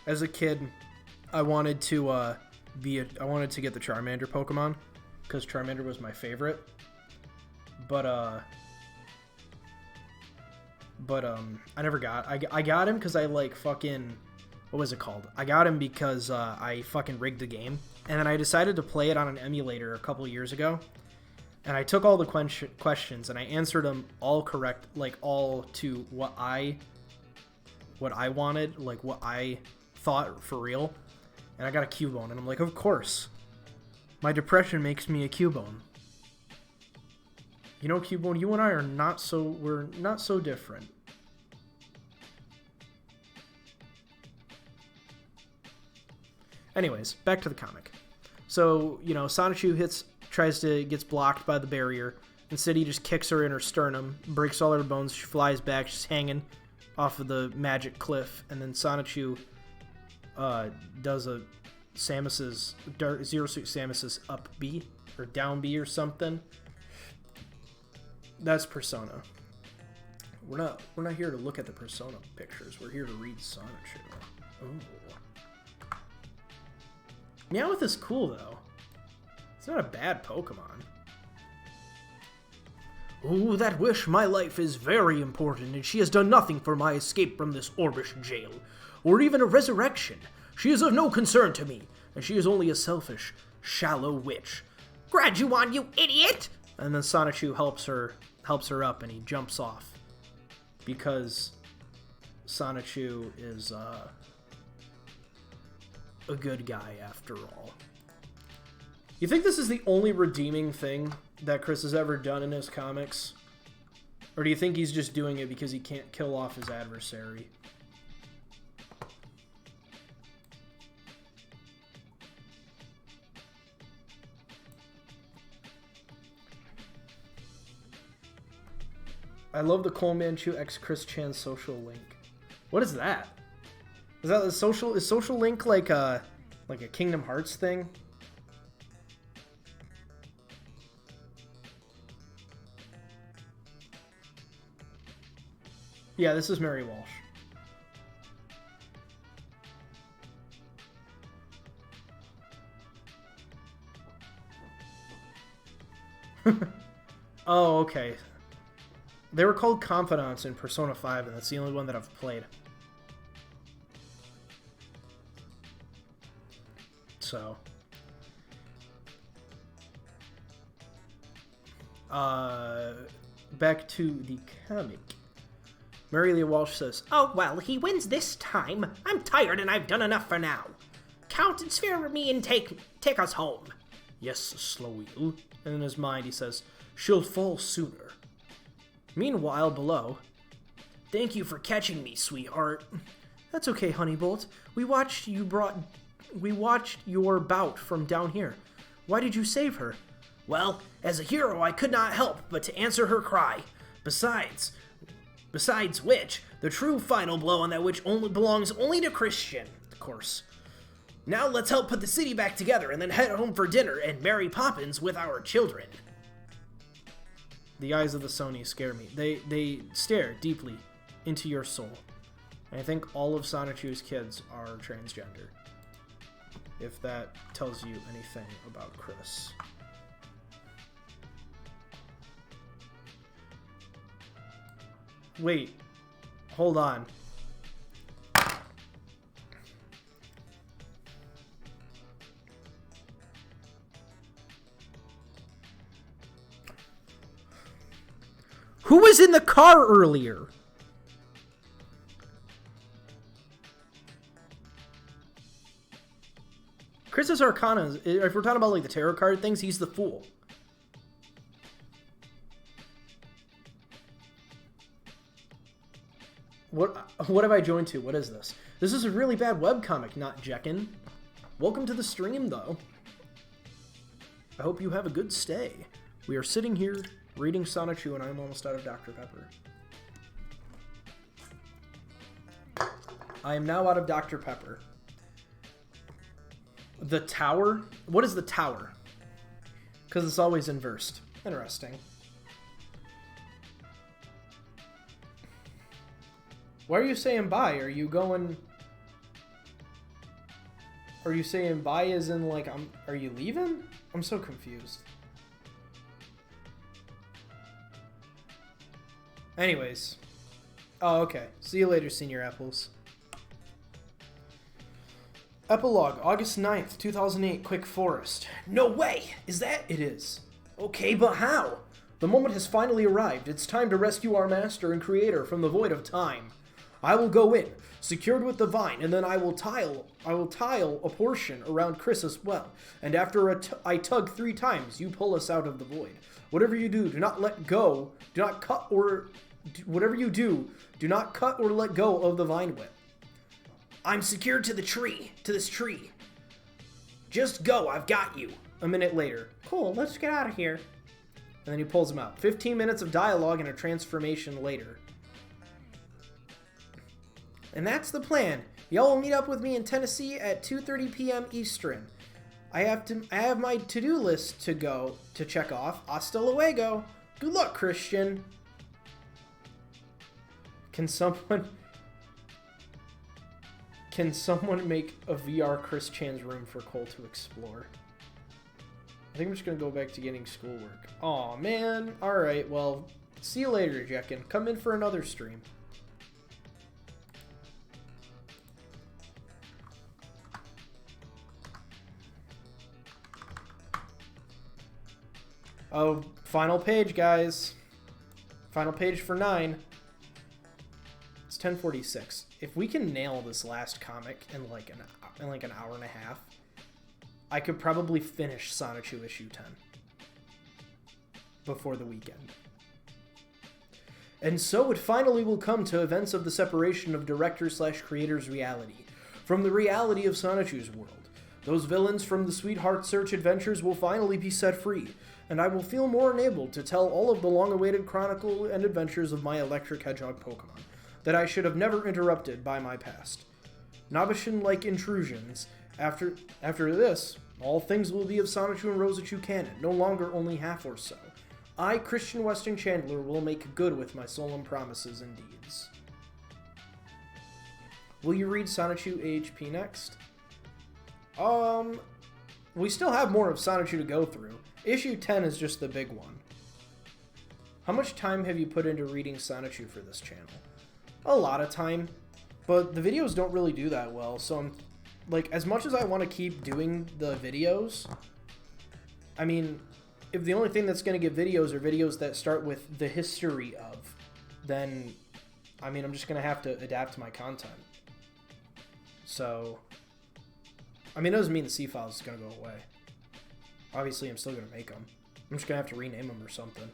As a kid, I wanted to I wanted to get the Charmander Pokemon because Charmander was my favorite. But I never got. I got him because I like fucking. What was it called? I got him because I fucking rigged the game, and then I decided to play it on an emulator a couple years ago. And I took all the questions and I answered them all correct, like all to what I wanted, like what I thought for real. And I got a Cubone, and I'm like, of course. My depression makes me a Cubone. You know, Cubone, you and I are we're not so different. Anyways, back to the comic. So, you know, Sonichu gets blocked by the barrier. Instead, he just kicks her in her sternum, breaks all her bones, she flies back, she's hanging off of the magic cliff, and then Sonichu does a Zero Suit Samus's up B, or down B or something. That's Persona. We're not here to look at the Persona pictures, we're here to read Sonichu. Oh. Meowth is cool, though. It's not a bad Pokemon. Oh, that wish, my life is very important, and she has done nothing for my escape from this Orbish jail, or even a resurrection. She is of no concern to me, and she is only a selfish, shallow witch. Graduan, you idiot! And then Sonichu helps her up, and he jumps off. Because Sonichu is, a good guy, after all. You think this is the only redeeming thing that Chris has ever done in his comics? Or do you think he's just doing it because he can't kill off his adversary? I love the Cole Manchu x Chris Chan social link. What is that? Is that a social? Is social link like a Kingdom Hearts thing? Yeah, this is Mary Walsh. Oh, okay. They were called Confidants in Persona 5, and that's the only one that I've played. So. Back to the comic. Mary Lee Walsh says, Oh, well, he wins this time. I'm tired and I've done enough for now. Count and sphere me and take us home. Yes, Sloweel. And in his mind he says, she'll fall sooner. Meanwhile, below, thank you for catching me, sweetheart. That's okay, Honeybolt. We watched your bout from down here. Why did you save her? Well, as a hero, I could not help but to answer her cry. Besides which, the true final blow on that witch belongs only to Christian, of course. Now let's help put the city back together and then head home for dinner and Mary Poppins with our children. The eyes of the Sony scare me. They stare deeply into your soul. And I think all of Sonichu's kids are transgender. If that tells you anything about Chris. Wait. Hold on. Who was in the car earlier? Chris's Arcana, if we're talking about like the tarot card things, he's the Fool. What have I joined to? What is this? This is a really bad webcomic, not Jekin. Welcome to the stream, though. I hope you have a good stay. We are sitting here reading Sonichu, and I'm almost out of Dr. Pepper. I am now out of Dr. Pepper. The Tower? What is the Tower? Because it's always inversed. Interesting. Why are you saying bye? Are you going... Are you saying bye as in, like, are you leaving? I'm so confused. Anyways. Oh, okay. See you later, Senior Apples. Epilogue, August 9th, 2008, Quick Forest. No way! Is that... It is. Okay, but how? The moment has finally arrived. It's time to rescue our master and creator from the void of time. I will go in, secured with the vine, and then I will tile a portion around Chris as well. And after I tug 3 times, you pull us out of the void. Whatever you do, do not let go. Do not cut or... Whatever you do, do not cut or let go of the vine whip. I'm secured to the tree, to this tree. Just go, I've got you. A minute later. Cool, let's get out of here. And then he pulls him out. 15 minutes of dialogue and a transformation later. And that's the plan. Y'all will meet up with me in Tennessee at 2:30 p.m. Eastern. I have my to-do list to check off. Hasta luego. Good luck, Christian. Can someone make a VR Chris Chan's room for Cole to explore? I think I'm just gonna go back to getting schoolwork. Aw, man. Alright, well, see you later, Jekin. Come in for another stream. Oh, final page, guys. Final page for 9. It's 10:46. If we can nail this last comic in like an hour and a half, I could probably finish Sonichu issue 10 before the weekend. And so it finally will come to events of the separation of director/creator's reality from the reality of Sonichu's world. Those villains from the Sweetheart Search adventures will finally be set free, and I will feel more enabled to tell all of the long-awaited chronicle and adventures of my Electric Hedgehog Pokemon that I should have never interrupted by my past. Nabishan-like intrusions. After this, all things will be of Sonichu and Roschu canon, no longer only half or so. I, Christian Weston Chandler, will make good with my solemn promises and deeds. Will you read Sonichu AHP next? We still have more of Sonichu to go through. Issue 10 is just the big one. How much time have you put into reading Sonichu for this channel? A lot of time, but the videos don't really do that well, so I'm, like, as much as I want to keep doing the videos, I mean, if the only thing that's going to get videos are videos that start with the history of, then, I mean, I'm just going to have to adapt my content. So, I mean, it doesn't mean the C-Files is going to go away. Obviously, I'm still going to make them. I'm just going to have to rename them or something.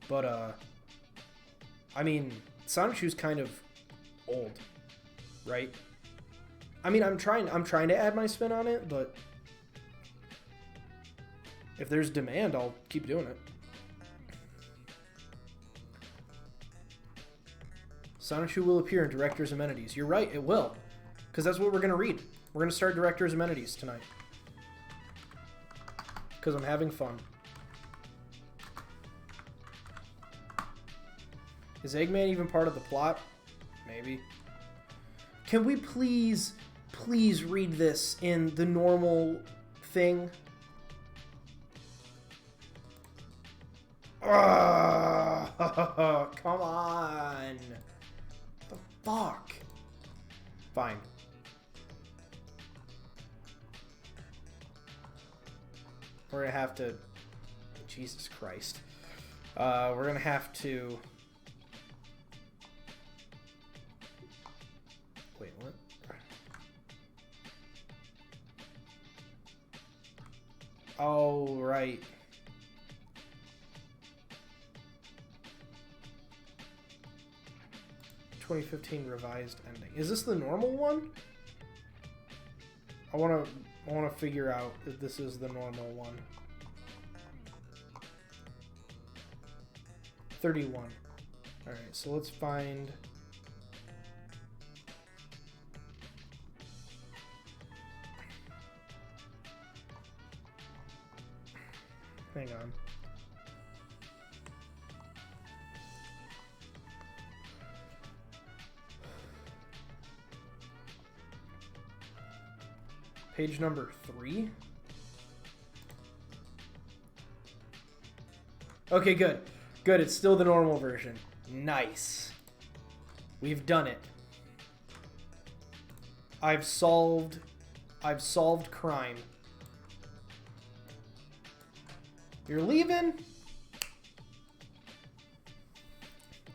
But, I mean, Sonichu's kind of old, right? I mean, I'm trying to add my spin on it, but if there's demand, I'll keep doing it. Sonichu will appear in Director's Amenities. You're right, it will. Because that's what we're going to read. We're going to start Director's Amenities tonight. Because I'm having fun. Is Eggman even part of the plot? Maybe. Can we please read this in the normal thing? Come on. The fuck? Fine. We're gonna have to... Jesus Christ. We're gonna have to... Wait, what? Oh, right. ...2015 revised ending. Is this the normal one? I wanna figure out if this is the normal one. 31. Alright, so let's find... Hang on. Page number 3. Okay, good. Good, it's still the normal version. Nice. We've done it. I've solved crime. You're leaving?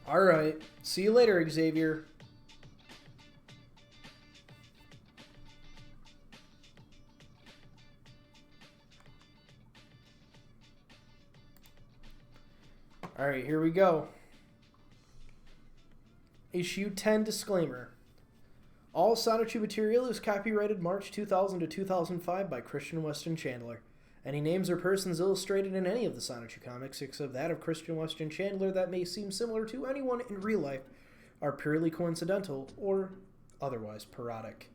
Alright. See you later, Xavier. Alright, here we go. Issue 10 disclaimer. All Sonichu material is copyrighted March 2000 to 2005 by Christian Weston Chandler. Any names or persons illustrated in any of the Sonichu comics, except that of Christian Weston Chandler that may seem similar to anyone in real life, are purely coincidental or otherwise parodic.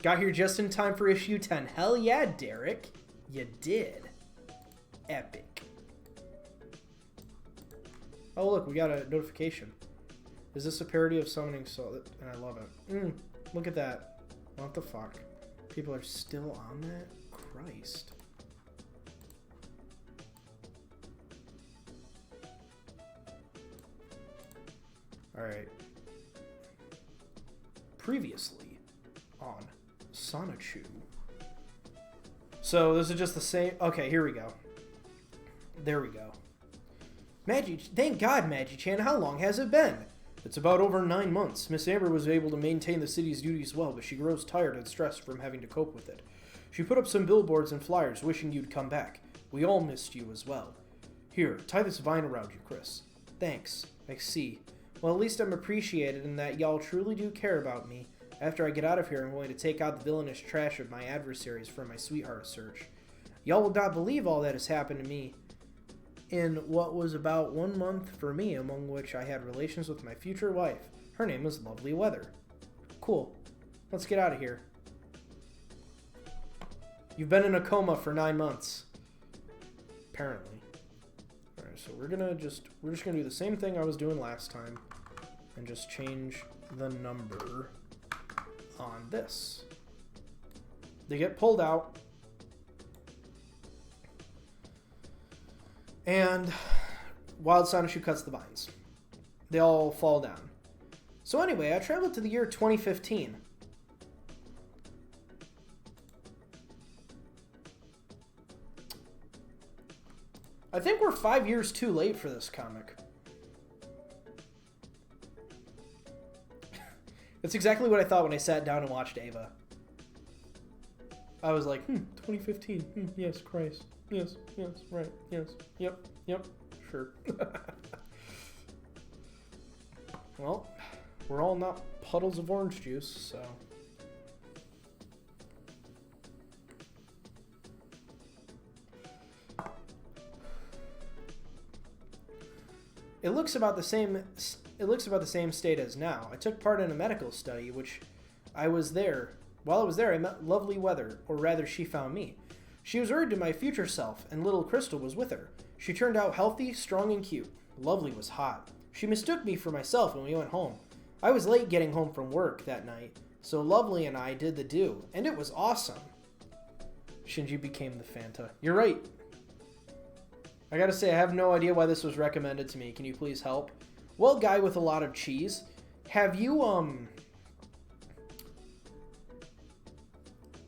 Got here just in time for issue 10. Hell yeah, Derek. You did. Epic. Oh, look, we got a notification. Is this a parody of Summoning Soul? And I love it. Look at that. What the fuck? People are still on that? Christ. Alright. Previously on Sonichu. So this is just the same... Okay, here we go. There we go. Thank God, Magi-chan, how long has it been? It's about over 9 months. Miss Amber was able to maintain the city's duties well, but she grows tired and stressed from having to cope with it. She put up some billboards and flyers wishing you'd come back. We all missed you as well. Here, tie this vine around you, Chris. Thanks. I see. Well, at least I'm appreciated in that y'all truly do care about me. After I get out of here, I'm going to take out the villainous trash of my adversaries for my sweetheart search. Y'all will not believe all that has happened to me in what was about 1 month for me, among which I had relations with my future wife. Her name was Lovely Weather. Cool. Let's get out of here. You've been in a coma for 9 months. Apparently. Alright, so we're just gonna do the same thing I was doing last time and just change the number on this. They get pulled out. And Wild Sonichu cuts the vines. They all fall down. So anyway, I traveled to the year 2015. I think we're 5 years too late for this comic. That's exactly what I thought when I sat down and watched Ava. I was like, 2015. Yes, Christ. Yes, right. Yes, yep, sure. Well, we're all not puddles of orange juice, so... It looks about the same state as now. I took part in a medical study, while I was there, I met Lovely Weather, or rather she found me. She was married to my future self, and little Crystal was with her. She turned out healthy, strong, and cute. Lovely was hot. She mistook me for myself when we went home. I was late getting home from work that night, so Lovely and I did the do, and it was awesome. Shinji became the Fanta. You're right. I gotta say, I have no idea why this was recommended to me. Can you please help? Well, guy with a lot of cheese, have you,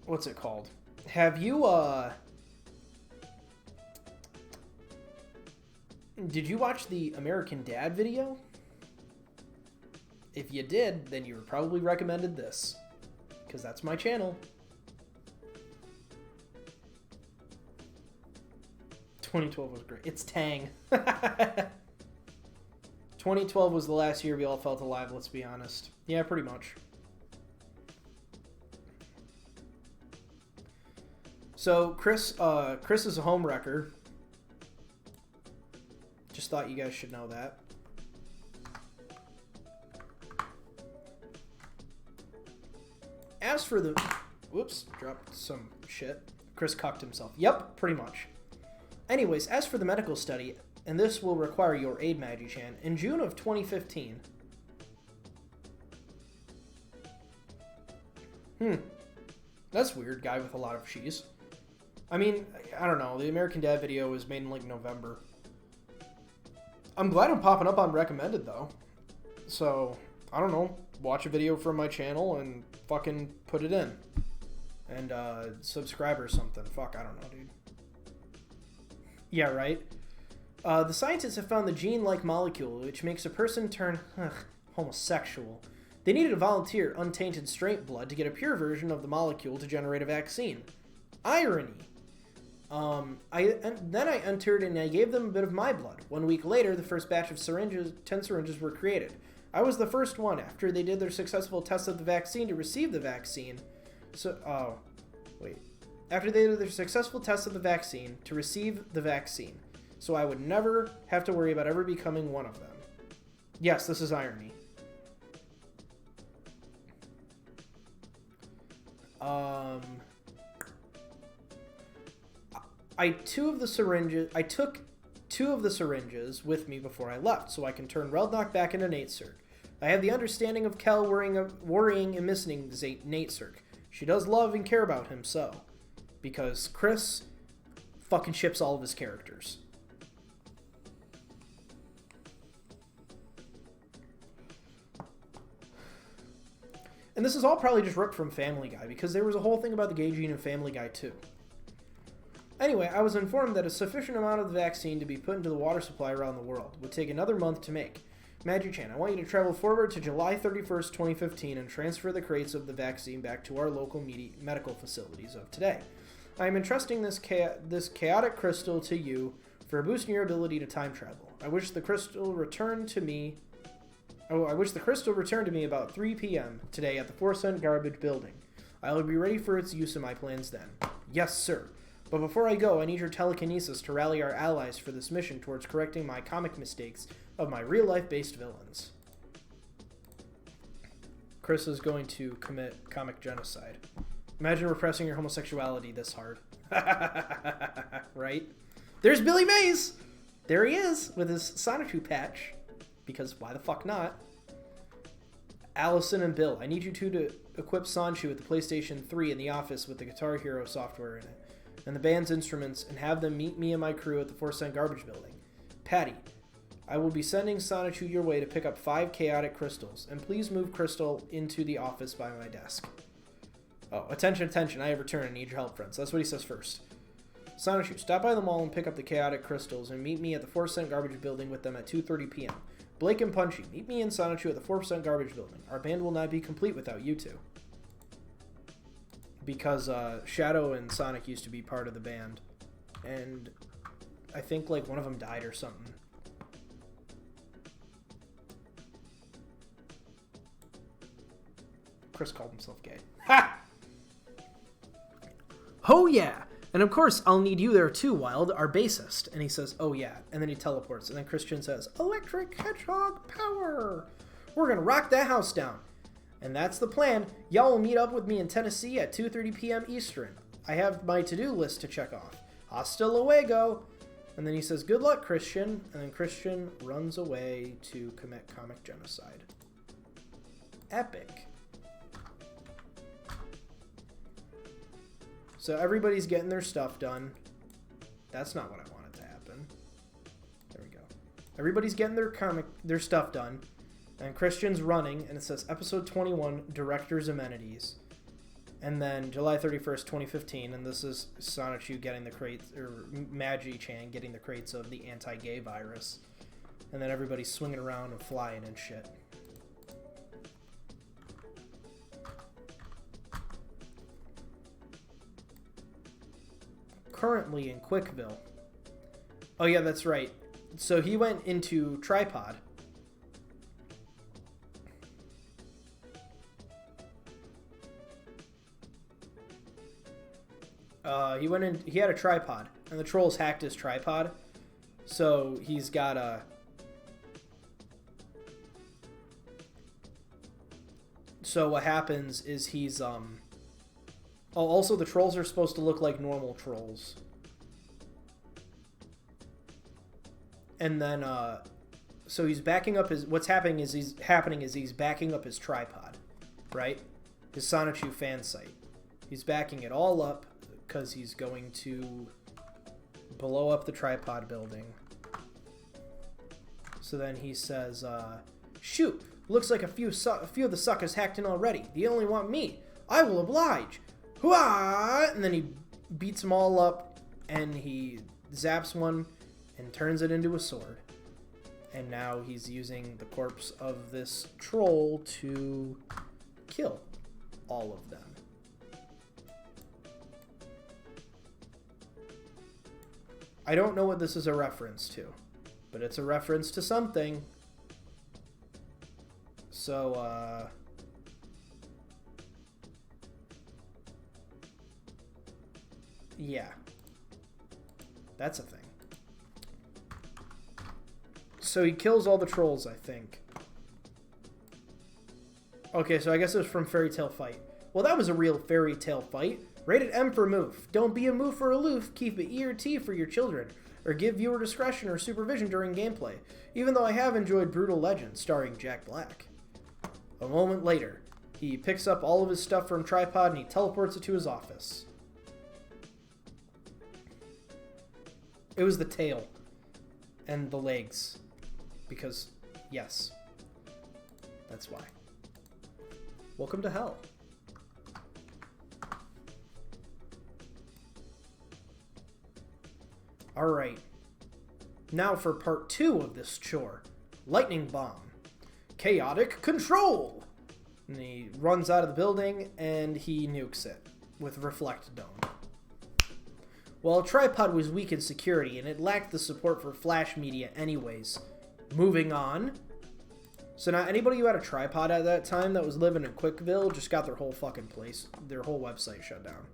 what's it called? Have you, did you watch the American Dad video? If you did, then you were probably recommended this, because that's my channel. 2012 was great. It's Tang. 2012 was the last year we all felt alive, let's be honest. Yeah, pretty much. So, Chris is a homewrecker. Just thought you guys should know that. As for the... Whoops, dropped some shit. Chris cucked himself. Yep, pretty much. Anyways, as for the medical study, and this will require your aid, Magi-chan, in June of 2015... That's weird, guy with a lot of cheese. I mean, I don't know. The American Dad video was made in, like, November. I'm glad I'm popping up on recommended, though. So, I don't know. Watch a video from my channel and fucking put it in. And, subscribe or something. Fuck, I don't know, dude. Yeah, right? The scientists have found the gene-like molecule which makes a person turn homosexual. They needed a volunteer, untainted straight blood, to get a pure version of the molecule to generate a vaccine. Irony. Then I entered and I gave them a bit of my blood. 1 week later, the first batch of 10 syringes were created. I was the first one after they did their successful test of the vaccine to receive the vaccine. After they did their successful test of the vaccine to receive the vaccine. So I would never have to worry about ever becoming one of them. Yes, this is irony. I took two of the syringes with me before I left, so I can turn Reldnock back into Natesurg. I have the understanding of Kel worrying and missing Natesurg. She does love and care about him, so. Because Chris fucking ships all of his characters. And this is all probably just ripped from Family Guy, because there was a whole thing about the gay gene in Family Guy too. Anyway, I was informed that a sufficient amount of the vaccine to be put into the water supply around the world would take another month to make. Magi-chan, I want you to travel forward to July 31st, 2015 and transfer the crates of the vaccine back to our local medical facilities of today. I am entrusting this chaotic crystal to you for boosting your ability to time travel. I wish the crystal returned to me about 3 p.m. today at the 4-cent garbage building. I will be ready for its use in my plans then. Yes, sir. But before I go, I need your telekinesis to rally our allies for this mission towards correcting my comic mistakes of my real-life-based villains. Chris is going to commit comic genocide. Imagine repressing your homosexuality this hard. Right? There's Billy Mays! There he is, with his Sonichu patch. Because why the fuck not? Allison and Bill, I need you two to equip Sonichu with the PlayStation 3 in the office with the Guitar Hero software in it, and the band's instruments, and have them meet me and my crew at the 4-cent garbage building. Patty, I will be sending Sonichu your way to pick up 5 chaotic crystals, and please move Crystal into the office by my desk. Oh, attention, attention, I have returned and need your help, friends. That's what he says first. Sonichu, stop by the mall and pick up the chaotic crystals, and meet me at the 4-cent garbage building with them at 2:30 p.m. Blake and Punchy, meet me and Sonichu at the 4% garbage building. Our band will not be complete without you two. Because Shadow and Sonic used to be part of the band. And I think like one of them died or something. Chris called himself gay. Ha! Oh yeah! And of course, I'll need you there too, Wild, our bassist. And he says, oh yeah. And then he teleports. And then Christian says, electric hedgehog power. We're going to rock that house down. And that's the plan. Y'all will meet up with me in Tennessee at 2:30 p.m. Eastern. I have my to-do list to check off. Hasta luego. And then he says, good luck, Christian. And then Christian runs away to commit comic genocide. Epic. So everybody's getting their stuff done. That's not what I wanted to happen. There we go. Everybody's getting their stuff done. And Christian's running, and it says episode 21, Director's Amenities. And then July 31st, 2015, and this is Sonichu getting the crates, or Magi-chan getting the crates of the anti-gay virus. And then everybody's swinging around and flying and shit. Currently in Quickville. Oh yeah, that's right. So he went into Tripod. He had a tripod, and the trolls hacked his tripod. So he's got a... So what happens is he's, Oh, also the trolls are supposed to look like normal trolls. And then, so he's backing up his... What's happening is he's backing up his tripod, right? His Sonichu fan site. He's backing it all up because he's going to blow up the tripod building. So then he says, shoot, looks like a few of the suckers hacked in already. They only want me. I will oblige. Hooah! And then he beats them all up, and he zaps one and turns it into a sword. And now he's using the corpse of this troll to kill all of them. I don't know what this is a reference to, but it's a reference to something. So, yeah. That's a thing. So he kills all the trolls, I think. Okay, so I guess it was from Fairy Tail Fight. Well, that was a real Fairy Tail Fight. Rated M for moof. Don't be a moof or aloof. Keep it E or T for your children. Or give viewer discretion or supervision during gameplay. Even though I have enjoyed Brutal Legend, starring Jack Black. A moment later, he picks up all of his stuff from Tripod and he teleports it to his office. It was the tail and the legs. Because, yes. That's why. Welcome to hell. Alright. Now for part 2 of this chore. Lightning Bomb. chaotic control. And he runs out of the building and he nukes it with Reflect Dome. Well, Tripod was weak in security and it lacked the support for flash media anyways. Moving on. So now anybody who had a tripod at that time that was living in Quickville just got their whole fucking place, their whole website shut down.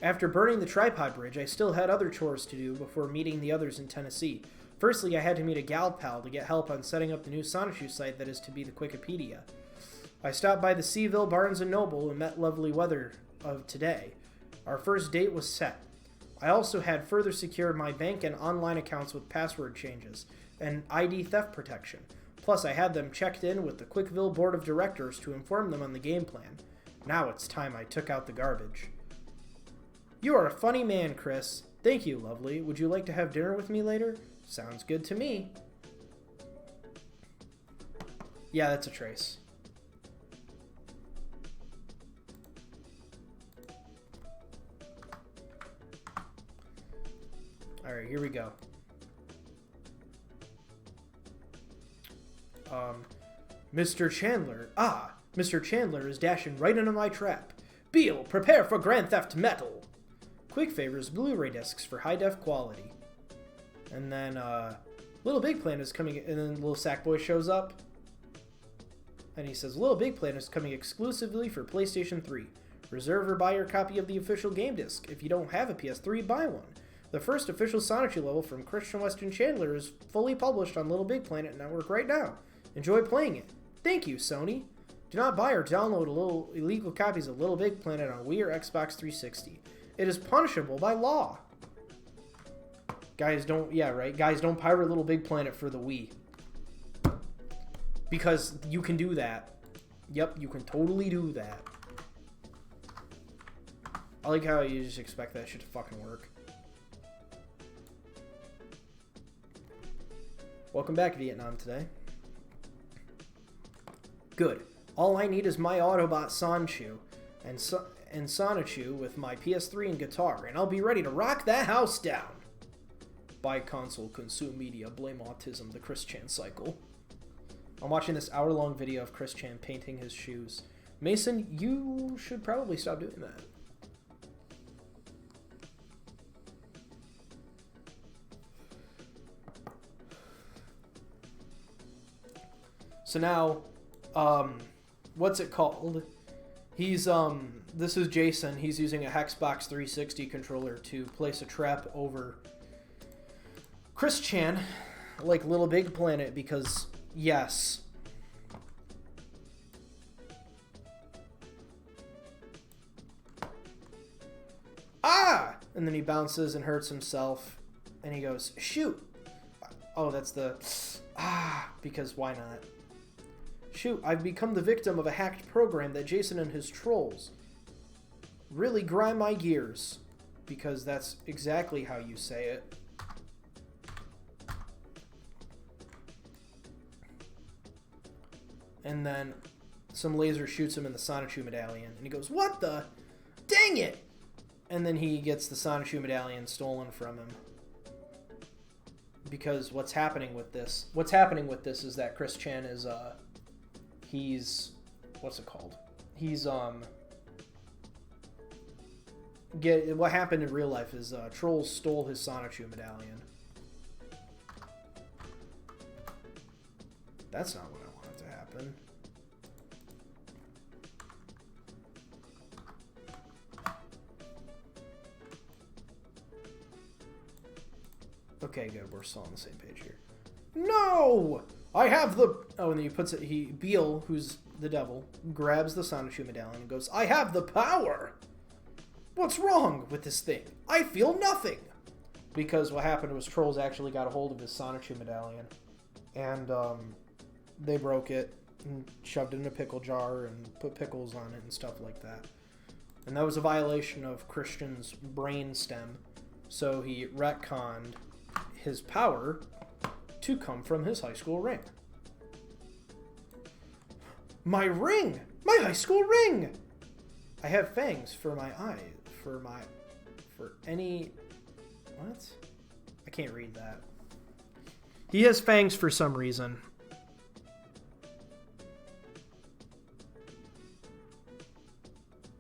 After burning the tripod bridge, I still had other chores to do before meeting the others in Tennessee. Firstly, I had to meet a gal pal to get help on setting up the new Sonichu site that is to be the Wikipedia. I stopped by the Seaville Barnes & Noble and met lovely weather of today. Our first date was set. I also had further secured my bank and online accounts with password changes and ID theft protection. Plus, I had them checked in with the Quickville Board of Directors to inform them on the game plan. Now it's time I took out the garbage. You are a funny man, Chris. Thank you, lovely. Would you like to have dinner with me later? Sounds good to me. Yeah, that's a trace. Alright, here we go. Mr. Chandler. Ah, Mr. Chandler is dashing right into my trap. Beale, prepare for Grand Theft Metal. Quick favors Blu-ray discs for high-def quality. And then, Little Big Planet is coming, and then Little Sackboy shows up. And he says, Little Big Planet is coming exclusively for PlayStation 3. Reserve or buy your copy of the official game disc. If you don't have a PS3, buy one. The first official Sonichu level from Christian Weston Chandler is fully published on Little Big Planet Network right now. Enjoy playing it. Thank you, Sony. Do not buy or download illegal copies of Little Big Planet on Wii or Xbox 360. It is punishable by law. Guys, don't... Yeah, right? Guys, don't pirate Little Big Planet for the Wii. Because you can do that. Yep, you can totally do that. I like how you just expect that shit to fucking work. Welcome back, Vietnam, today. Good. All I need is my Autobot Sonichu and Sonichu with my PS3 and guitar, and I'll be ready to rock that house down. Buy console, consume media, blame autism, the Chris Chan cycle. I'm watching this hour-long video of Chris Chan painting his shoes. Mason, you should probably stop doing that. So now, what's it called? He's, this is Jason. He's using a Xbox 360 controller to place a trap over Chris Chan, like Little Big Planet, because, yes. Ah! And then he bounces and hurts himself, and he goes, shoot. Oh, that's the, because why not? Shoot, I've become the victim of a hacked program that Jason and his trolls really grind my gears. Because that's exactly how you say it. And then some laser shoots him in the Sonichu medallion. And he goes, what the? Dang it! And then he gets the Sonichu medallion stolen from him. Because what's happening with this is that Chris Chan is, he's, what's it called? He's, what happened in real life is, trolls stole his Sonichu medallion. That's not what I wanted to happen. Okay, good. We're still on the same page here. No! I have the... Oh, and then he puts it... Beale, who's the devil, grabs the Sonichu medallion and goes, I have the power! What's wrong with this thing? I feel nothing! Because what happened was trolls actually got a hold of his Sonichu medallion. And, they broke it and shoved it in a pickle jar and put pickles on it and stuff like that. And that was a violation of Christian's brain stem. So he retconned his power to come from his high school ring. My ring! My high school ring! I have fangs for my eyes, for any... What? I can't read that. He has fangs for some reason.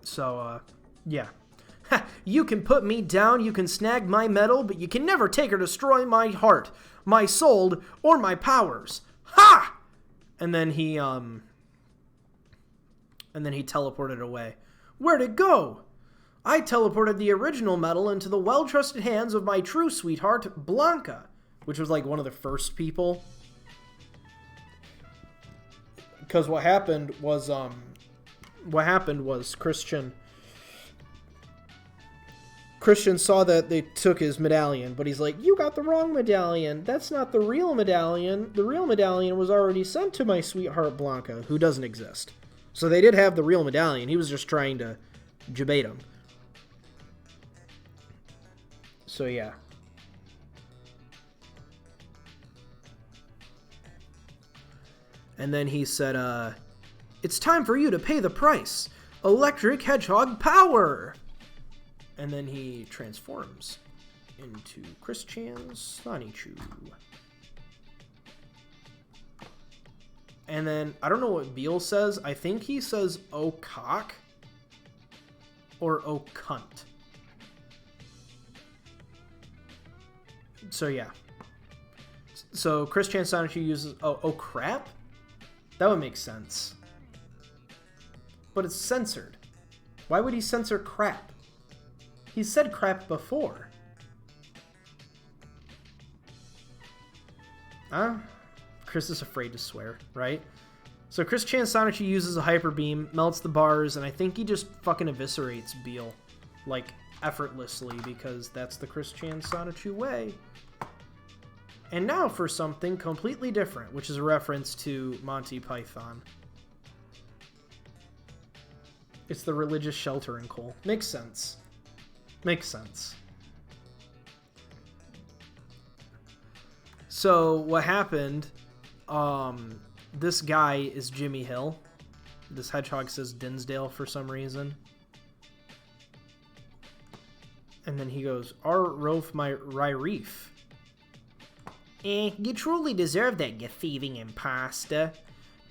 So, yeah. You can put me down, you can snag my medal, but you can never take or destroy my heart, my soul, or my powers. Ha! And then he teleported away. Where'd it go? I teleported the original medal into the well-trusted hands of my true sweetheart, Blanca, which was like one of the first people. Because what happened was Christian saw that they took his medallion, but he's like, you got the wrong medallion. That's not the real medallion. The real medallion was already sent to my sweetheart Blanca, who doesn't exist. So they did have the real medallion. He was just trying to debate him. So yeah. And then he said, it's time for you to pay the price. Electric Hedgehog power! And then he transforms into Christian's Sonichu. And then, I don't know what Beal says. I think he says, oh cock. Or oh cunt. So yeah. So Christian Sonichu uses, oh crap? That would make sense. But it's censored. Why would he censor crap? He said crap before. Chris is afraid to swear, right? So Chris Chan Sonichu uses a hyper beam, melts the bars, and I think he just fucking eviscerates Beal, like, effortlessly, because that's the Chris Chan Sonichu way. And now for something completely different, which is a reference to Monty Python. It's the religious sheltering coal. Makes sense. Makes sense. So what happened, this guy is Jimmy Hill. This hedgehog says Dinsdale for some reason. And then he goes, Ar Roth my Ryreef. You truly deserve that, you thieving imposter.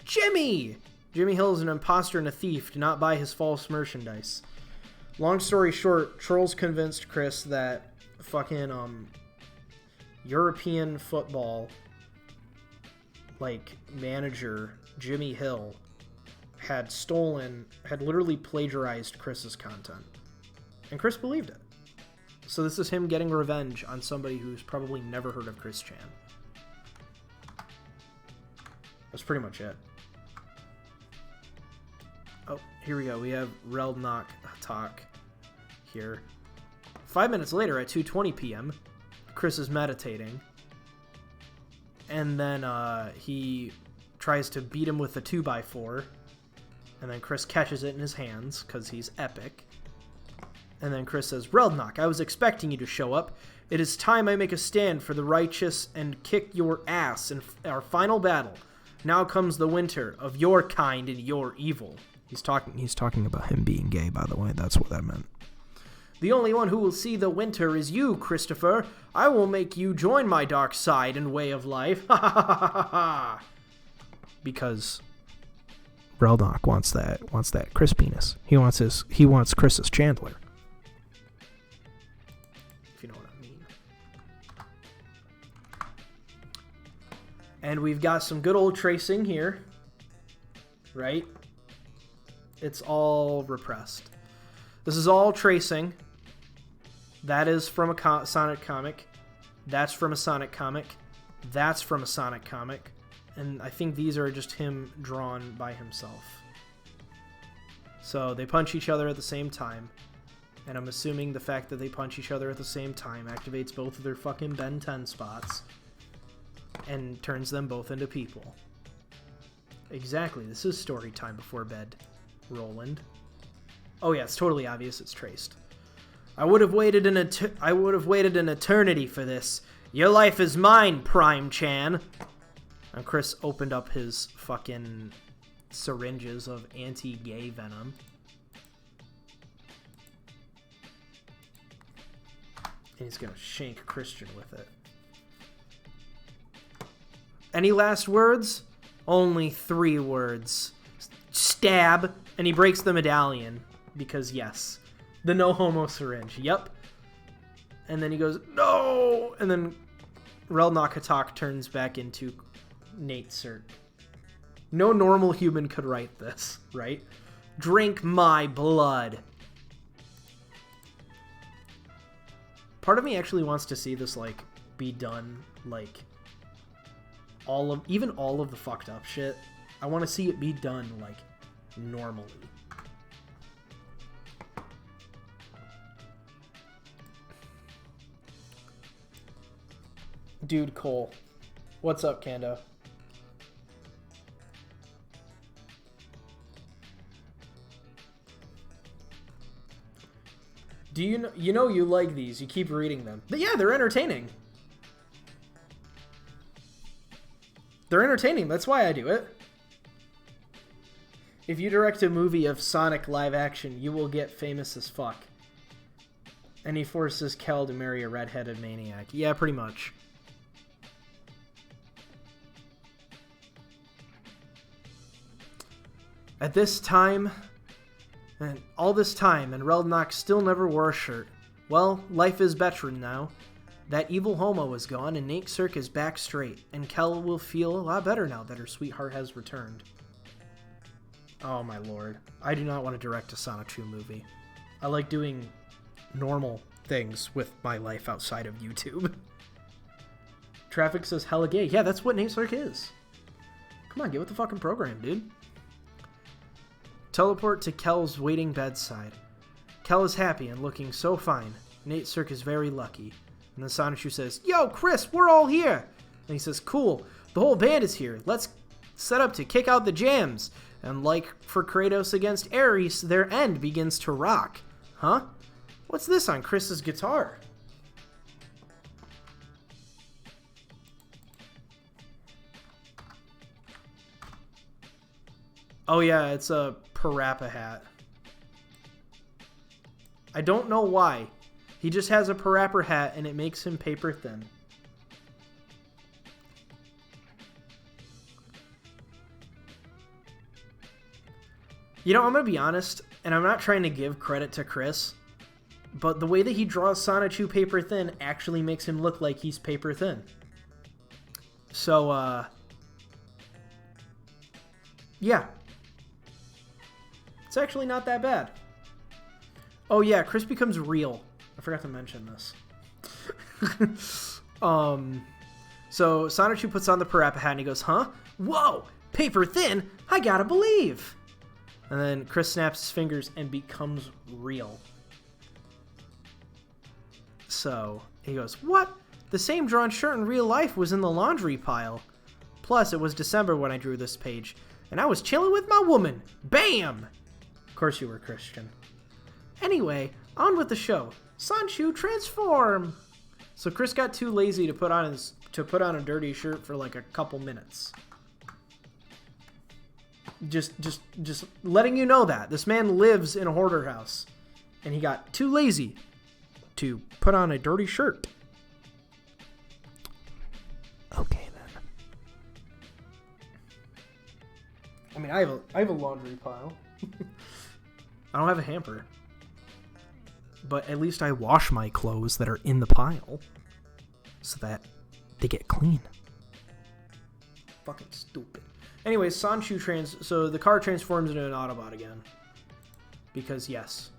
Jimmy! Jimmy Hill is an imposter and a thief. Do not buy his false merchandise. Long story short, trolls convinced Chris that fucking, European football, like, manager Jimmy Hill had literally plagiarized Chris's content. And Chris believed it. So this is him getting revenge on somebody who's probably never heard of Chris Chan. That's pretty much it. Oh, here we go. We have Reldnock talk here. 5 minutes later at 2:20 p.m., Chris is meditating. And then he tries to beat him with a 2x4. And then Chris catches it in his hands because he's epic. And then Chris says, Reldnock, I was expecting you to show up. It is time I make a stand for the righteous and kick your ass in our final battle. Now comes the winter of your kind and your evil. He's talking about him being gay, by the way. That's what that meant. The only one who will see the winter is you, Christopher. I will make you join my dark side and way of life. Ha ha ha ha ha. Because Reldnock wants that Chris penis. He wants Chris's Chandler. If you know what I mean. And we've got some good old tracing here. Right? It's all repressed. This is all tracing. That is from a Sonic comic. That's from a Sonic comic. That's from a Sonic comic. And I think these are just him drawn by himself. So they punch each other at the same time. And I'm assuming the fact that they punch each other at the same time activates both of their fucking Ben 10 spots. And turns them both into people. Exactly. This is story time before bed, Roland. Oh yeah, it's totally obvious it's traced. I would have waited an eternity for this. Your life is mine, Prime Chan. And Chris opened up his fucking syringes of anti-gay venom. And he's gonna shank Christian with it. Any last words? Only 3 words. Stab, and he breaks the medallion. Because yes. The no homo syringe. Yep. And then he goes, no! And then Relnok Hatak turns back into Nate Cert. No normal human could write this, right? Drink my blood. Part of me actually wants to see this, like, be done, like, even all of the fucked up shit. I want to see it be done, like, normally. Dude Cole. What's up, Kando? Do you know you like these? You keep reading them. But yeah, they're entertaining. They're entertaining. That's why I do it. If you direct a movie of Sonic live action, you will get famous as fuck. And he forces Kel to marry a redheaded maniac. Yeah, pretty much. At this time, and all this time, and Relnok still never wore a shirt. Well, life is better now. That evil homo is gone, and Nate Cirque is back straight, and Kel will feel a lot better now that her sweetheart has returned. Oh my lord. I do not want to direct a Sonichu movie. I like doing normal things with my life outside of YouTube. Traffic says hella gay. Yeah, that's what Nate Cirque is. Come on, get with the fucking program, dude. Teleport to Kel's waiting bedside. Kel is happy and looking so fine. Nate Cirque is very lucky. And then Sonichu says, yo, Chris, we're all here. And he says, cool, the whole band is here. Let's set up to kick out the jams. And like for Kratos against Ares, their end begins to rock. Huh? What's this on Chris's guitar? Oh yeah, it's a Parappa hat. I don't know why. He just has a Parappa hat and it makes him paper thin. You know, I'm going to be honest, and I'm not trying to give credit to Chris, but the way that he draws Sonichu paper thin actually makes him look like he's paper thin. So, yeah. It's actually not that bad. Oh yeah, Chris becomes real. I forgot to mention this. So Sonichu puts on the Parappa hat and he goes, huh? Whoa! Paper thin? I gotta believe! And then Chris snaps his fingers and becomes real. So he goes, what? The same drawn shirt in real life was in the laundry pile. Plus, it was December when I drew this page, and I was chilling with my woman. Bam! Of course you were Christian. Anyway, on with the show. Sonichu, transform! So Chris got too lazy to put on a dirty shirt for like a couple minutes. Just letting you know that. This man lives in a hoarder house. And he got too lazy to put on a dirty shirt. Okay, then. I mean, I have a laundry pile. I don't have a hamper. But at least I wash my clothes that are in the pile. So that they get clean. Fucking stupid. Anyway, Sonichu so the car transforms into an Autobot again. Because yes.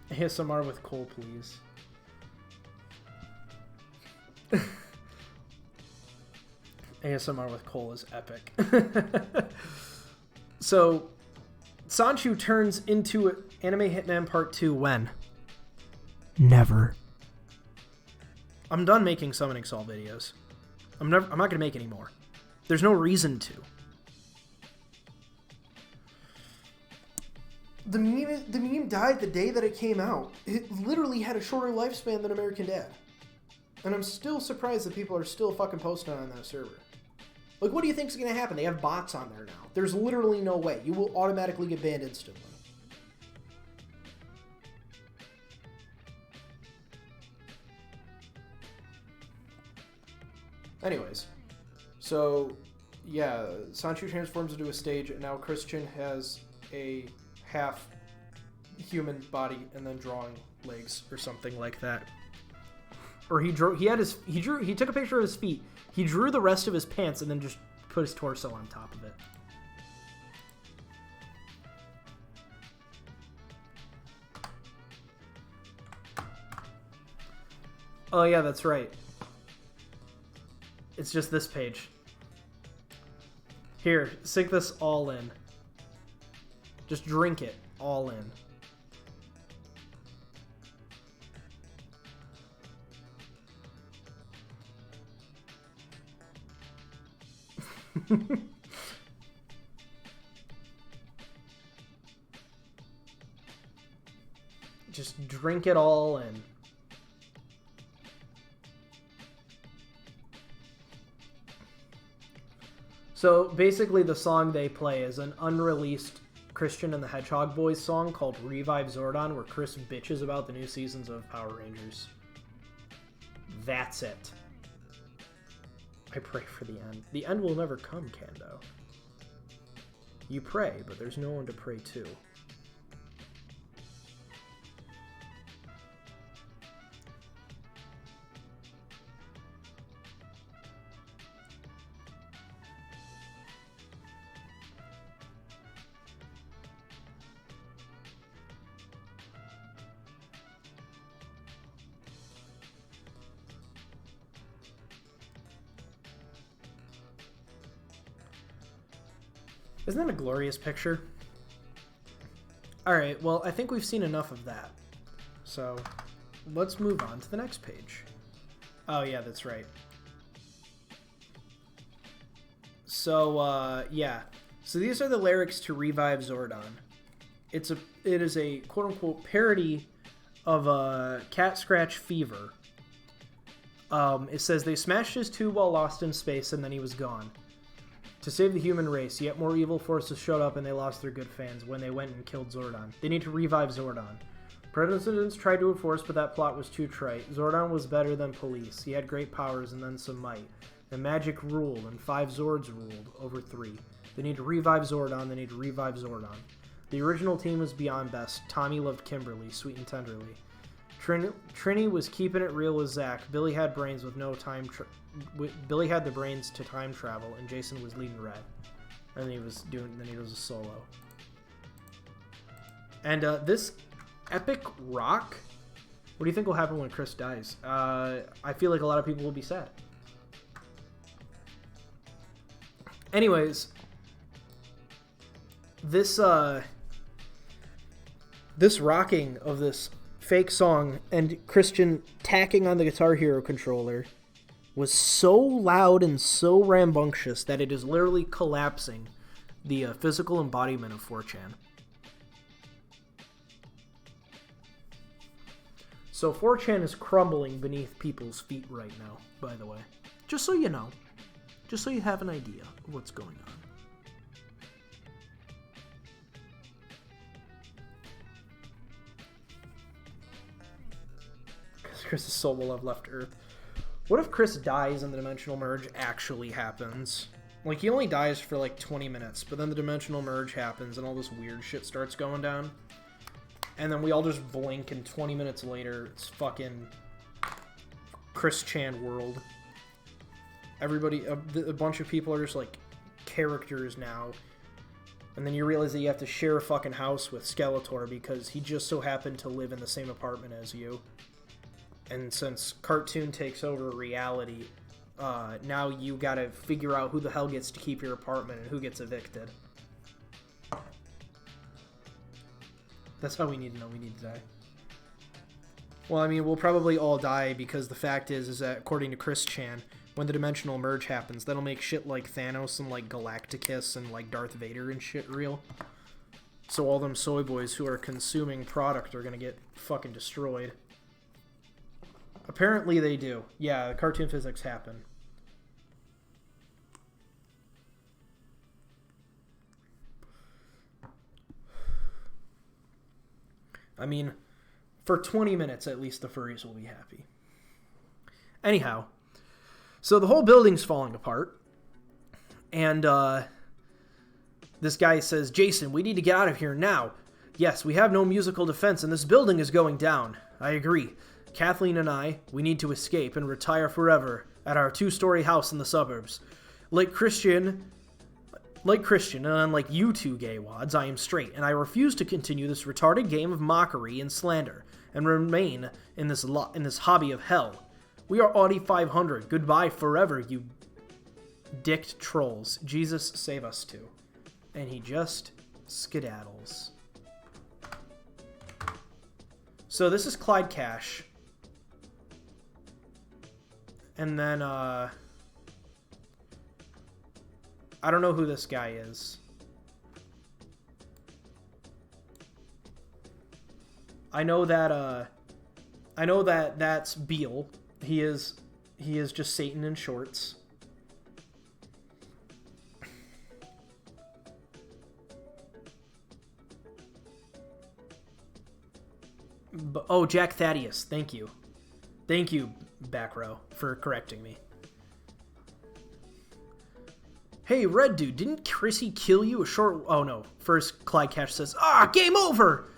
ASMR with Cole, please. ASMR with Cole is epic. So, Sonichu turns into Anime Hitman Part 2 when? Never. I'm done making Summoning Saw videos. I'm not going to make any more. There's no reason to. The meme died the day that it came out. It literally had a shorter lifespan than American Dad. And I'm still surprised that people are still fucking posting on that server. Like, what do you think is going to happen? They have bots on there now. There's literally no way. You will automatically get banned instantly. Anyways, so, yeah, Sonichu transforms into a stage, and now Christian has a half human body and then drawing legs or something like that. Or he took a picture of his feet. He drew the rest of his pants and then just put his torso on top of it. Oh yeah, that's right. It's just this page. Here, sink this all in. Just drink it all in. Just drink it all in. So basically the song they play is an unreleased Christian and the Hedgehog Boys song called Revive Zordon, where Chris bitches about the new seasons of Power Rangers. That's it. I pray for the end. The end will never come, Kando. You pray, but there's no one to pray to. Isn't that a glorious picture? Alright, well, I think we've seen enough of that. So, let's move on to the next page. Oh, yeah, that's right. So, yeah. So these are the lyrics to Revive Zordon. It is a quote-unquote parody of Cat Scratch Fever. It says, they smashed his tube while lost in space and then he was gone. To save the human race, yet more evil forces showed up and they lost their good fans when they went and killed Zordon. They need to revive Zordon. Presidents tried to enforce, but that plot was too trite. Zordon was better than police. He had great powers and then some might. And magic ruled, and 5 Zords ruled over 3. They need to revive Zordon, they need to revive Zordon. The original team was beyond best. Tommy loved Kimberly, sweet and tenderly. Trini was keeping it real with Zach. Billy had brains with no time... Billy had the brains to time travel, and Jason was leading Red. And then he was a solo. And this epic rock, what do you think will happen when Chris dies? I feel like a lot of people will be sad. Anyways, this rocking of this fake song and Christian tacking on the Guitar Hero controller was so loud and so rambunctious that it is literally collapsing the physical embodiment of 4chan. So 4chan is crumbling beneath people's feet right now, by the way. Just so you know. Just so you have an idea of what's going on. Because Chris's soul will have left Earth. What if Chris dies and the dimensional merge actually happens? Like, he only dies for like 20 minutes, but then the dimensional merge happens and all this weird shit starts going down. And then we all just blink and 20 minutes later, it's fucking Chris Chan world. Everybody, a bunch of people are just like characters now. And then you realize that you have to share a fucking house with Skeletor because he just so happened to live in the same apartment as you. And since cartoon takes over reality, now you gotta figure out who the hell gets to keep your apartment and who gets evicted. That's how we need to know we need to die. Well, I mean, we'll probably all die because the fact is that according to Chris Chan, when the dimensional merge happens, that'll make shit like Thanos and like Galacticus and like Darth Vader and shit real. So all them soy boys who are consuming product are gonna get fucking destroyed. Apparently they do. Yeah, the cartoon physics happen. I mean, for 20 minutes at least the furries will be happy. Anyhow, so the whole building's falling apart. And this guy says, Jason, we need to get out of here now. Yes, we have no musical defense and this building is going down. I agree. Kathleen and I, we need to escape and retire forever at our 2-story house in the suburbs. Like Christian, and unlike you two gay wads, I am straight, and I refuse to continue this retarded game of mockery and slander, and remain in this hobby of hell. We are Audi 500. Goodbye forever, you dicked trolls. Jesus save us too. And he just skedaddles. So this is Clyde Cash. And then, I don't know who this guy is. I know that that's Beal. He is just Satan in shorts. Oh, Jack Thaddeus. Thank you. Thank you, back row, for correcting me. Hey, Red Dude, didn't Chrissy kill you a short... Oh, no. First, Clyde Cash says, game over!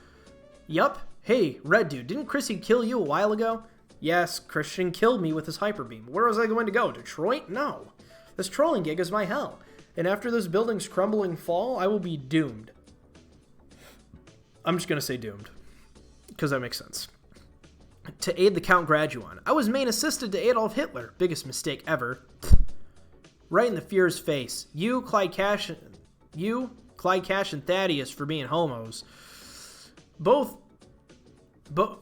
Yup. Hey, Red Dude, didn't Chrissy kill you a while ago? Yes, Christian killed me with his hyper beam. Where was I going to go? Detroit? No. This trolling gig is my hell. And after this building's crumbling fall, I will be doomed. I'm just going to say doomed. Because that makes sense. To aid the Count Graduan. I was main assistant to Adolf Hitler. Biggest mistake ever. Right in the Fuhrer's face. You, Clyde Cash, and Thaddeus for being homos.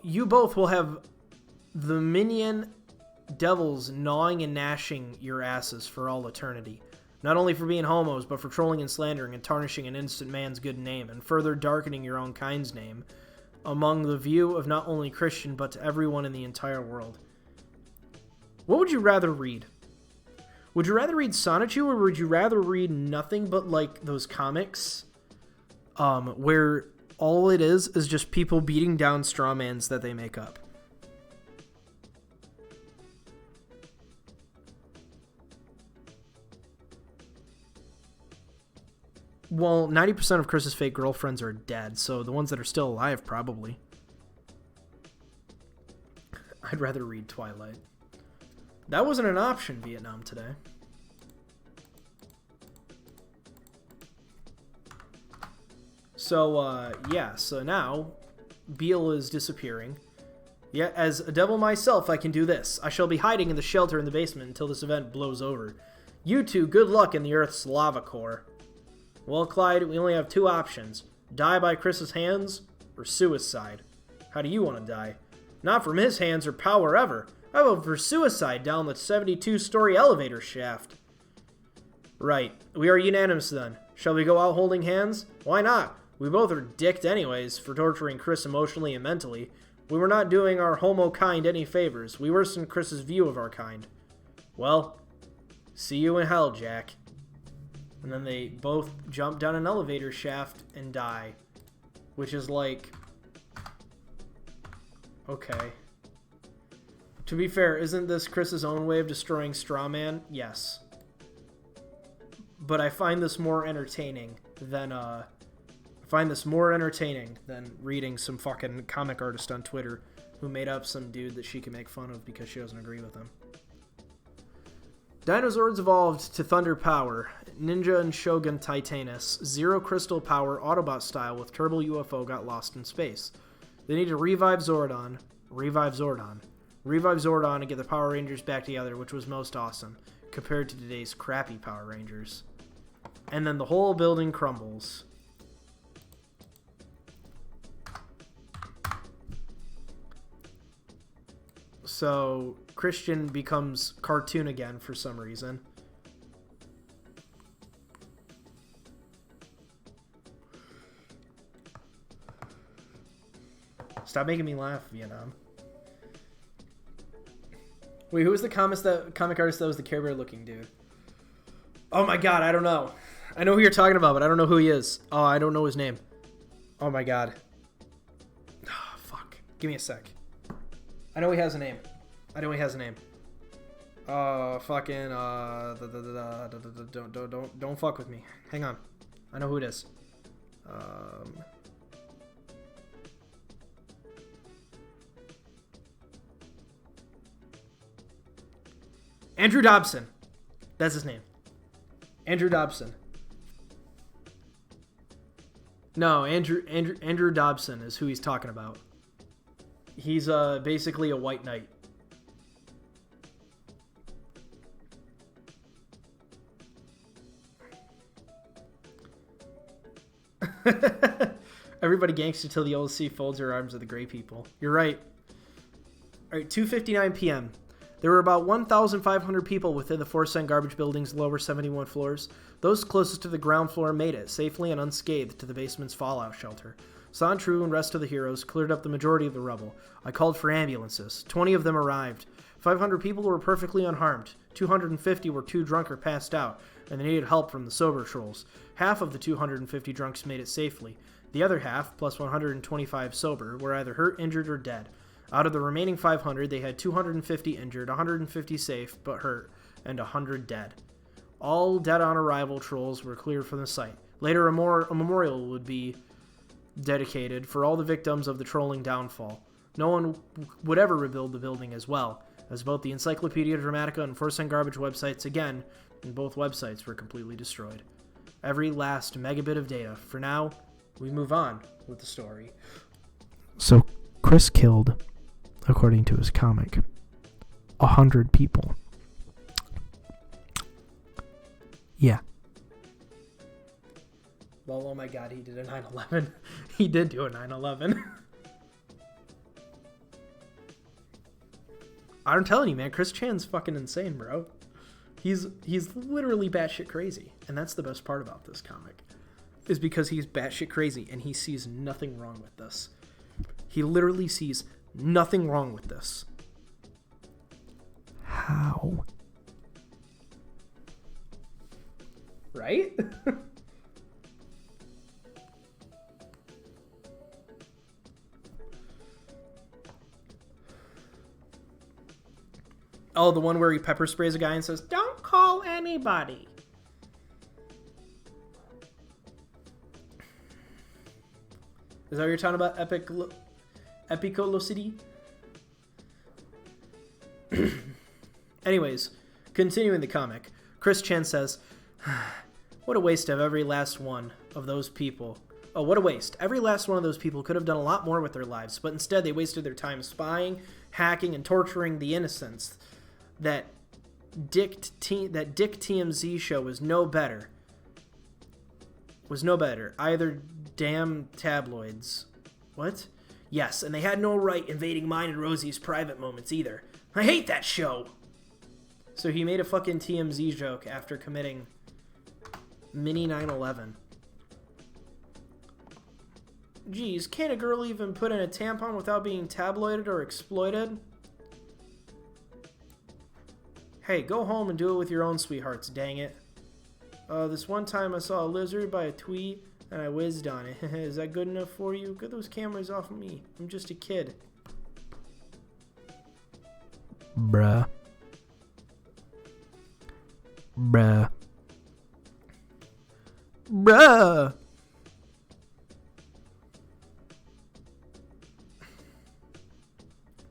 You both will have the minion devils gnawing and gnashing your asses for all eternity. Not only for being homos, but for trolling and slandering and tarnishing an innocent man's good name, and further darkening your own kind's name among the view of not only Christian, but to everyone in the entire world. What would you rather read? Would you rather read Sonichu, or would you rather read nothing but, like, those comics where all it is just people beating down straw mans that they make up? Well, 90% of Chris's fake girlfriends are dead, so the ones that are still alive, probably. I'd rather read Twilight. That wasn't an option, Vietnam Today. So, yeah, so now Beale is disappearing. Yet, as a devil myself, I can do this. I shall be hiding in the shelter in the basement until this event blows over. You two, good luck in the Earth's lava core. Well, Clyde, we only have two options. Die by Chris's hands, or suicide. How do you want to die? Not from his hands or power ever. I vote for suicide down the 72-story elevator shaft. Right. We are unanimous then. Shall we go out holding hands? Why not? We both are dicked anyways for torturing Chris emotionally and mentally. We were not doing our homo kind any favors. We worsened Chris's view of our kind. Well, see you in hell, Jack. And then they both jump down an elevator shaft and die. Which is like... Okay. To be fair, isn't this Chris's own way of destroying Strawman? Yes. But I find this more entertaining than, reading some fucking comic artist on Twitter who made up some dude that she can make fun of because she doesn't agree with him. Dinosaurs evolved to Thunder Power, Ninja and Shogun Titanus, Zero Crystal Power, Autobot style with Turbo UFO got lost in space. They need to revive Zordon, and get the Power Rangers back together, which was most awesome, compared to today's crappy Power Rangers. And then the whole building crumbles. So Christian becomes cartoon again for some reason. Stop making me laugh, Vietnam. Wait, who was the comic artist that was the Care Bear looking dude? Oh my god, I don't know. I know who you're talking about, but I don't know who he is. Oh, I don't know his name. Oh my god. Oh, Give me a sec. I know he has a name. Don't fuck with me. Hang on. I know who it is. Andrew Dobson. That's his name. Andrew Dobson. No, Andrew Dobson is who he's talking about. He's basically a white knight. Everybody gangster till the OLC folds her arms of the gray people. You're right. All right, 2:59 p.m. There were about 1,500 people within the 4-cent garbage building's lower 71 floors. Those closest to the ground floor made it, safely and unscathed, to the basement's fallout shelter. Sonichu and rest of the heroes cleared up the majority of the rubble. I called for ambulances. 20 of them arrived. 500 people were perfectly unharmed. 250 were too drunk or passed out, and they needed help from the sober trolls. Half of the 250 drunks made it safely. The other half, plus 125 sober, were either hurt, injured, or dead. Out of the remaining 500, they had 250 injured, 150 safe but hurt, and 100 dead. All dead on arrival trolls were cleared from the site. Later, a memorial would be dedicated for all the victims of the trolling downfall. No one would ever rebuild the building as well, as both the Encyclopedia Dramatica and 4-cent Garbage websites again, and both websites were completely destroyed. Every last megabit of data. For now, we move on with the story. So Chris killed, according to his comic, 100 people. Yeah. Well, oh my god, he did a 9/11. He did do a 9/11. I'm telling you, man, Chris Chan's fucking insane, bro. He's literally batshit crazy. And that's the best part about this comic. Is because he's batshit crazy and he sees nothing wrong with this. He literally sees nothing wrong with this. How? Right? Oh, the one where he pepper sprays a guy and says, "Don't call anybody." Is that what you're talking about? Epicolocity? Anyways, continuing the comic, Chris Chan says, "What a waste of every last one of those people. Oh, what a waste. Every last one of those people could have done a lot more with their lives, but instead they wasted their time spying, hacking, and torturing the innocents. That Dick TMZ show was no better. Either damn tabloids." What? Yes, and they had no right invading mine and Rosie's private moments either. I hate that show. So he made a fucking TMZ joke after committing mini 9/11. Geez, can't a girl even put in a tampon without being tabloided or exploited? Hey, go home and do it with your own sweethearts, dang it. This one time I saw a lizard by a tweet and I whizzed on it. Is that good enough for you? Get those cameras off of me. I'm just a kid. Bruh.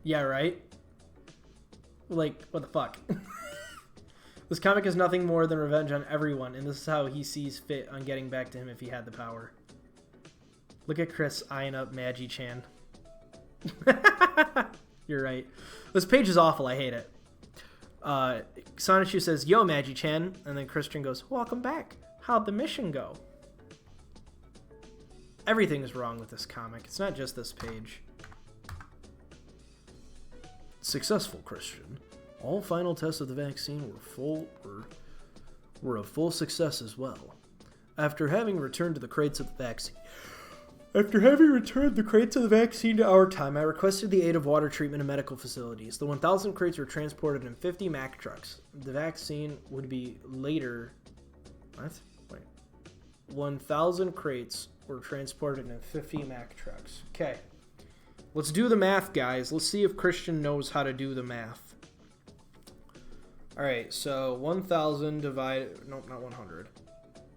Yeah, right? Like, what the fuck? This comic is nothing more than revenge on everyone, and this is how he sees fit on getting back to him if he had the power. Look at Chris eyeing up Maggie-chan. You're right. This page is awful. I hate it. Sonichu says, "Yo, Maggie-chan," and then Christian goes, "Welcome back. How'd the mission go?" Everything is wrong with this comic. It's not just this page. Successful, Christian. All final tests of the vaccine were a full success as well. After having returned the crates of the vaccine to our time, I requested the aid of water treatment and medical facilities. The 1,000 crates were transported in 50 Mack trucks. The vaccine would be later... What? Wait. 1,000 crates were transported in 50 Mack trucks. Okay. Let's do the math, guys. Let's see if Christian knows how to do the math. All right, so 1,000 divided... Nope, not 100.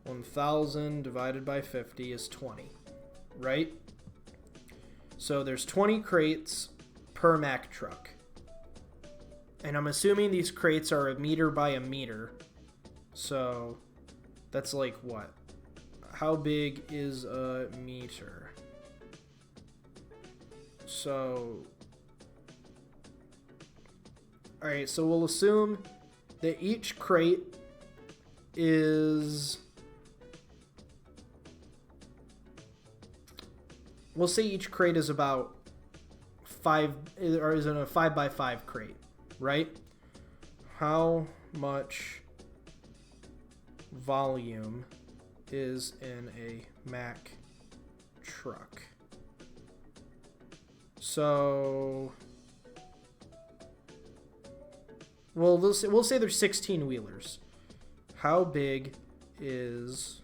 1,000 divided by 50 is 20, right? So there's 20 crates per Mack truck. And I'm assuming these crates are a meter by a meter. So that's like what? How big is a meter? So... Alright, so we'll assume that each crate is... We'll say each crate is about 5, or is in a 5x5 crate, right? How much volume is in a Mack truck? So, well, we'll say there's 16 wheelers. How big is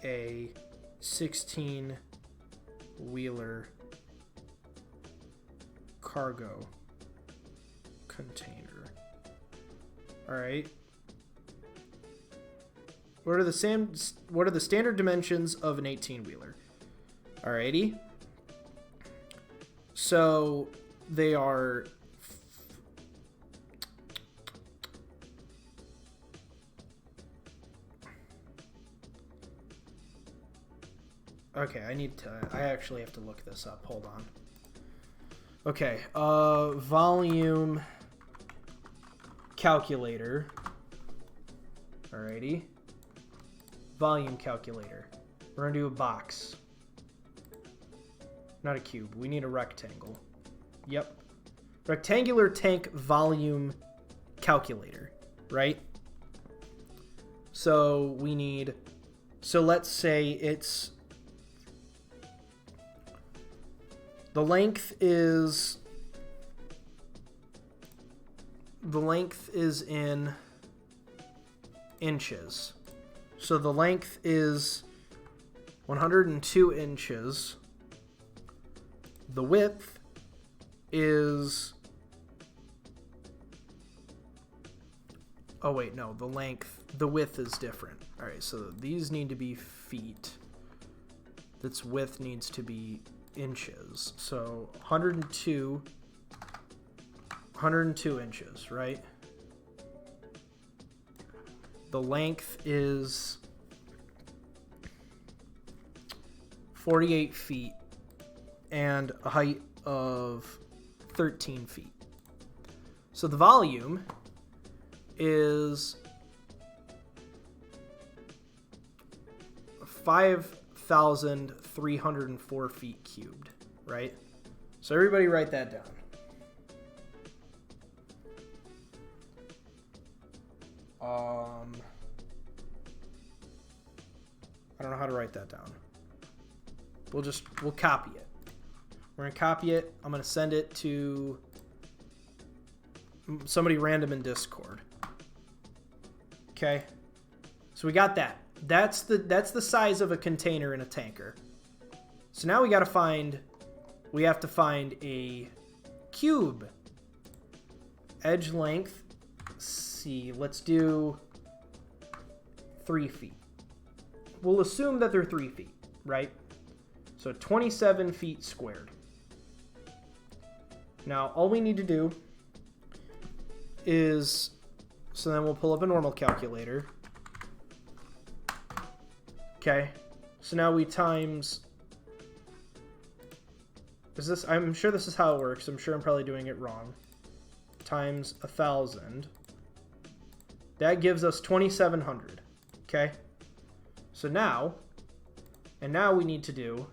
a 16-wheeler cargo container? All right. What are the standard dimensions of an 18-wheeler? Alrighty. So they are okay, I actually have to look this up. Hold on. Okay, volume calculator. Alrighty. Volume calculator. We're gonna do a box. Not a cube. We need a rectangle. Yep. Rectangular tank volume calculator, right? So we need... So let's say it's... The length is in inches. So the length is 102 inches. The width is... Oh, wait, no. The width is different. All right, so these need to be feet. This width needs to be inches. So 102 inches, right? The length is 48 feet and a height of 13 feet. So the volume is 5,304 feet cubed, right? So everybody write that down. I don't know how to write that down. We'll copy it. We're going to copy it. I'm going to send it to somebody random in Discord. Okay. So we got that. That's the size of a container in a tanker. So now we have to find a cube. Edge length. See, let's do 3 feet. We'll assume that they're 3 feet, right? So 27 feet squared. Now, all we need to do is, so then we'll pull up a normal calculator. Okay, so now we times, I'm sure this is how it works. I'm sure I'm probably doing it wrong. Times 1,000. That gives us 2,700. Okay, so now we need to do,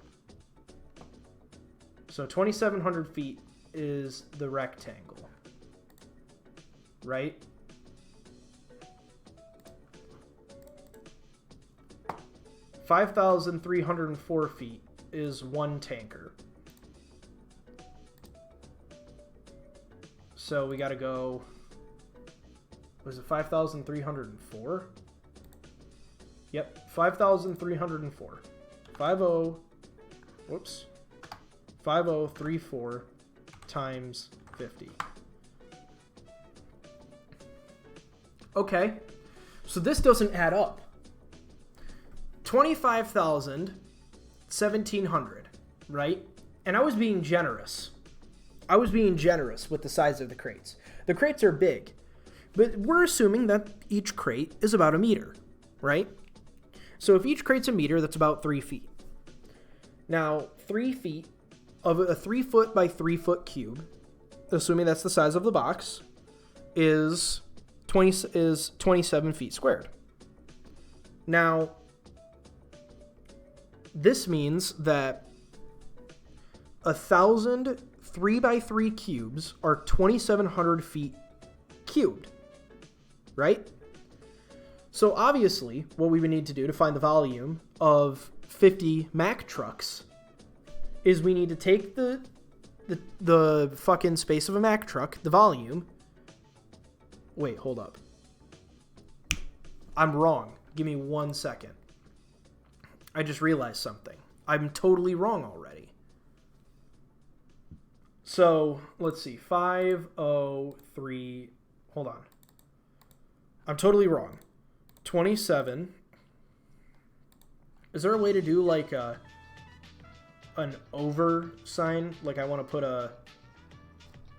so 2,700 feet is the rectangle, right? $5,304 feet is one tanker. So we gotta go, was it 5,304? Yep, 5,304. 50, whoops. 5034 times 50. Okay. So this doesn't add up. 25,000, 1,700, right? And I was being generous. I was being generous with the size of the crates. The crates are big, but we're assuming that each crate is about a meter, right? So if each crate's a meter, that's about 3 feet. Now, 3 feet of a 3 foot by 3 foot cube, assuming that's the size of the box, is 27 feet squared. Now, this means that 1,000 3 by 3 cubes are 2,700 feet cubed, right? So obviously, what we would need to do to find the volume of 50 Mack trucks is we need to take the fucking space of a Mack truck, the volume. Wait, hold up. I'm wrong. Give me 1 second. I just realized something. I'm totally wrong already. So, let's see. 503. Hold on. I'm totally wrong. 27. Is there a way to do like an over sign? Like I want to put a...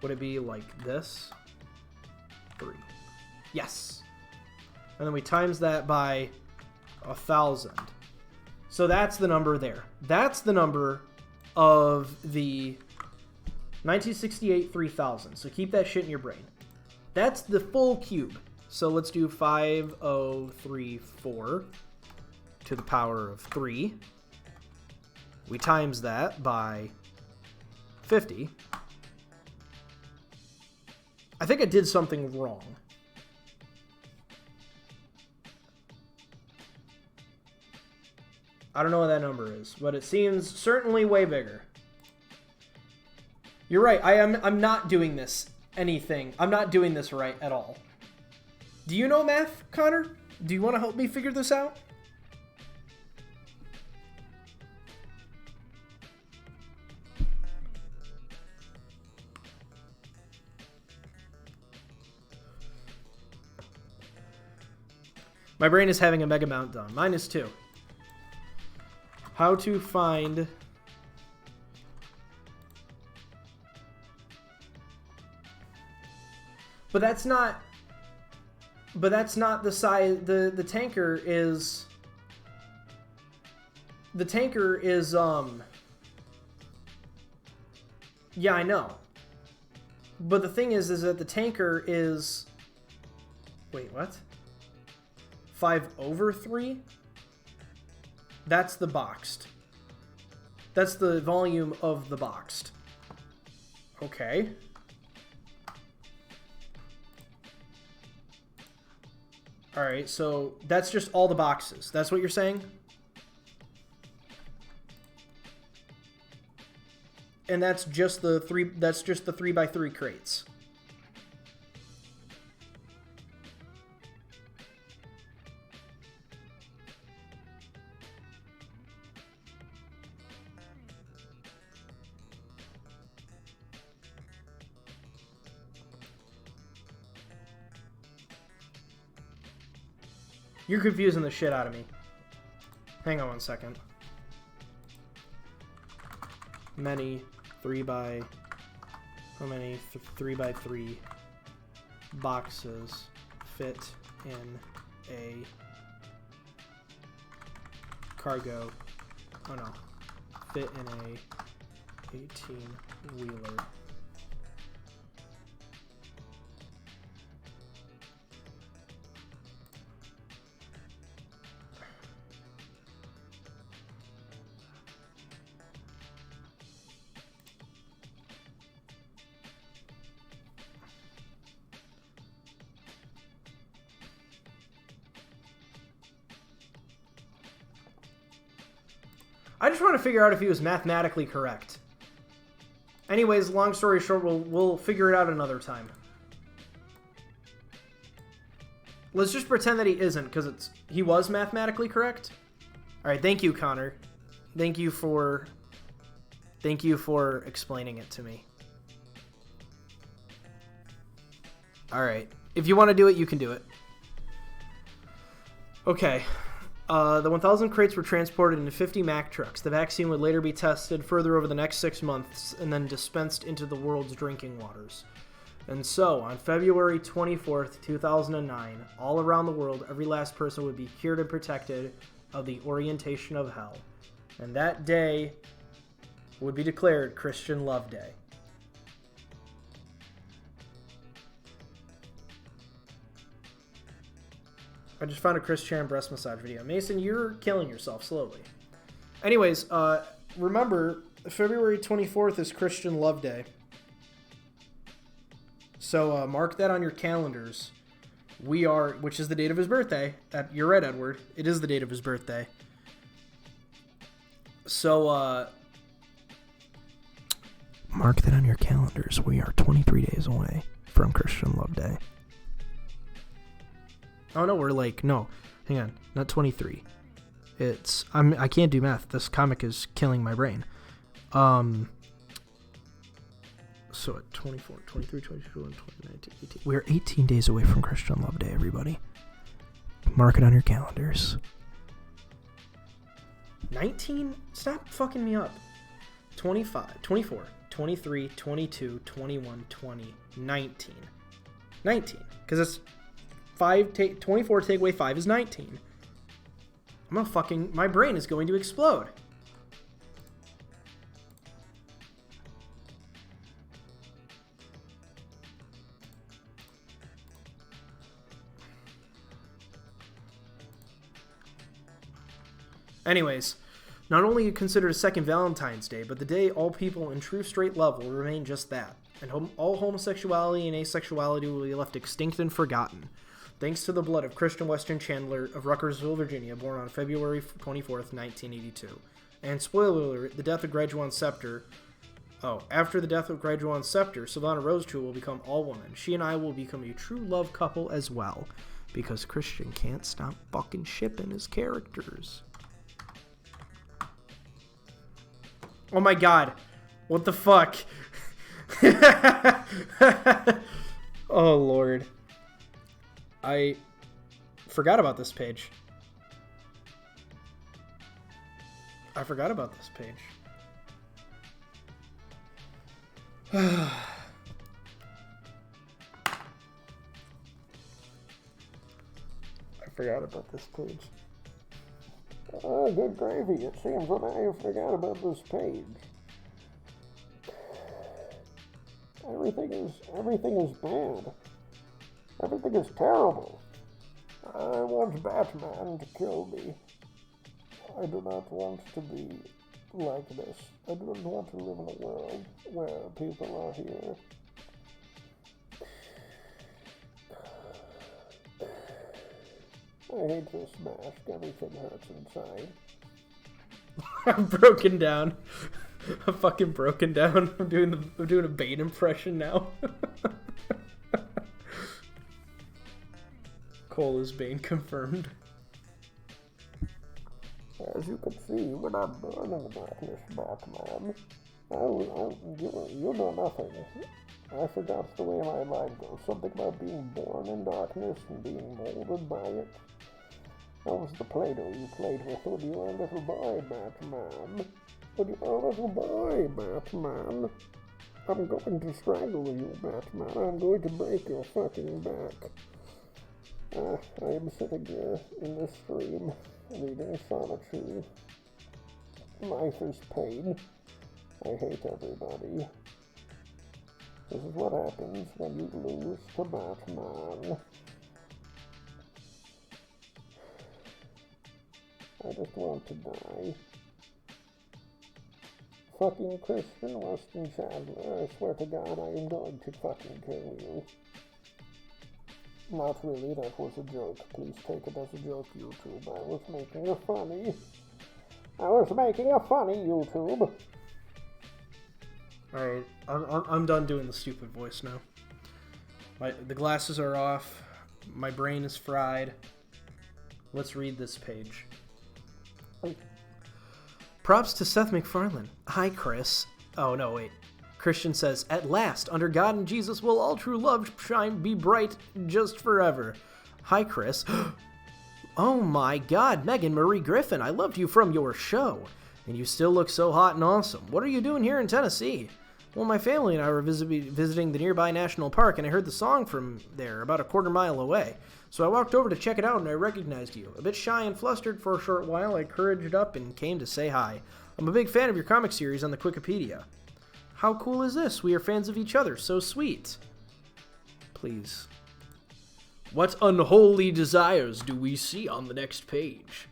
Would it be like this? 3. Yes. And then we times that by 1,000. So that's the number there. That's the number of the 1968 3000. So keep that shit in your brain. That's the full cube. So let's do 5034 to the power of 3. We times that by 50. I think I did something wrong. I don't know what that number is, but it seems certainly way bigger. You're right. I'm not doing this anything. I'm not doing this right at all. Do you know math, Connor? Do you want to help me figure this out? My brain is having a mega meltdown. Mine is too. How to find... But that's not the size. The tanker is... The tanker is, yeah, I know. But the thing is that the tanker is... Wait, what? 5/3? That's the boxed. That's the volume of the boxed. Okay. Alright, so that's just all the boxes. That's what you're saying? And that's just the 3 by 3 crates. You're confusing the shit out of me. Hang on 1 second. How many 3 by 3 boxes fit in a cargo? Oh no. Fit in a 18-wheeler. I just want to figure out if he was mathematically correct. Anyways, long story short, we'll figure it out another time. Let's just pretend that he isn't, because he was mathematically correct. All right, thank you, Connor. Thank you for Thank you for explaining it to me. All right. If you want to do it, you can do it. Okay. The 1,000 crates were transported into 50 Mack trucks. The vaccine would later be tested further over the next 6 months and then dispensed into the world's drinking waters. And so, on February 24th, 2009, all around the world, every last person would be cured and protected of the orientation of hell. And that day would be declared Christian Love Day. I just found a Chris Chan breast massage video. Mason, you're killing yourself slowly. Anyways, remember, February 24th is Christian Love Day. So mark that on your calendars. Which is the date of his birthday. You're right, Edward. It is the date of his birthday. So, mark that on your calendars. We are 23 days away from Christian Love Day. Oh no, no, hang on, not 23. I can't do math. This comic is killing my brain. So at 24, 23, 22, 29, 18. We're 18 days away from Christian Love Day, everybody. Mark it on your calendars. 19? Stop fucking me up. 25, 24, 23, 22, 21, 20, 19. 19. Because it's 24 take away 5 is 19. My brain is going to explode. Anyways, not only considered a second Valentine's Day, but the day all people in true straight love will remain just that, and all homosexuality and asexuality will be left extinct and forgotten, thanks to the blood of Christian Weston Chandler of Ruckersville, Virginia, born on February 24th, 1982. And spoiler alert, the death of Graduan Scepter. After the death of Graduan Scepter, Savannah Rosetrue will become all woman. She and I will become a true love couple as well, because Christian can't stop fucking shipping his characters. Oh my god. What the fuck? Oh lord. I forgot about this page. I forgot about this page. I forgot about this page. Oh, good gravy. It seems that I forgot about this page. Everything is bad. Everything is terrible. I want Batman to kill me. I do not want to be like this. I do not want to live in a world where people are here. I hate this mask. Everything hurts inside. I'm broken down. I'm fucking broken down. I'm doing a Bane impression now. Cole is Bane confirmed. As you can see, we're not born in the darkness, Batman. You know nothing. I forgot the way my mind goes. Something about being born in darkness and being molded by it. That was the Play-Doh you played with when you were a little boy, Batman. When you were a little boy, Batman. I'm going to strangle you, Batman. I'm going to break your fucking back. I am sitting here in this stream, reading Sonichu. Life is pain. I hate everybody. This is what happens when you lose to Batman. I just want to die. Fucking Christian Weston Chandler, I swear to God I am going to fucking kill you. Not really, that was a joke. Please take it as a joke, YouTube. I was making a funny, YouTube. Alright, I'm done doing the stupid voice now. The glasses are off. My brain is fried. Let's read this page. Props to Seth MacFarlane. Hi, Chris. Oh, no, wait. Christian says, at last, under God and Jesus will all true love shine, be bright, just forever. Hi, Chris. Oh my God, Megan Marie Griffin, I loved you from your show. And you still look so hot and awesome. What are you doing here in Tennessee? Well, my family and I were visiting the nearby national park, and I heard the song from there about a quarter mile away. So I walked over to check it out, and I recognized you. A bit shy and flustered for a short while, I couraged up and came to say hi. I'm a big fan of your comic series on the Wikipedia. How cool is this? We are fans of each other. So sweet. Please. What unholy desires do we see on the next page?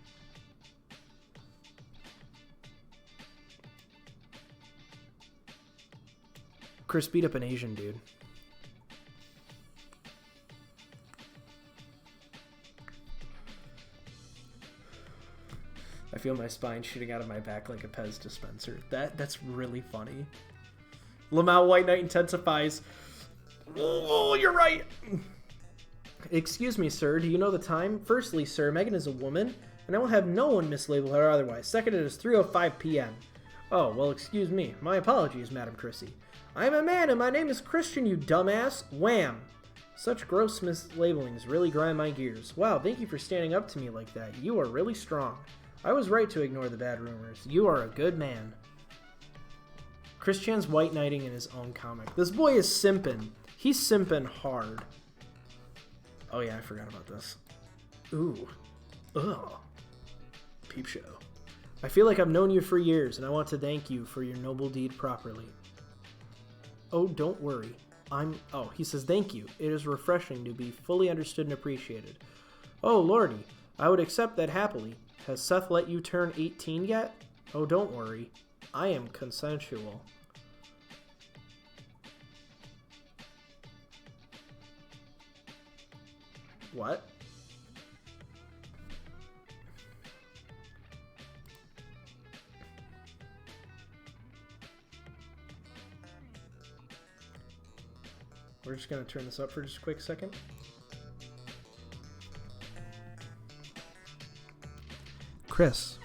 Chris beat up an Asian dude. I feel my spine shooting out of my back like a Pez dispenser. That's really funny. Lamau White Knight intensifies. Oh, you're right. Excuse me, sir. Do you know the time? Firstly, sir, Megan is a woman, and I will have no one mislabel her otherwise. Second, it is 3:05 p.m. Oh, well, excuse me. My apologies, Madam Chrissy. I am a man, and my name is Christian, you dumbass. Wham! Such gross mislabelings really grind my gears. Wow, thank you for standing up to me like that. You are really strong. I was right to ignore the bad rumors. You are a good man. Chris Chan's white knighting in his own comic. This boy is simping. He's simping hard. Oh yeah, I forgot about this. Ooh. Ugh. Peep show. I feel like I've known you for years, and I want to thank you for your noble deed properly. Oh, don't worry. He says thank you. It is refreshing to be fully understood and appreciated. Oh, lordy. I would accept that happily. Has Seth let you turn 18 yet? Oh, don't worry. I am consensual. What? We're just going to turn this up for just a quick second. Chris,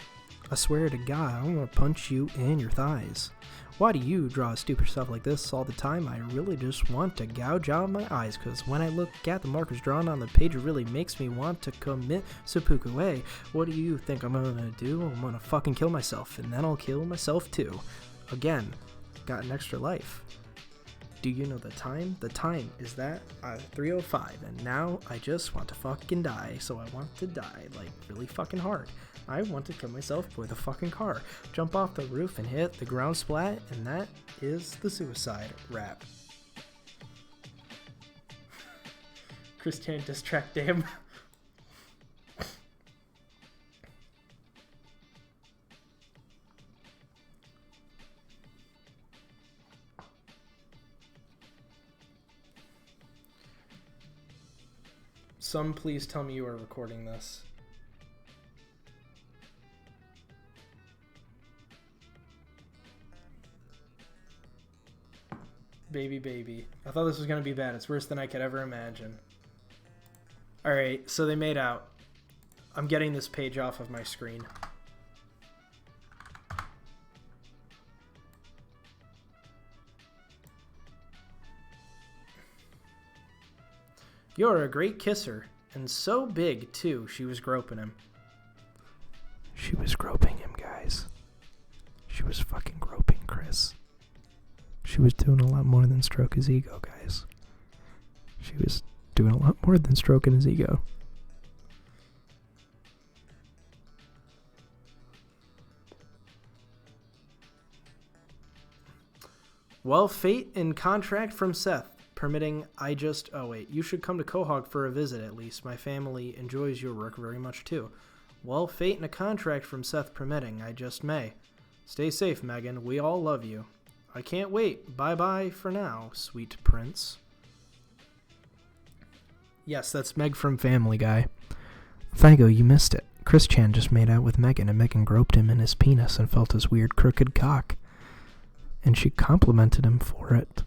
I swear to God, I'm gonna punch you in your thighs. Why do you draw stupid stuff like this all the time? I really just want to gouge out my eyes, because when I look at the markers drawn on the page, it really makes me want to commit seppuku. Hey, what do you think I'm gonna do? I'm gonna fucking kill myself, and then I'll kill myself too. Again, got an extra life. Do you know the time? The time is that 3:05, and now I just want to fucking die, so I want to die, like, really fucking hard. I want to kill myself with a fucking car, jump off the roof and hit the ground splat, and that is the suicide rap. Christian diss track, damn. Some please tell me you are recording this. Baby. I thought this was going to be bad. It's worse than I could ever imagine. Alright, so they made out. I'm getting this page off of my screen. You're a great kisser. And so big, too. She was groping him. She was groping him, guys. She was fucking groping Chris. She was doing a lot more than stroke his ego, guys. She was doing a lot more than stroking his ego. Well, fate and contract from Seth. Permitting, you should come to Quahog for a visit at least. My family enjoys your work very much too. Well, fate and a contract from Seth permitting, I just may. Stay safe, Megan. We all love you. I can't wait. Bye-bye for now, sweet prince. Yes, that's Meg from Family Guy. Thango, you missed it. Chris Chan just made out with Megan, and Megan groped him in his penis and felt his weird crooked cock. And she complimented him for it.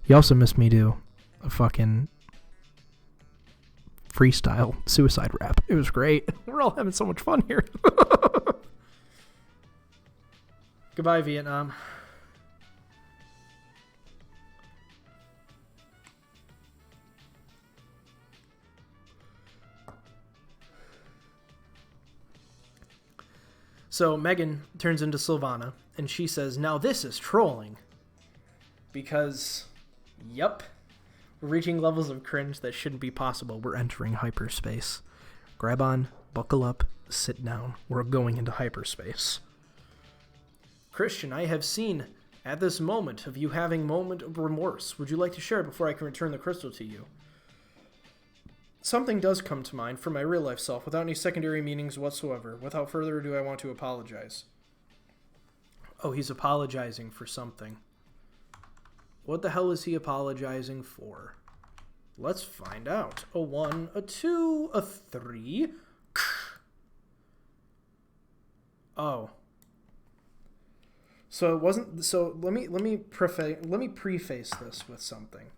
He also missed me do a fucking freestyle suicide rap. It was great. We're all having so much fun here. Goodbye, Vietnam. So Megan turns into Sylvana, and she says, "Now this is trolling." Because, yep, we're reaching levels of cringe that shouldn't be possible. We're entering hyperspace. Grab on, buckle up, sit down. We're going into hyperspace. Christian, I have seen at this moment of you having moment of remorse. Would you like to share it before I can return the crystal to you? Something does come to mind from my real-life self without any secondary meanings whatsoever. Without further ado, I want to apologize. Oh, he's apologizing for something. What the hell is he apologizing for? Let's find out. A 1, a 2, a 3. Oh. So it wasn't. So let me preface this with something.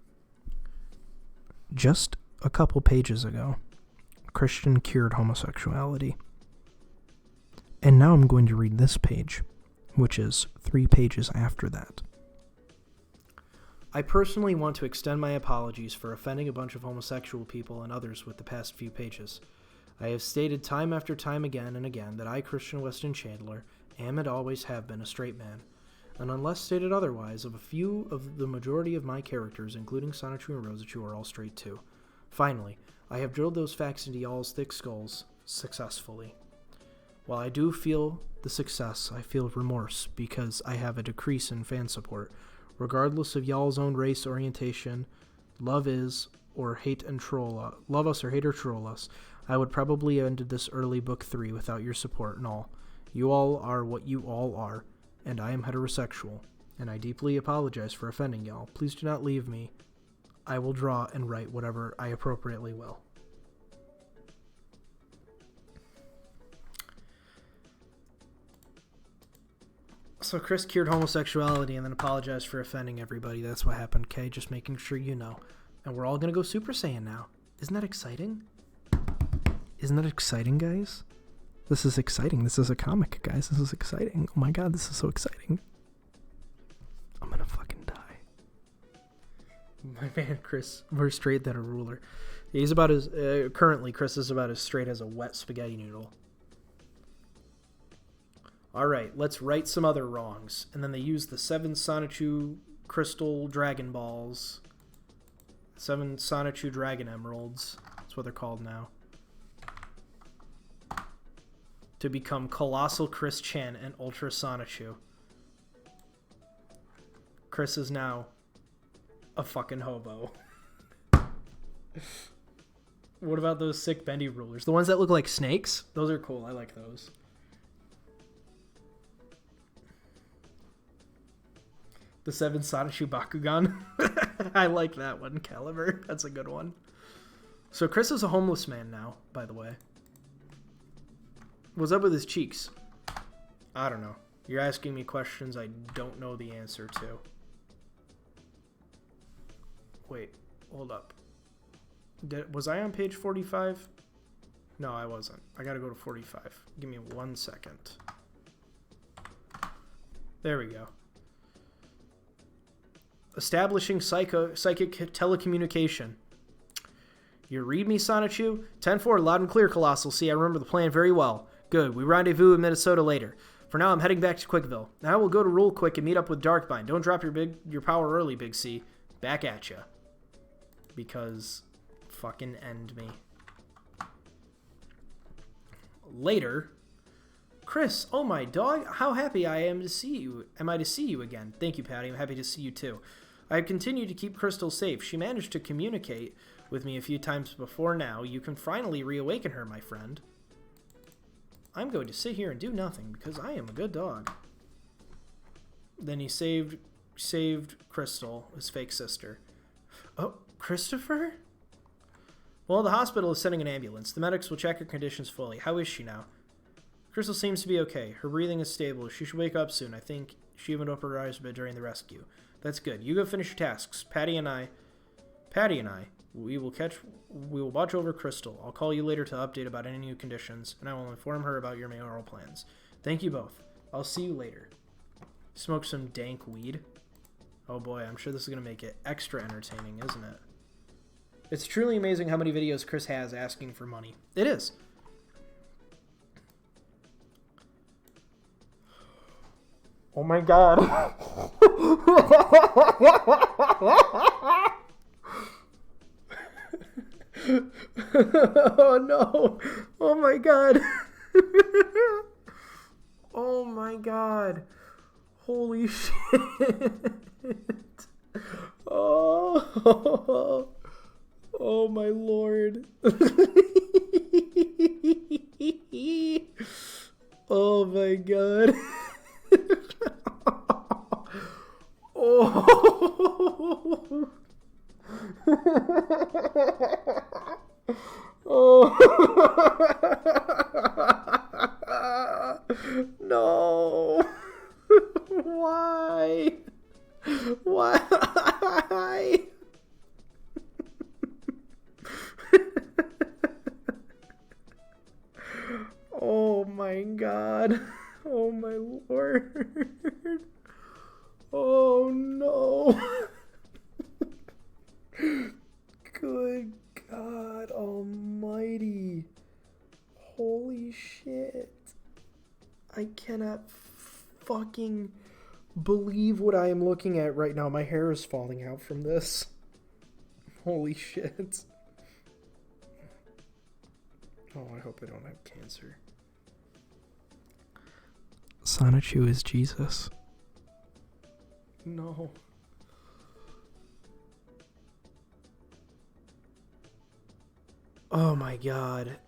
Just a couple pages ago, Christian cured homosexuality. And now I'm going to read this page, which is 3 pages after that. I personally want to extend my apologies for offending a bunch of homosexual people and others with the past few pages. I have stated time after time again and again that I, Christian Weston Chandler, am and always have been a straight man. And unless stated otherwise, of a few of the majority of my characters, including Sonichu and Rosichu, are all straight too. Finally, I have drilled those facts into y'all's thick skulls successfully. While I do feel the success, I feel remorse because I have a decrease in fan support. Regardless of y'all's own race orientation, love us or hate or troll us, I would probably have ended this early book 3 without your support and all. You all are what you all are, and I am heterosexual, and I deeply apologize for offending y'all. Please do not leave me. I will draw and write whatever I appropriately will. So Chris cured homosexuality and then apologized for offending everybody. That's what happened, okay? Just making sure you know. And we're all going to go Super Saiyan now. Isn't that exciting? Isn't that exciting, guys? This is exciting. This is a comic, guys. This is exciting. Oh my god, this is so exciting. I'm going to fucking die. My man, Chris, more straight than a ruler. He's about as, currently, Chris is about as straight as a wet spaghetti noodle. Alright, let's right some other wrongs. And then they use the 7 Sonichu Crystal Dragon Balls. 7 Sonichu Dragon Emeralds. That's what they're called now. To become Colossal Chris Chan and Ultra Sonichu. Chris is now a fucking hobo. What about those sick bendy rulers? The ones that look like snakes? Those are cool. I like those. The 7 Sonichu Bakugan. I like that one, Caliber. That's a good one. So Chris is a homeless man now, by the way. What's up with his cheeks? I don't know. You're asking me questions I don't know the answer to. Wait, hold up. Was I on page 45? No, I wasn't. I gotta go to 45. Give me 1 second. There we go. Establishing psychic telecommunication. You read me, Sonichu? 10-4, loud and clear, Colossal. See, I remember the plan very well. Good, we rendezvous in Minnesota later. For now, I'm heading back to Quickville. Now we'll go to Rule Quick and meet up with Darkbind. Don't drop your power early, Big C. Back at ya. Because fucking end me. Later. Chris, oh my dog, how happy I am to see you. Am I to see you again? Thank you, Patty. I'm happy to see you too. I have continued to keep Crystal safe. She managed to communicate with me a few times before now. You can finally reawaken her, my friend. I'm going to sit here and do nothing because I am a good dog. Then he saved Crystal, his fake sister. Oh, Christopher? Well, the hospital is sending an ambulance. The medics will check her conditions fully. How is she now? Crystal seems to be okay. Her breathing is stable. She should wake up soon. I think she even opened her eyes a bit during the rescue. That's good. You go finish your tasks. Patty and I, we will watch over Crystal. I'll call you later to update about any new conditions, and I will inform her about your mayoral plans. Thank you both. I'll see you later. Smoke some dank weed. Oh boy, I'm sure this is going to make it extra entertaining, isn't it? It's truly amazing how many videos Chris has asking for money. It is. Oh my god. Oh no. Oh my god. Oh my god. Holy shit. Oh. Oh my lord. Oh my god. Oh. Oh. No. Why? Why? Oh my god. Oh my lord. Oh no. Good God almighty. Holy shit. I cannot fucking believe what I am looking at right now. My hair is falling out from this. Holy shit. Oh, I hope I don't have cancer. Sonichu is Jesus. No. Oh my god.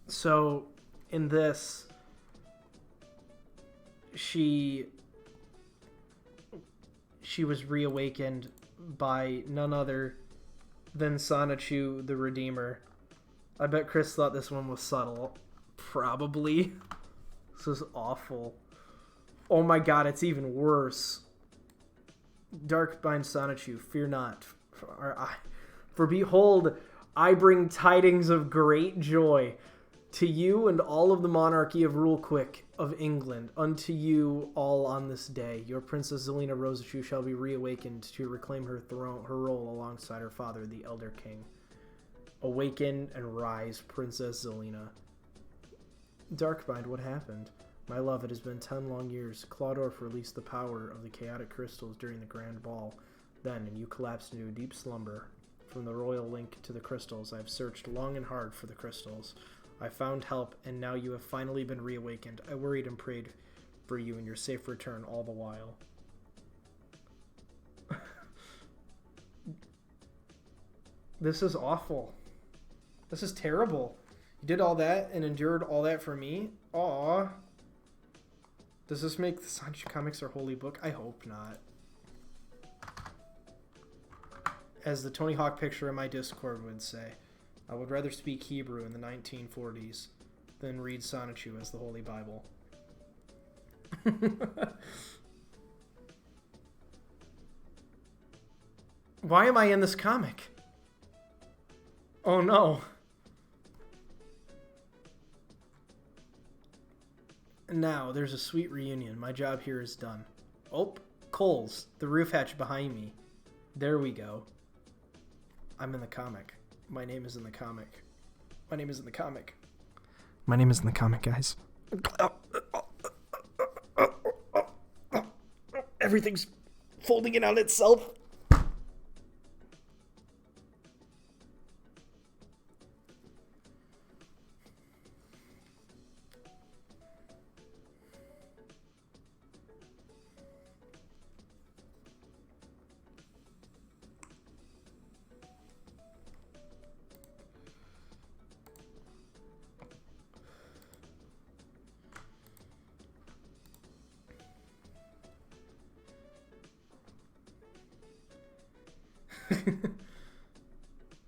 So, in this, she was reawakened by none other than Sonichu the Redeemer. I bet Chris thought this one was subtle. Probably. This is awful. Oh my god, it's even worse. Darkbind Sonichu, fear not. For behold, I bring tidings of great joy to you and all of the monarchy of Rulequick of England. Unto you all on this day, your Princess Zelina Rosachu shall be reawakened to reclaim her throne, her role alongside her father, the Elder King. Awaken and rise, Princess Zelina. Darkbind, what happened? My love, it has been 10 long years. Claudorf released the power of the chaotic crystals during the Grand Ball. Then, and you collapsed into a deep slumber. From the royal link to the crystals, I have searched long and hard for the crystals. I found help, and now you have finally been reawakened. I worried and prayed for you and your safe return all the while. This is awful. This is terrible. You did all that and endured all that for me? Aww. Does this make the Sonichu comics our holy book? I hope not. As the Tony Hawk picture in my Discord would say, I would rather speak Hebrew in the 1940s than read Sonichu as the Holy Bible. Why am I in this comic? Oh no. Now, there's a sweet reunion. My job here is done. Oh, Coles, the roof hatch behind me. There we go. I'm in the comic. My name is in the comic. My name is in the comic. My name is in the comic, guys. Everything's folding in on itself.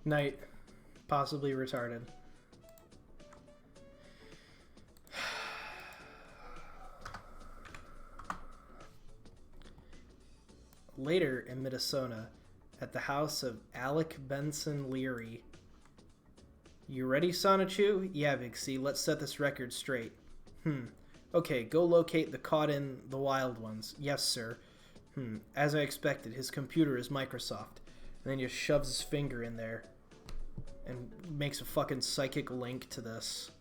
Night. Possibly retarded. Later in Minnesota, at the house of Alec Benson Leary, You ready, Sonichu? Yeah, Big C, let's set this record straight. Okay, go locate the caught in the wild ones. Yes, sir. As I expected, his computer is Microsoft. And then he just shoves his finger in there and makes a fucking psychic link to this.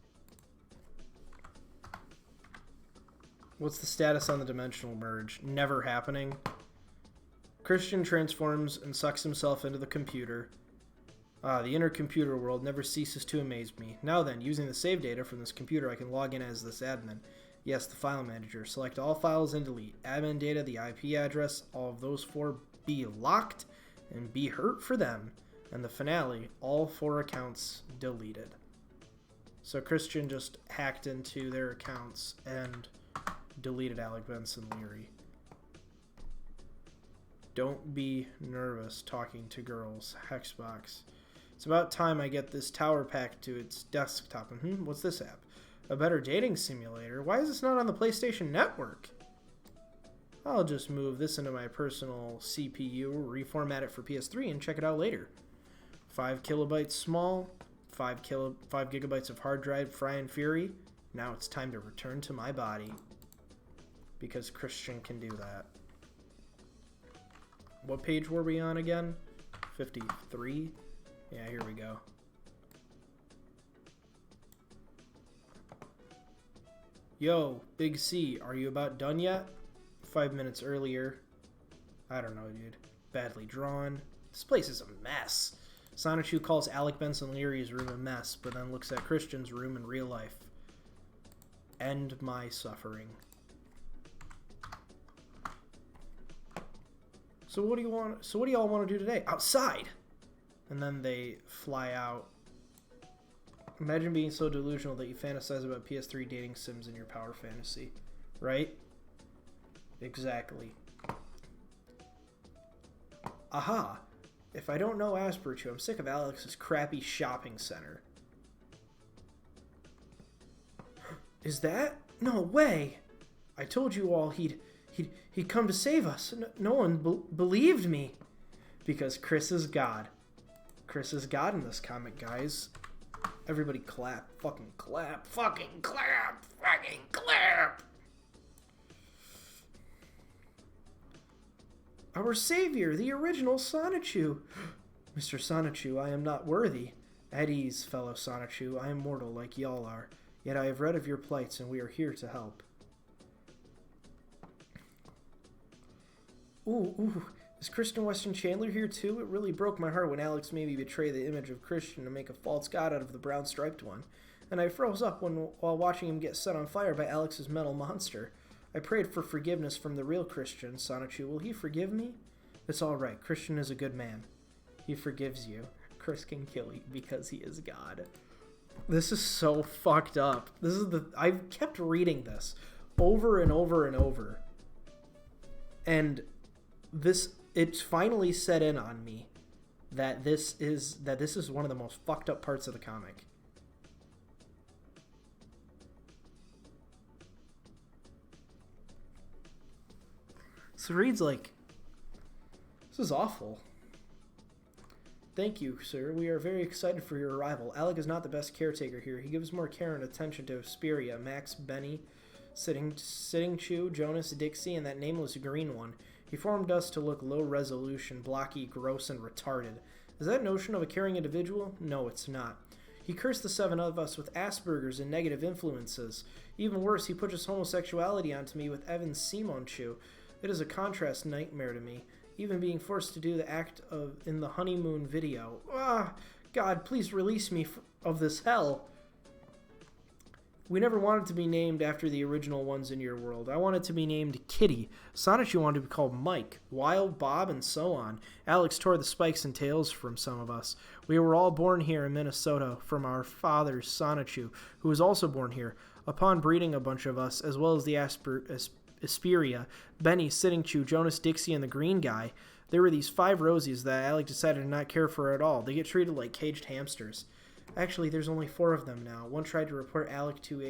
What's the status on the dimensional merge? Never happening. Christian transforms and sucks himself into the computer. The inner computer world never ceases to amaze me. Now then, using the save data from this computer, I can log in as this admin. Yes, the file manager. Select all files and delete. Admin data, the IP address, all of those 4 be locked and be hurt for them. And the finale, all 4 accounts deleted. So Christian just hacked into their accounts and deleted Alec Benson Leary. Don't be nervous talking to girls. Hexbox. It's about time I get this tower packed to its desktop. What's this app? A better dating simulator? Why is this not on the PlayStation Network? I'll just move this into my personal CPU, reformat it for PS3, and check it out later. 5 kilobytes small, 5 gigabytes of hard drive, Fry and Fury. Now it's time to return to my body. Because Christian can do that. What page were we on again? 53? Yeah, here we go. Yo, Big C, are you about done yet? 5 minutes earlier. I don't know, dude. Badly drawn. This place is a mess. Sonichu calls Alec Benson Leary's room a mess, but then looks at Christian's room in real life. End my suffering. So what do y'all want to do today? Outside! And then they fly out. Imagine being so delusional that you fantasize about PS3 dating sims in your power fantasy. Right? Exactly. Aha! If I don't know Asperchu, I'm sick of Alex's crappy shopping center. Is that? No way! I told you all he'd come to save us. No one believed me. Because Chris is God. Chris is God in this comic, guys. Everybody clap. Fucking clap. Fucking clap. Fucking clap. Our savior, the original Sonichu. Mr. Sonichu, I am not worthy. At ease, fellow Sonichu. I am mortal like y'all are. Yet I have read of your plights, and we are here to help. Ooh. Is Christian Weston Chandler here too? It really broke my heart when Alex made me betray the image of Christian to make a false god out of the brown striped one. And I froze up while watching him get set on fire by Alex's metal monster. I prayed for forgiveness from the real Christian, Sonichu. Will he forgive me? It's alright. Christian is a good man. He forgives you. Chris can kill you because he is God. This is so fucked up. I've kept reading this over and over and over. And it's finally set in on me that this is one of the most fucked up parts of the comic. So it reads like, this is awful. Thank you, sir. We are very excited for your arrival. Alec is not the best caretaker here. He gives more care and attention to Asperia, Max, Benny, Sitting Chew, Jonas, Dixie, and that nameless green one. He formed us to look low resolution, blocky, gross, and retarded. Is that notion of a caring individual? No, it's not. He cursed the 7 of us with Asperger's and negative influences. Even worse, he pushes homosexuality onto me with Evan Simonchu. It is a contrast nightmare to me. Even being forced to do the act in the honeymoon video. God, please release me of this hell. We never wanted to be named after the original ones in your world. I wanted to be named Kitty. Sonichu wanted to be called Mike, Wild, Bob, and so on. Alex tore the spikes and tails from some of us. We were all born here in Minnesota from our father, Sonichu, who was also born here. Upon breeding a bunch of us, as well as the Asperia, Benny, Sitting Chew, Jonas, Dixie, and the green guy, there were these 5 Rosies that Alex decided to not care for at all. They get treated like caged hamsters. Actually, there's only 4 of them now. One tried to report Alec to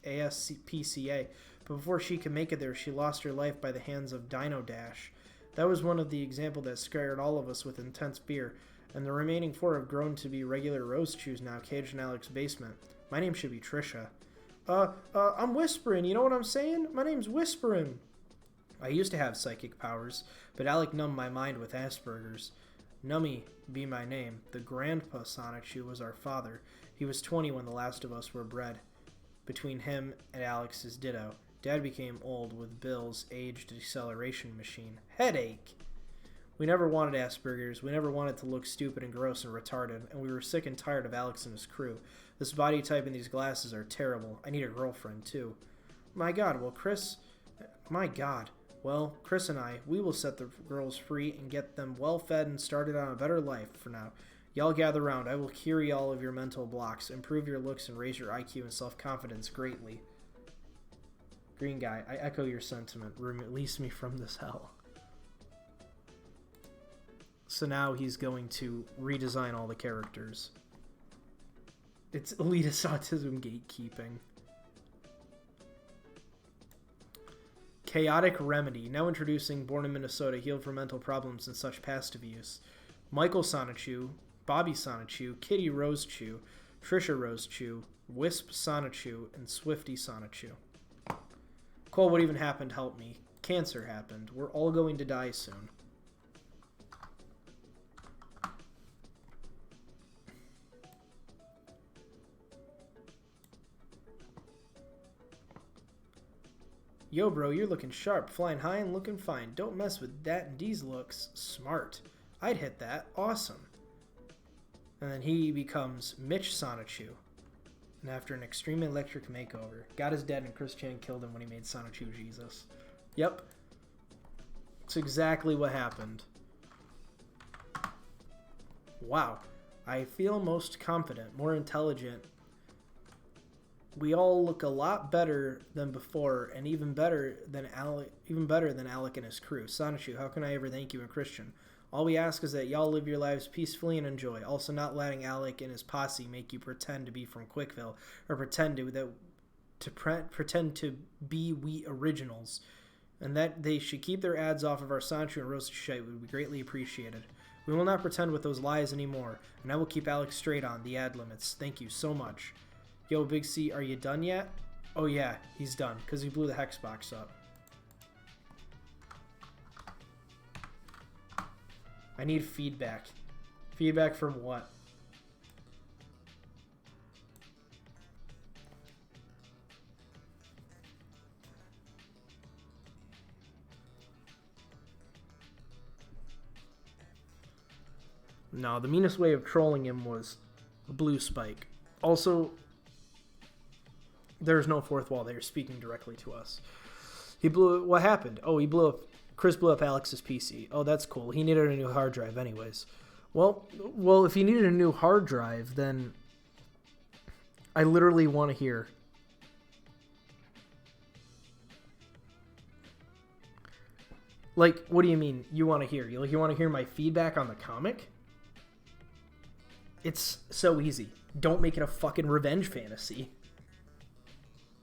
ASPCA, but before she could make it there, she lost her life by the hands of Dino Dash. That was one of the example that scared all of us with intense fear, and the remaining 4 have grown to be regular Rose Chews now, caged in Alex's basement. My name should be Trisha. I'm whispering, you know what I'm saying? My name's Whispering. I used to have psychic powers, but Alec numbed my mind with Asperger's. Nummy be my name. The grandpa Sonichu was our father. He was 20 when the last of us were bred. Between him and Alex's ditto, Dad became old with Bill's age deceleration machine. Headache! We never wanted Asperger's. We never wanted to look stupid and gross and retarded, and we were sick and tired of Alex and his crew. This body type and these glasses are terrible. I need a girlfriend, too. My God, Chris and I, we will set the girls free and get them well fed and started on a better life for now. Y'all gather round. I will cure y'all of your mental blocks, improve your looks, and raise your IQ and self-confidence greatly. Green guy, I echo your sentiment. Release me from this hell. So now he's going to redesign all the characters. It's elitist autism gatekeeping. Chaotic Remedy. Now introducing Born in Minnesota, healed from mental problems and such past abuse. Michael Sonichu, Bobby Sonichu, Kitty Rose Chew, Trisha Rose Chew, Wisp Sonichu, and Swifty Sonichu. Cole, what even happened? Help me. Cancer happened. We're all going to die soon. Yo, bro, you're looking sharp, flying high and looking fine. Don't mess with that and D's looks. Smart. I'd hit that. Awesome. And then he becomes Mitch Sonichu. And after an extreme electric makeover, got his dad and Chris Chan killed him when he made Sonichu Jesus. Yep. It's exactly what happened. Wow. I feel most confident, more intelligent. We all look a lot better than before, and even better than Alec and his crew. Sonichu, how can I ever thank you in Christian? All we ask is that y'all live your lives peacefully and enjoy. Also, not letting Alec and his posse make you pretend to be from Quickville or pretend to be we originals, and that they should keep their ads off of our Sonichu and roasted shite would be greatly appreciated. We will not pretend with those lies anymore, and I will keep Alex straight on the ad limits. Thank you so much. Yo, Big C, are you done yet? Oh yeah, he's done, because he blew the hex box up. I need feedback. Feedback from what? No, the meanest way of trolling him was blue spike. Also, there's no fourth wall. They were speaking directly to us. What happened? Oh, Chris blew up Alex's PC. Oh, that's cool. He needed a new hard drive anyways. Well, if he needed a new hard drive, then I literally want to hear. Like, what do you mean you want to hear? You want to hear my feedback on the comic? It's so easy. Don't make it a fucking revenge fantasy.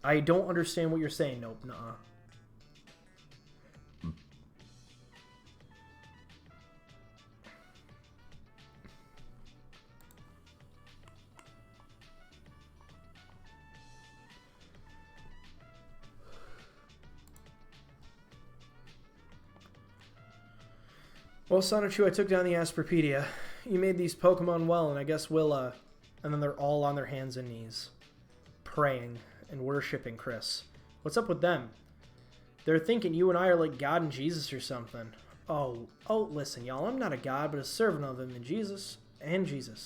I don't understand what you're saying. Nope, nuh-uh. Well, Sonichu, I took down the Asperpedia. You made these Pokemon well, and I guess we'll, and then they're all on their hands and knees, praying and worshipping Chris. What's up with them? They're thinking you and I are like God and Jesus or something. Oh, listen, y'all, I'm not a God, but a servant of him and Jesus,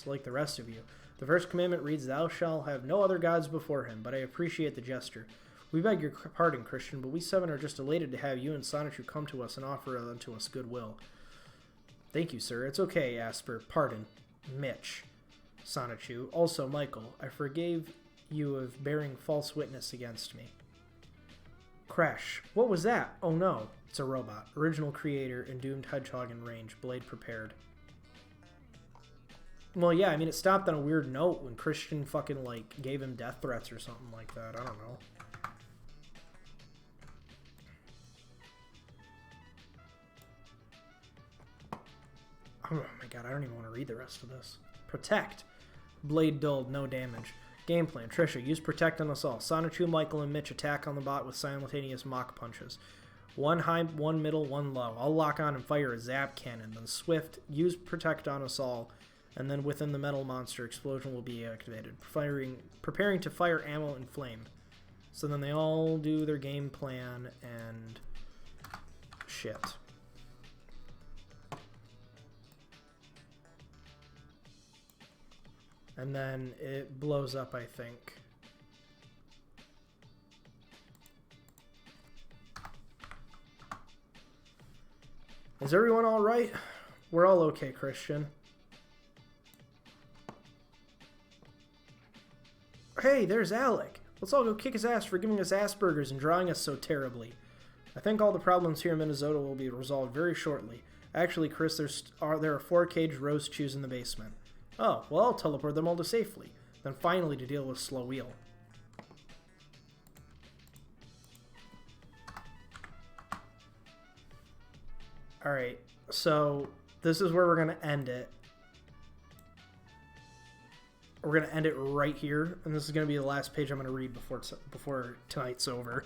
like the rest of you. The first commandment reads, thou shalt have no other gods before him, but I appreciate the gesture. We beg your pardon, Christian, but we seven are just elated to have you and Sonichu come to us and offer unto us goodwill. Thank you, sir. It's okay, Asper. Pardon. Mitch. Sonichu. Also, Michael, I forgave you of bearing false witness against me. Crash. What was that? Oh no. It's a robot. Original creator and doomed hedgehog in range. Blade prepared. Well, yeah, I mean, it stopped on a weird note when Christian fucking, like, gave him death threats or something like that. I don't know. Oh my god, I don't even want to read the rest of this. Protect. Blade dulled, no damage. Game plan. Trisha, use Protect on us all. Sonichu, Michael, and Mitch attack on the bot with simultaneous mock punches. One high, one middle, one low. I'll lock on and fire a zap cannon. Then Swift, use Protect on us all. And then within the metal monster, explosion will be activated. Preparing to fire ammo and flame. So then they all do their game plan and shit. And then it blows up, I think. Is everyone all right? We're all okay, Christian. Hey, there's Alec. Let's all go kick his ass for giving us Asperger's and drawing us so terribly. I think all the problems here in Minnesota will be resolved very shortly. Actually, Chris, there are 4 caged roast chews in the basement. Oh, well, I'll teleport them all to safely. Then finally to deal with Slow Wheel. Alright, so this is where we're going to end it. We're going to end it right here, and this is going to be the last page I'm going to read before tonight's over.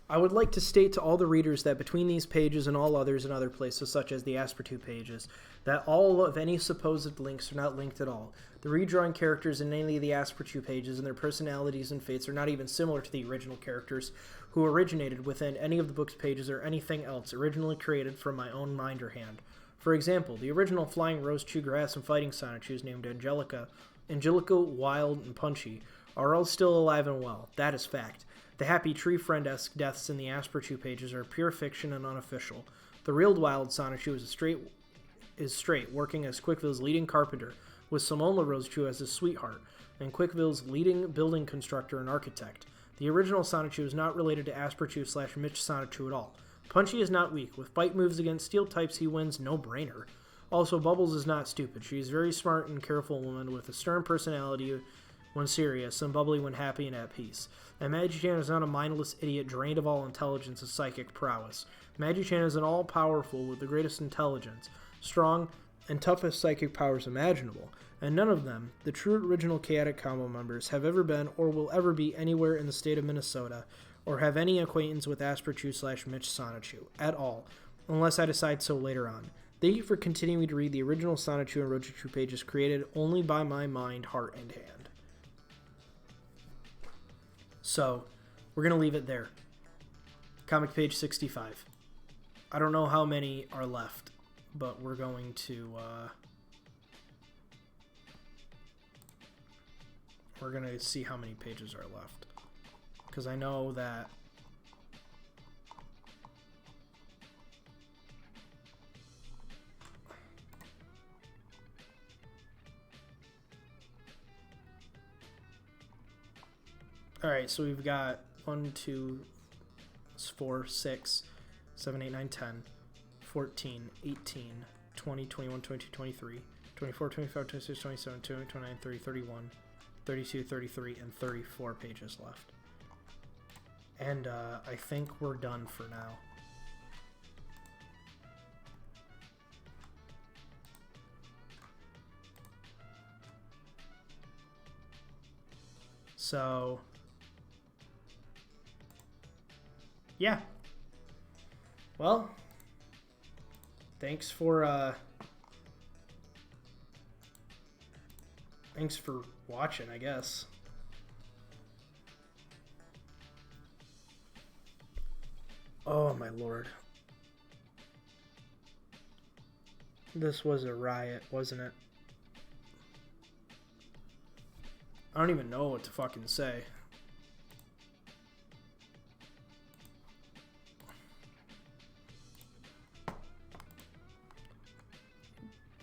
I would like to state to all the readers that between these pages and all others in other places, such as the Aspertu pages, that all of any supposed links are not linked at all. The redrawing characters in any of the Aspertu pages and their personalities and fates are not even similar to the original characters who originated within any of the book's pages or anything else originally created from my own mind or hand. For example, the original Flying Rose, Chew Grass, and Fighting Sonichus named Angelica, Wild, and Punchy are all still alive and well. That is fact. The happy tree friend-esque deaths in the Aspertu pages are pure fiction and unofficial. The real Wild Sonichu is straight, working as Quickville's leading carpenter, with Simone LaRosechu as his sweetheart, and Quickville's leading building constructor and architect. The original Sonichu is not related to Aspertu/Mitch Sonichu at all. Punchy is not weak. With fight moves against steel types, he wins no-brainer. Also, Bubbles is not stupid. She is a very smart and careful woman with a stern personality when serious and bubbly when happy and at peace. And Magi-Chan is not a mindless idiot drained of all intelligence and psychic prowess. Magi-Chan is an all-powerful with the greatest intelligence, strong, and toughest psychic powers imaginable, and none of them, the true original Chaotic Combo members, have ever been or will ever be anywhere in the state of Minnesota, or have any acquaintance with Aspertu/Mitch Sonichu, at all, unless I decide so later on. Thank you for continuing to read the original Sonichu and Rojichu pages created only by my mind, heart, and hand. So, we're going to leave it there. Comic page 65. I don't know how many are left, but we're going to, see how many pages are left. Because I know that alright, so we've got 1, 2, 4, 6, 7, 8, 9, 10, 14, 18, 20, 21, 22, 23, 24, 25, 26, 27, 28, 29, 30, 31, 32, 33, and 34 pages left. And I think we're done for now. So, yeah. Well, thanks for watching, I guess. Oh my lord. This was a riot, wasn't it? I don't even know what to fucking say.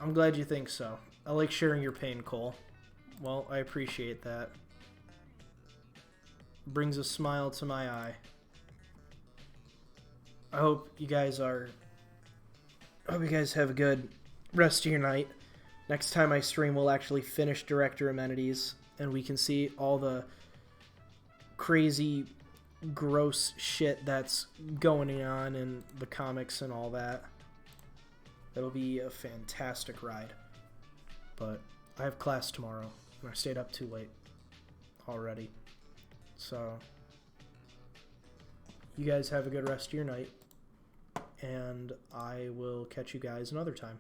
I'm glad you think so. I like sharing your pain, Cole. Well, I appreciate that. Brings a smile to my eye. I hope you guys have a good rest of your night. Next time I stream, we'll actually finish Director Amenities, and we can see all the crazy gross shit that's going on in the comics and all that. It'll be a fantastic ride. But I have class tomorrow, and I stayed up too late already. So, you guys have a good rest of your night, and I will catch you guys another time.